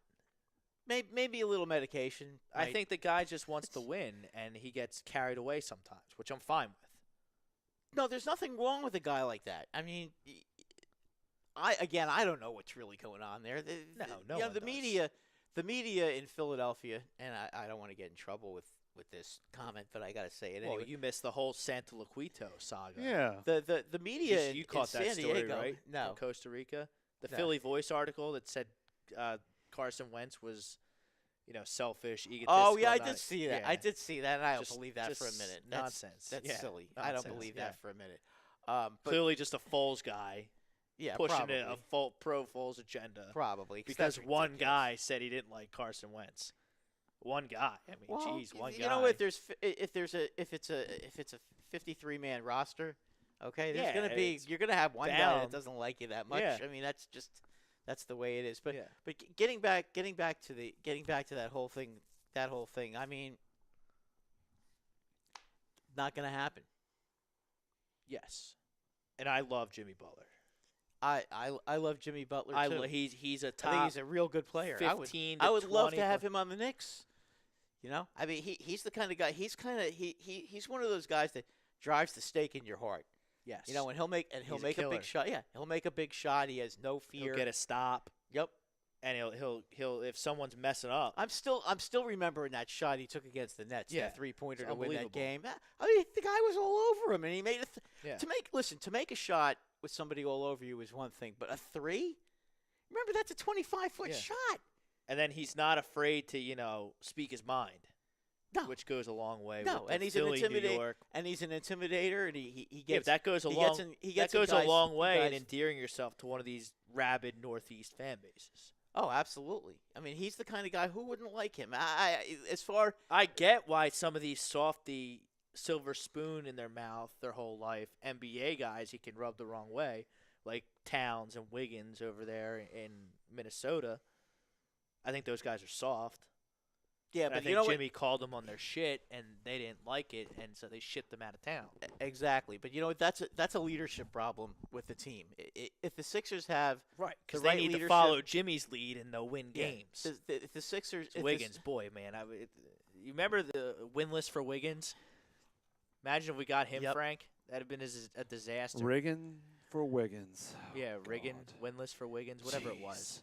C: Maybe a little medication.
B: I
C: might-
B: think the guy just wants to win, and he gets carried away sometimes, which I'm fine with.
C: no, there's nothing wrong with a guy like that. I mean, I don't know what's really going on there.
B: No
C: you know,
B: one
C: the
B: does.
C: media in Philadelphia, and I don't want to get in trouble with this comment, but I got to say it
B: Well,
C: anyway.
B: you missed the whole Santa Luquito saga.
D: Yeah.
C: The media
B: you
C: in
B: caught that
C: San
B: story,
C: Diego,
B: right?
C: No,
B: From Costa Rica, the
C: No.
B: Philly Voice article that said Carson Wentz was, selfish, egotistical.
C: oh yeah, I
B: about
C: did
B: it.
C: see that.
B: Yeah.
C: I did see that, and I don't
B: Just-
C: believe that for a
B: just
C: minute.
B: nonsense.
C: That's
B: Yeah,
C: silly. I don't
B: nonsense,
C: believe
B: yeah.
C: that for a minute. But
B: Clearly, just a Foles guy
C: yeah,
B: pushing
C: probably,
B: a pro Foles agenda
C: probably 'cause
B: because
C: that's
B: one
C: ridiculous.
B: guy said he didn't like Carson Wentz. One guy. I mean,
C: Well,
B: geez, one guy.
C: You know what? If it's a 53-man roster, okay, there's
B: Yeah,
C: gonna be
B: it's
C: you're gonna have one guy that
B: bound.
C: doesn't like you that much.
B: Yeah.
C: I mean, that's the way it is. But
B: Yeah.
C: but getting back to that whole thing. I mean, not gonna happen.
B: Yes, and I love Jimmy Butler.
C: I love Jimmy Butler too.
B: He's a
C: I
B: top.
C: think he's a real good player.
B: 15
C: I
B: to
C: would love to
B: 20
C: have him on the Knicks. You know, I mean, he's the kind of guy. He's one of those guys that drives the stake in your heart.
B: Yes.
C: You know, and he'll make
B: He's a
C: a
B: killer.
C: big shot. Yeah, he'll make a big shot. He has no fear.
B: he'll get a stop,
C: Yep.
B: and he'll if someone's messing up.
C: I'm still remembering that shot he took against the Nets.
B: Yeah,
C: that 3-pointer
B: it's
C: to win that
B: unbelievable.
C: game. I mean, the guy was all over him, and he made it.
B: Yeah.
C: To make a shot with somebody all over you is one thing, but a three. Remember, that's a 25-foot
B: Yeah.
C: shot.
B: And then he's not afraid to speak his mind,
C: No.
B: which goes a long way.
C: No,
B: with the
C: and he's
B: Philly,
C: an
B: New
C: intimidator,
B: York.
C: and he's an intimidator, and he
B: Yeah,
C: gets
B: but that goes a
C: he
B: long.
C: gets in, he gets
B: that
C: in
B: goes
C: guys-
B: a long way in
C: guys-
B: endearing yourself to one of these rabid Northeast fan bases.
C: Oh, absolutely. I mean, he's the kind of guy who wouldn't like him.
B: I get why some of these softy silver spoon in their mouth their whole life NBA guys he can rub the wrong way, like Towns and Wiggins over there in Minnesota. I think those guys are soft.
C: Yeah,
B: And I
C: but
B: think
C: you know
B: Jimmy called them on their shit, and they didn't like it, and so they shipped them out of town.
C: exactly. But you know what? That's a leadership problem with the team. If the Sixers have
B: Right, because
C: the
B: they
C: right
B: need to
C: leadership-
B: follow Jimmy's lead, and they'll win
C: Yeah,
B: games.
C: if the Sixers,
B: It's Wiggins, boy, man. You remember the win list for Wiggins? Imagine if we got him,
C: Yep.
B: Frank. That'd have been a disaster.
D: Riggin for Wiggins.
B: Yeah, Riggin,
D: God.
B: win list for Wiggins, whatever it was.
D: Jeez.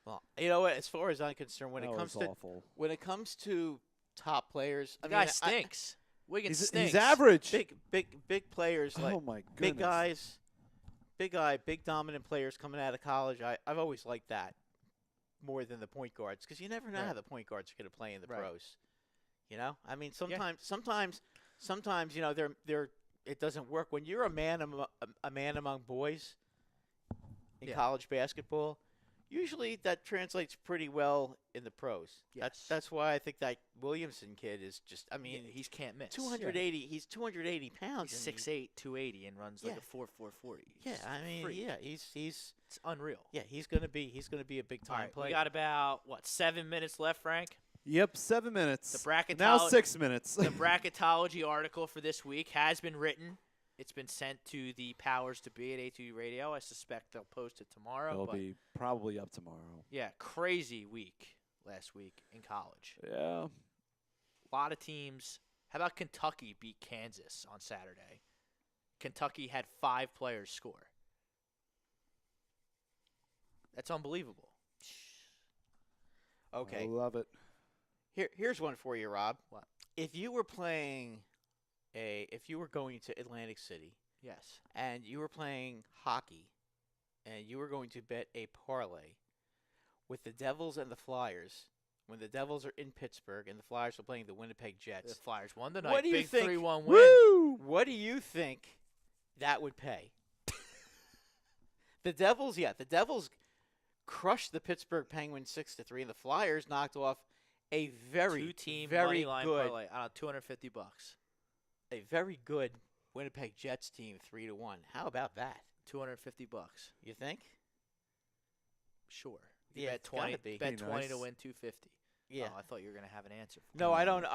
C: well, you know what? As far as I'm concerned, when
D: That
C: it comes
D: was
C: to
D: awful.
C: top players,
B: The
C: I
B: guy
C: mean,
B: stinks. Wiggins
D: He's
B: stinks.
D: average.
C: big players like
D: Oh my goodness.
C: big guys, big dominant players coming out of college. I've always liked that more than the point guards because you never know
B: Right.
C: how the point guards are going to play in the
B: Right.
C: pros. You know, I mean, sometimes you know they're it doesn't work when you're a man among boys in
B: Yeah.
C: college basketball. Usually that translates pretty well in the pros.
B: Yes.
C: That's why I think that Williamson kid is just. I mean,
B: He's can't miss.
C: 280. He's 280 pounds.
B: He's
C: and
B: 6'8", 280, and runs like
C: Yeah.
B: a 4.40.
C: Yeah, I mean,
B: freak.
C: yeah, he's
B: It's unreal.
C: yeah, he's gonna be a big
B: All
C: time
B: right,
C: player.
B: we got about 7 minutes left, Frank.
D: Yep, 7 minutes.
B: The bracketology.
D: Now 6 minutes.
B: The bracketology article for this week has been written. It's been sent to the powers to be at A2 Radio. I suspect they'll post it tomorrow.
D: It'll
B: but
D: be probably up tomorrow.
B: yeah, crazy week last week in college.
D: Yeah.
B: A lot of teams. How about Kentucky beat Kansas on Saturday? Kentucky had 5 players score. That's unbelievable.
C: Okay,
D: I love it.
C: here's one for you, Rob.
B: What?
C: If you were going to Atlantic City
B: Yes.
C: and you were playing hockey, and you were going to bet a parlay with the Devils and the Flyers, when the Devils are in Pittsburgh and the Flyers are playing the Winnipeg
B: The
C: Jets,
B: Flyers won tonight.
C: What do you
B: Big
C: think?
B: 3-1 win.
D: Woo!
C: what do you think that would pay? The Devils crushed the Pittsburgh Penguins 6-3, and the Flyers knocked off a very,
B: Two-team
C: very
B: money line
C: good,
B: parlay. $250.
C: a very good Winnipeg Jets team 3-1. How about that?
B: $250.
C: You think?
B: Sure. You
C: Yeah,
B: bet
C: it's gotta
B: 20.
C: be.
B: Bet
D: Be
B: 20 to
D: nice.
B: win 250.
C: Yeah.
B: Oh, I thought you were gonna have an answer.
C: No, I don't know.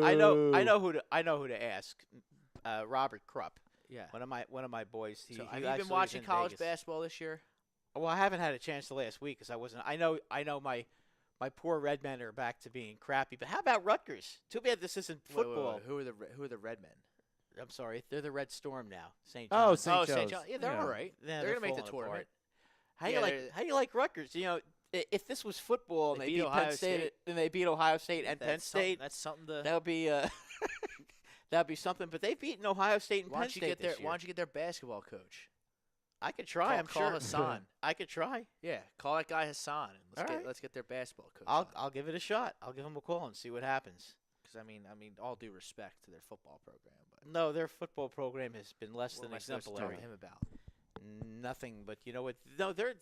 C: I know
D: Boo.
C: who to ask. Robert Krupp,
B: Yeah.
C: one of my boys. He
B: So have
C: he
B: you
C: actually
B: been
C: is
B: watching
C: in
B: college
C: Vegas.
B: basketball this year?
C: Well, I haven't had a chance to last week because I wasn't. I know my poor Redmen are back to being crappy. But how about Rutgers? Too bad this isn't
B: Wait, wait,
C: football.
B: wait. Who are the Red Men?
C: I'm sorry, they're the Red Storm now. St.
D: Oh,
C: John's.
D: St.
B: St.
D: Joe's.
B: John. Yeah, they're
D: Yeah.
B: all right.
C: Yeah,
B: they're gonna make the
C: falling
B: tournament.
C: apart. How
B: Yeah,
C: do you like Rutgers? You know, if this was football and
B: They
C: they
B: beat
C: beat
B: Ohio
C: Penn State,
B: State.
C: and they beat Ohio State and Penn
B: That's something-
C: State,
B: That's something to.
C: that would be that'd be something. But they've beaten Ohio State and
B: Why
C: Penn
B: don't you
C: State
B: get their
C: this year.
B: Why don't you get their basketball coach?
C: I could try. I'm
B: call
C: sure.
B: Hassan.
C: I could try.
B: Yeah, call that guy Hassan. And
C: All right.
B: let's get their basketball coach.
C: I'll give it a shot. I'll give him a call and see what happens.
B: Because I mean, all due respect to their football program, but
C: No, their football program has been less
B: what
C: than
B: am I supposed to tell
C: exemplary.
B: him about?
C: Nothing, but you know what? No, they're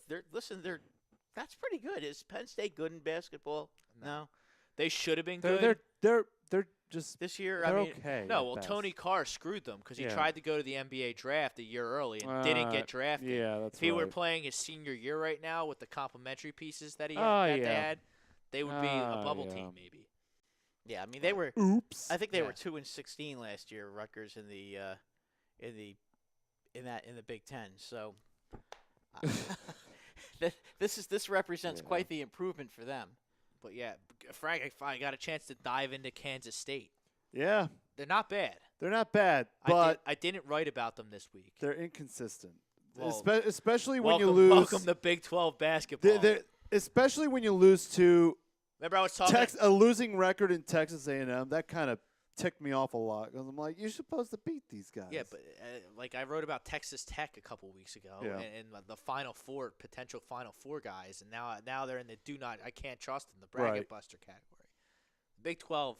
C: that's pretty good. Is Penn State good in basketball? No.
B: They should have been good.
D: They're just
C: This year,
D: they're
C: I mean,
D: okay.
B: No,
D: at
B: well,
D: best.
B: Tony Carr screwed them because he
D: Yeah.
B: tried to go to the NBA draft a year early and didn't get drafted.
D: Yeah, that's
B: If he were
D: right.
B: playing his senior year right now with the complimentary pieces that he
D: Oh,
B: that they
D: yeah.
B: had, they would be a
D: Oh,
B: bubble
D: yeah.
B: team maybe.
C: yeah, I mean they were.
D: Oops.
C: I think they
B: Yeah.
C: were 2-16 last year. Rutgers in the Big Ten. So this represents
D: Yeah.
C: quite the improvement for them.
B: But yeah, Frank, if I got a chance to dive into Kansas State.
D: Yeah,
B: They're not bad.
D: they're not bad, but
B: I didn't write about them this week.
D: they're inconsistent.
B: Well,
D: Especially when
B: welcome,
D: you lose.
B: welcome to Big 12 basketball.
D: Especially when you lose to
B: Remember I was talking.
D: a losing record in Texas A&M. That kind of ticked me off a lot because I'm like, you're supposed to beat these guys.
B: Yeah, but like I wrote about Texas Tech a couple weeks ago,
D: Yeah.
B: and the Final Four, potential Final Four guys, and now they're in the I can't trust in the
D: Right.
B: bracket buster category. Big 12,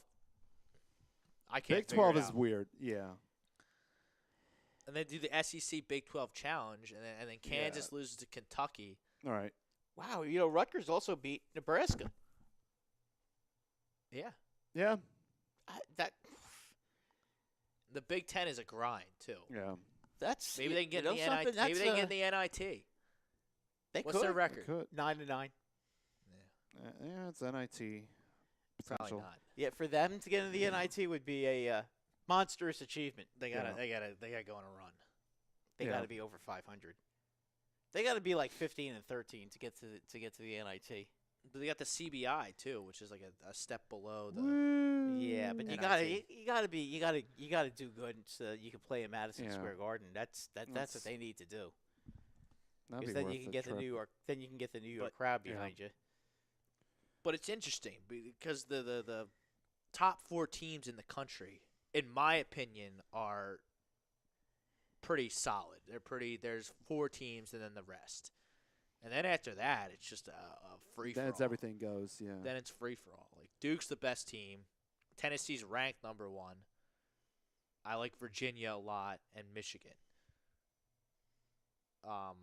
B: I can't.
D: Big
B: figure
D: 12
B: it
D: is
B: out.
D: weird. Yeah.
B: And they do the SEC Big 12 Challenge, and then Kansas loses to Kentucky.
D: All right.
C: Wow, you know Rutgers also beat Nebraska.
B: Yeah,
D: Yeah.
C: That
B: the Big 10 is a grind too.
D: Yeah.
C: that's
B: Maybe they can get
C: you
B: in
C: know
B: the NIT.
C: something?
B: Maybe
C: That's,
B: they can get in the NIT.
C: They
B: What's
C: could.
B: their record?
D: Could.
C: 9-9.
D: Yeah, it's NIT.
B: Probably
D: potential.
B: not.
C: Yeah, for them to get into the NIT would be a monstrous achievement.
B: They gotta go on a run.
C: They
D: Yeah.
C: got to be over 500. They got to be like 15 and 13 to get to the NIT.
B: But they got the CBI too, which is like a step below the.
C: Yeah, but you
B: NIT.
C: gotta do good so that you can play in Madison
D: Yeah.
C: Square Garden. That's
D: That's-
C: what they need to do.
D: That'd
C: Because
D: be
C: then
D: worth
C: you can
D: the
C: get the
D: trip.
C: New York. Then you can get the New York
B: But-
C: crowd
D: yeah.
C: behind you.
B: But it's interesting because the top 4 teams in the country, in my opinion, are pretty solid. There's 4 teams and then the rest. And then after that, it's just a free for all.
D: Then it's everything goes. Yeah.
B: Then it's free for all. Like Duke's the best team. Tennessee's ranked number 1. I like Virginia a lot and Michigan. A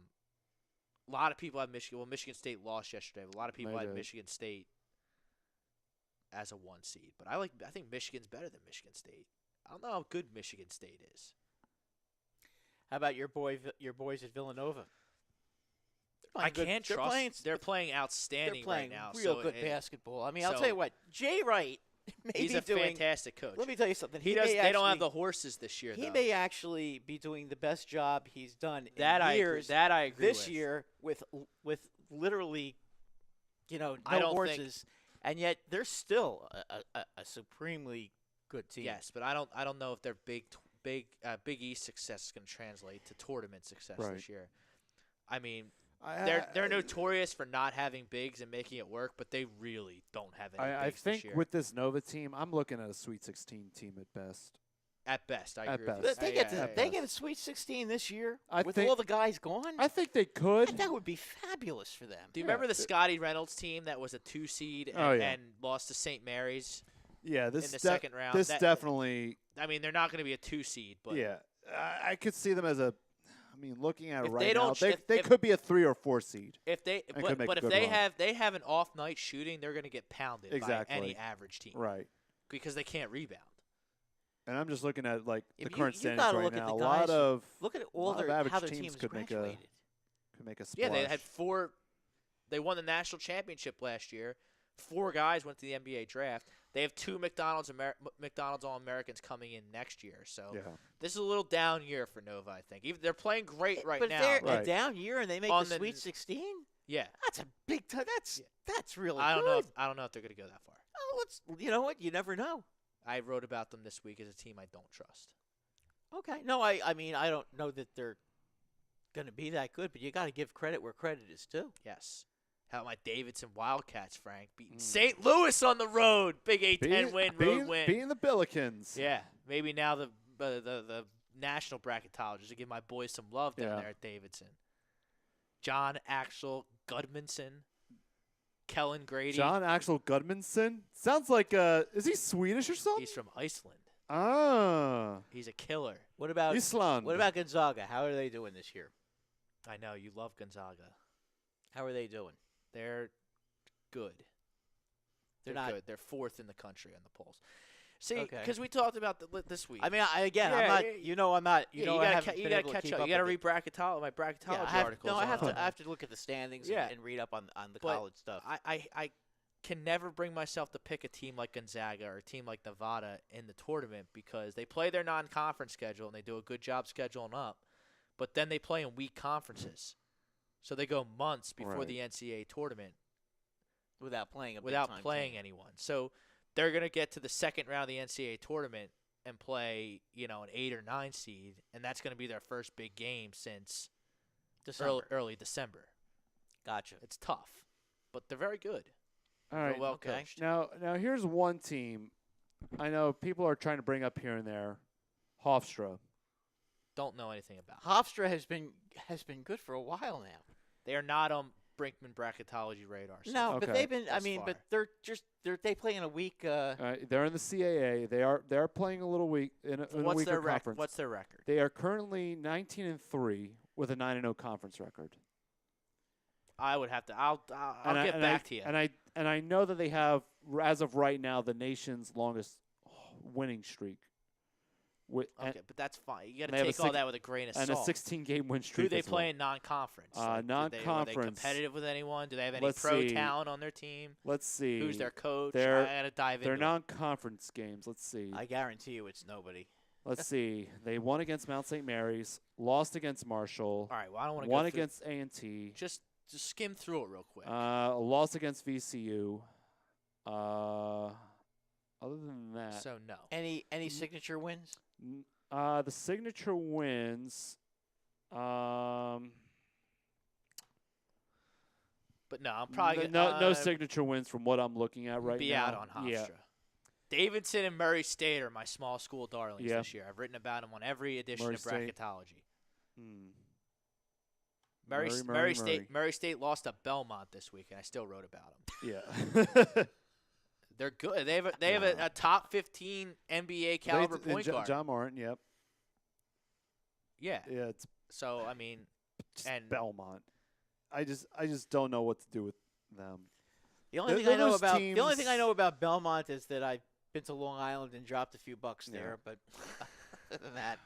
B: lot of people have Michigan. Well, Michigan State lost yesterday. But a lot of people
D: They
B: had
D: did.
B: Michigan State as a 1 seed. But I think Michigan's better than Michigan State. I don't know how good Michigan State is.
C: How about your boys at Villanova? They're
B: I
C: playing good-
B: can't
C: they're
B: trust.
C: playing-
B: They're playing
C: They're
B: outstanding
C: playing
B: right now.
C: real
B: so
C: good
B: it-
C: basketball. I mean, I'll
B: so-
C: tell you what, Jay Wright may
B: He's
C: be
B: a
C: doing.
B: fantastic coach.
C: Let me tell you something.
B: He
C: He
B: does.
C: may
B: They don't have
C: actually-
B: the horses this year.
C: He
B: though.
C: may actually be doing the best job he's done
B: that
C: in
B: I agree.
C: years
B: That I agree
C: this
B: with.
C: year with literally, no
B: I don't think-
C: horses, and yet they're still a supremely good team.
B: Yes, but I don't know if their Big East success is going to translate to tournament success
D: Right.
B: this year. I mean,
D: I
B: they're notorious for not having bigs and making it work, but they really don't have any
D: I
B: bigs this
D: think
B: year.
D: with this Nova team, I'm looking at a Sweet 16 team at best.
B: At best, I
D: At
B: agree with
D: best.
B: you.
C: They get
B: Yeah,
C: they
B: yeah.
C: get a Sweet 16 this year
D: I
C: with
D: think-
C: all the guys gone.
D: I think they could.
C: That would be fabulous for them.
B: Do you
D: Yeah.
B: remember the Scotty Reynolds team that was a 2 seed and,
D: Oh, yeah.
B: and lost to St. Mary's
D: Yeah, this
B: in the second round?
D: This
B: That-
D: definitely.
B: I mean, they're not going to be a 2 seed, but
D: Yeah, I could see them as a. I mean, looking at it
B: If
D: right
B: they
D: now,
B: don't sh-
D: they
B: if-
D: could be a 3 or 4 seed.
B: if they
D: could make
B: but
D: a
B: if
D: good
B: they
D: run.
B: have an off night shooting, they're going to get pounded
D: Exactly.
B: by any average team
D: Right.
B: because they can't rebound.
D: And I'm just looking at like
C: Yeah,
D: the
C: but
D: current
C: you
D: standings
C: gotta
D: right
C: look at
D: now.
C: the
D: A
C: guys
D: lot
C: who-
D: of
C: Look at
D: a
C: all
D: lot of
C: their
D: average
C: how their
D: teams
C: teams
D: could make
C: graduated.
D: a splash.
B: Yeah, they had 4. They won the national championship last year. 4 guys went to the NBA draft. They have 2 McDonald's All-Americans coming in next year. So
D: Yeah.
B: this is a little down year for Nova, I think. Even they're playing great right
C: but
B: now.
C: if they're
D: Right.
C: a down year and they make
B: On
C: the
B: the
C: Sweet
B: n-
C: 16,
B: Yeah,
C: that's a big time. That's really
B: I don't
C: good.
B: know if they're going to go that far.
C: Oh, you know what? You never know.
B: I wrote about them this week as a team I don't trust.
C: Okay. No, I mean, I don't know that they're going to be that good, but you got to give credit where credit is due.
B: Yes. How about my Davidson Wildcats, Frank, beating
D: Mm.
B: St. Louis on the road? Big A10 win, road win.
D: Beating the Billikens.
B: Yeah, maybe now the national bracketologists will give my boys some love down
D: Yeah.
B: there at Davidson. John Axel Gudmundsson, Kellen Grady.
D: John Axel Gudmundsson sounds like is he Swedish or something?
B: He's from Iceland.
D: Ah,
B: He's a killer.
C: What about
D: Iceland.
C: Gonzaga? How are they doing this year?
B: I know you love Gonzaga.
C: How are they doing?
B: They're good.
C: They're
B: They're
C: not-
B: good. They're 4th in the country on the polls. See,
C: Okay.
B: because we talked about this week.
C: I mean, I'm
B: Yeah,
C: not.
B: yeah,
C: You know, I'm not. You know, I
B: gotta
C: haven't
B: you
C: been
B: gotta
C: able to
B: catch
C: keep
B: up.
C: up
B: You gotta
C: with
B: read my bracketology
C: Yeah, I have,
B: articles.
C: no, I have
B: on-
C: to. I have to look at the standings
B: Yeah.
C: and read up on the
B: But
C: college stuff.
B: I can never bring myself to pick a team like Gonzaga or a team like Nevada in the tournament because they play their non-conference schedule and they do a good job scheduling up, but then they play in weak conferences, so they go months before
D: Right.
B: the NCAA tournament
C: without playing a
B: without
C: big-time
B: playing
C: team.
B: anyone. So they're gonna get to the second round of the NCAA tournament and play, an 8 or 9 seed, and that's gonna be their first big game since
C: December.
B: early December.
C: Gotcha.
B: It's tough, but they're very good.
D: All
B: They're
D: right.
B: well
C: okay.
B: coached.
D: Now here's one team. I know people are trying to bring up here and there. Hofstra.
B: Don't know anything about it.
C: Hofstra has been good for a while now.
B: They are not on Brinkman bracketology radar. So
C: No, but
D: Okay.
C: they've been. I
B: Thus
C: mean,
B: far.
C: but they play in a week.
D: They're in the CAA. They are playing a little weak in a
B: what's
D: weaker
B: their record?
D: conference.
B: What's their record?
D: They are currently 19-3 with a 9-0 conference record.
B: I would have to. I'll
D: And I-
B: get
D: and
B: back
D: I,
B: to you.
D: And I know that they have, as of right now, the nation's longest winning streak
B: Okay, but that's fine. You got
D: they
B: to
D: have a
B: take all that with a grain of
D: and
B: salt.
D: a 16-game win
B: Who
D: streak.
B: they
D: as
B: play
D: well.
B: in non-conference? Are they competitive with anyone? Do they have any
D: Let's
B: pro
D: see.
B: talent on their team?
D: Let's see.
B: Who's their coach?
D: They're-
B: I got to dive
D: They're
B: into it.
D: non-conference games. Let's see.
C: I guarantee you it's nobody.
D: Let's see. They won against Mount St. Mary's, lost against Marshall,
B: All right, well, I don't want to
D: won
B: go through.
D: against A&T,
B: Just skim through it real quick.
D: lost against VCU. Other than that,
B: So, no.
C: Any signature wins?
D: the signature wins.
B: But no, I'm probably
D: no signature wins from what I'm looking at right
B: be
D: now.
B: out on Hofstra.
D: Yeah.
B: Davidson and Murray State are my small school darlings
D: Yeah.
B: this year. I've written about them on every edition
D: Murray
B: of
D: State.
B: Bracketology.
D: Hmm.
B: Murray State lost to Belmont this week, and I still wrote about them.
D: Yeah.
B: They're good. They have a top 15 NBA caliber point guard.
D: John Martin. Yep.
B: Yeah.
D: Yeah. It's
B: So I mean,
D: just
B: and
D: Belmont. I just don't know what to do with them.
C: The only
D: Th-
C: thing I know
D: those
C: about the only thing I
D: teams-
C: know about Belmont is that I've been to Long Island and dropped a few bucks
D: Yeah.
C: there. But other than that,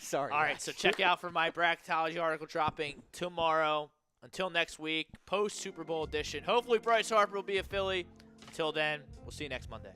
C: sorry.
B: all right.
C: Max.
B: So check out for my Bracketology article dropping tomorrow. Until next week, post Super Bowl edition. Hopefully Bryce Harper will be a Philly. Until then, we'll see you next Monday.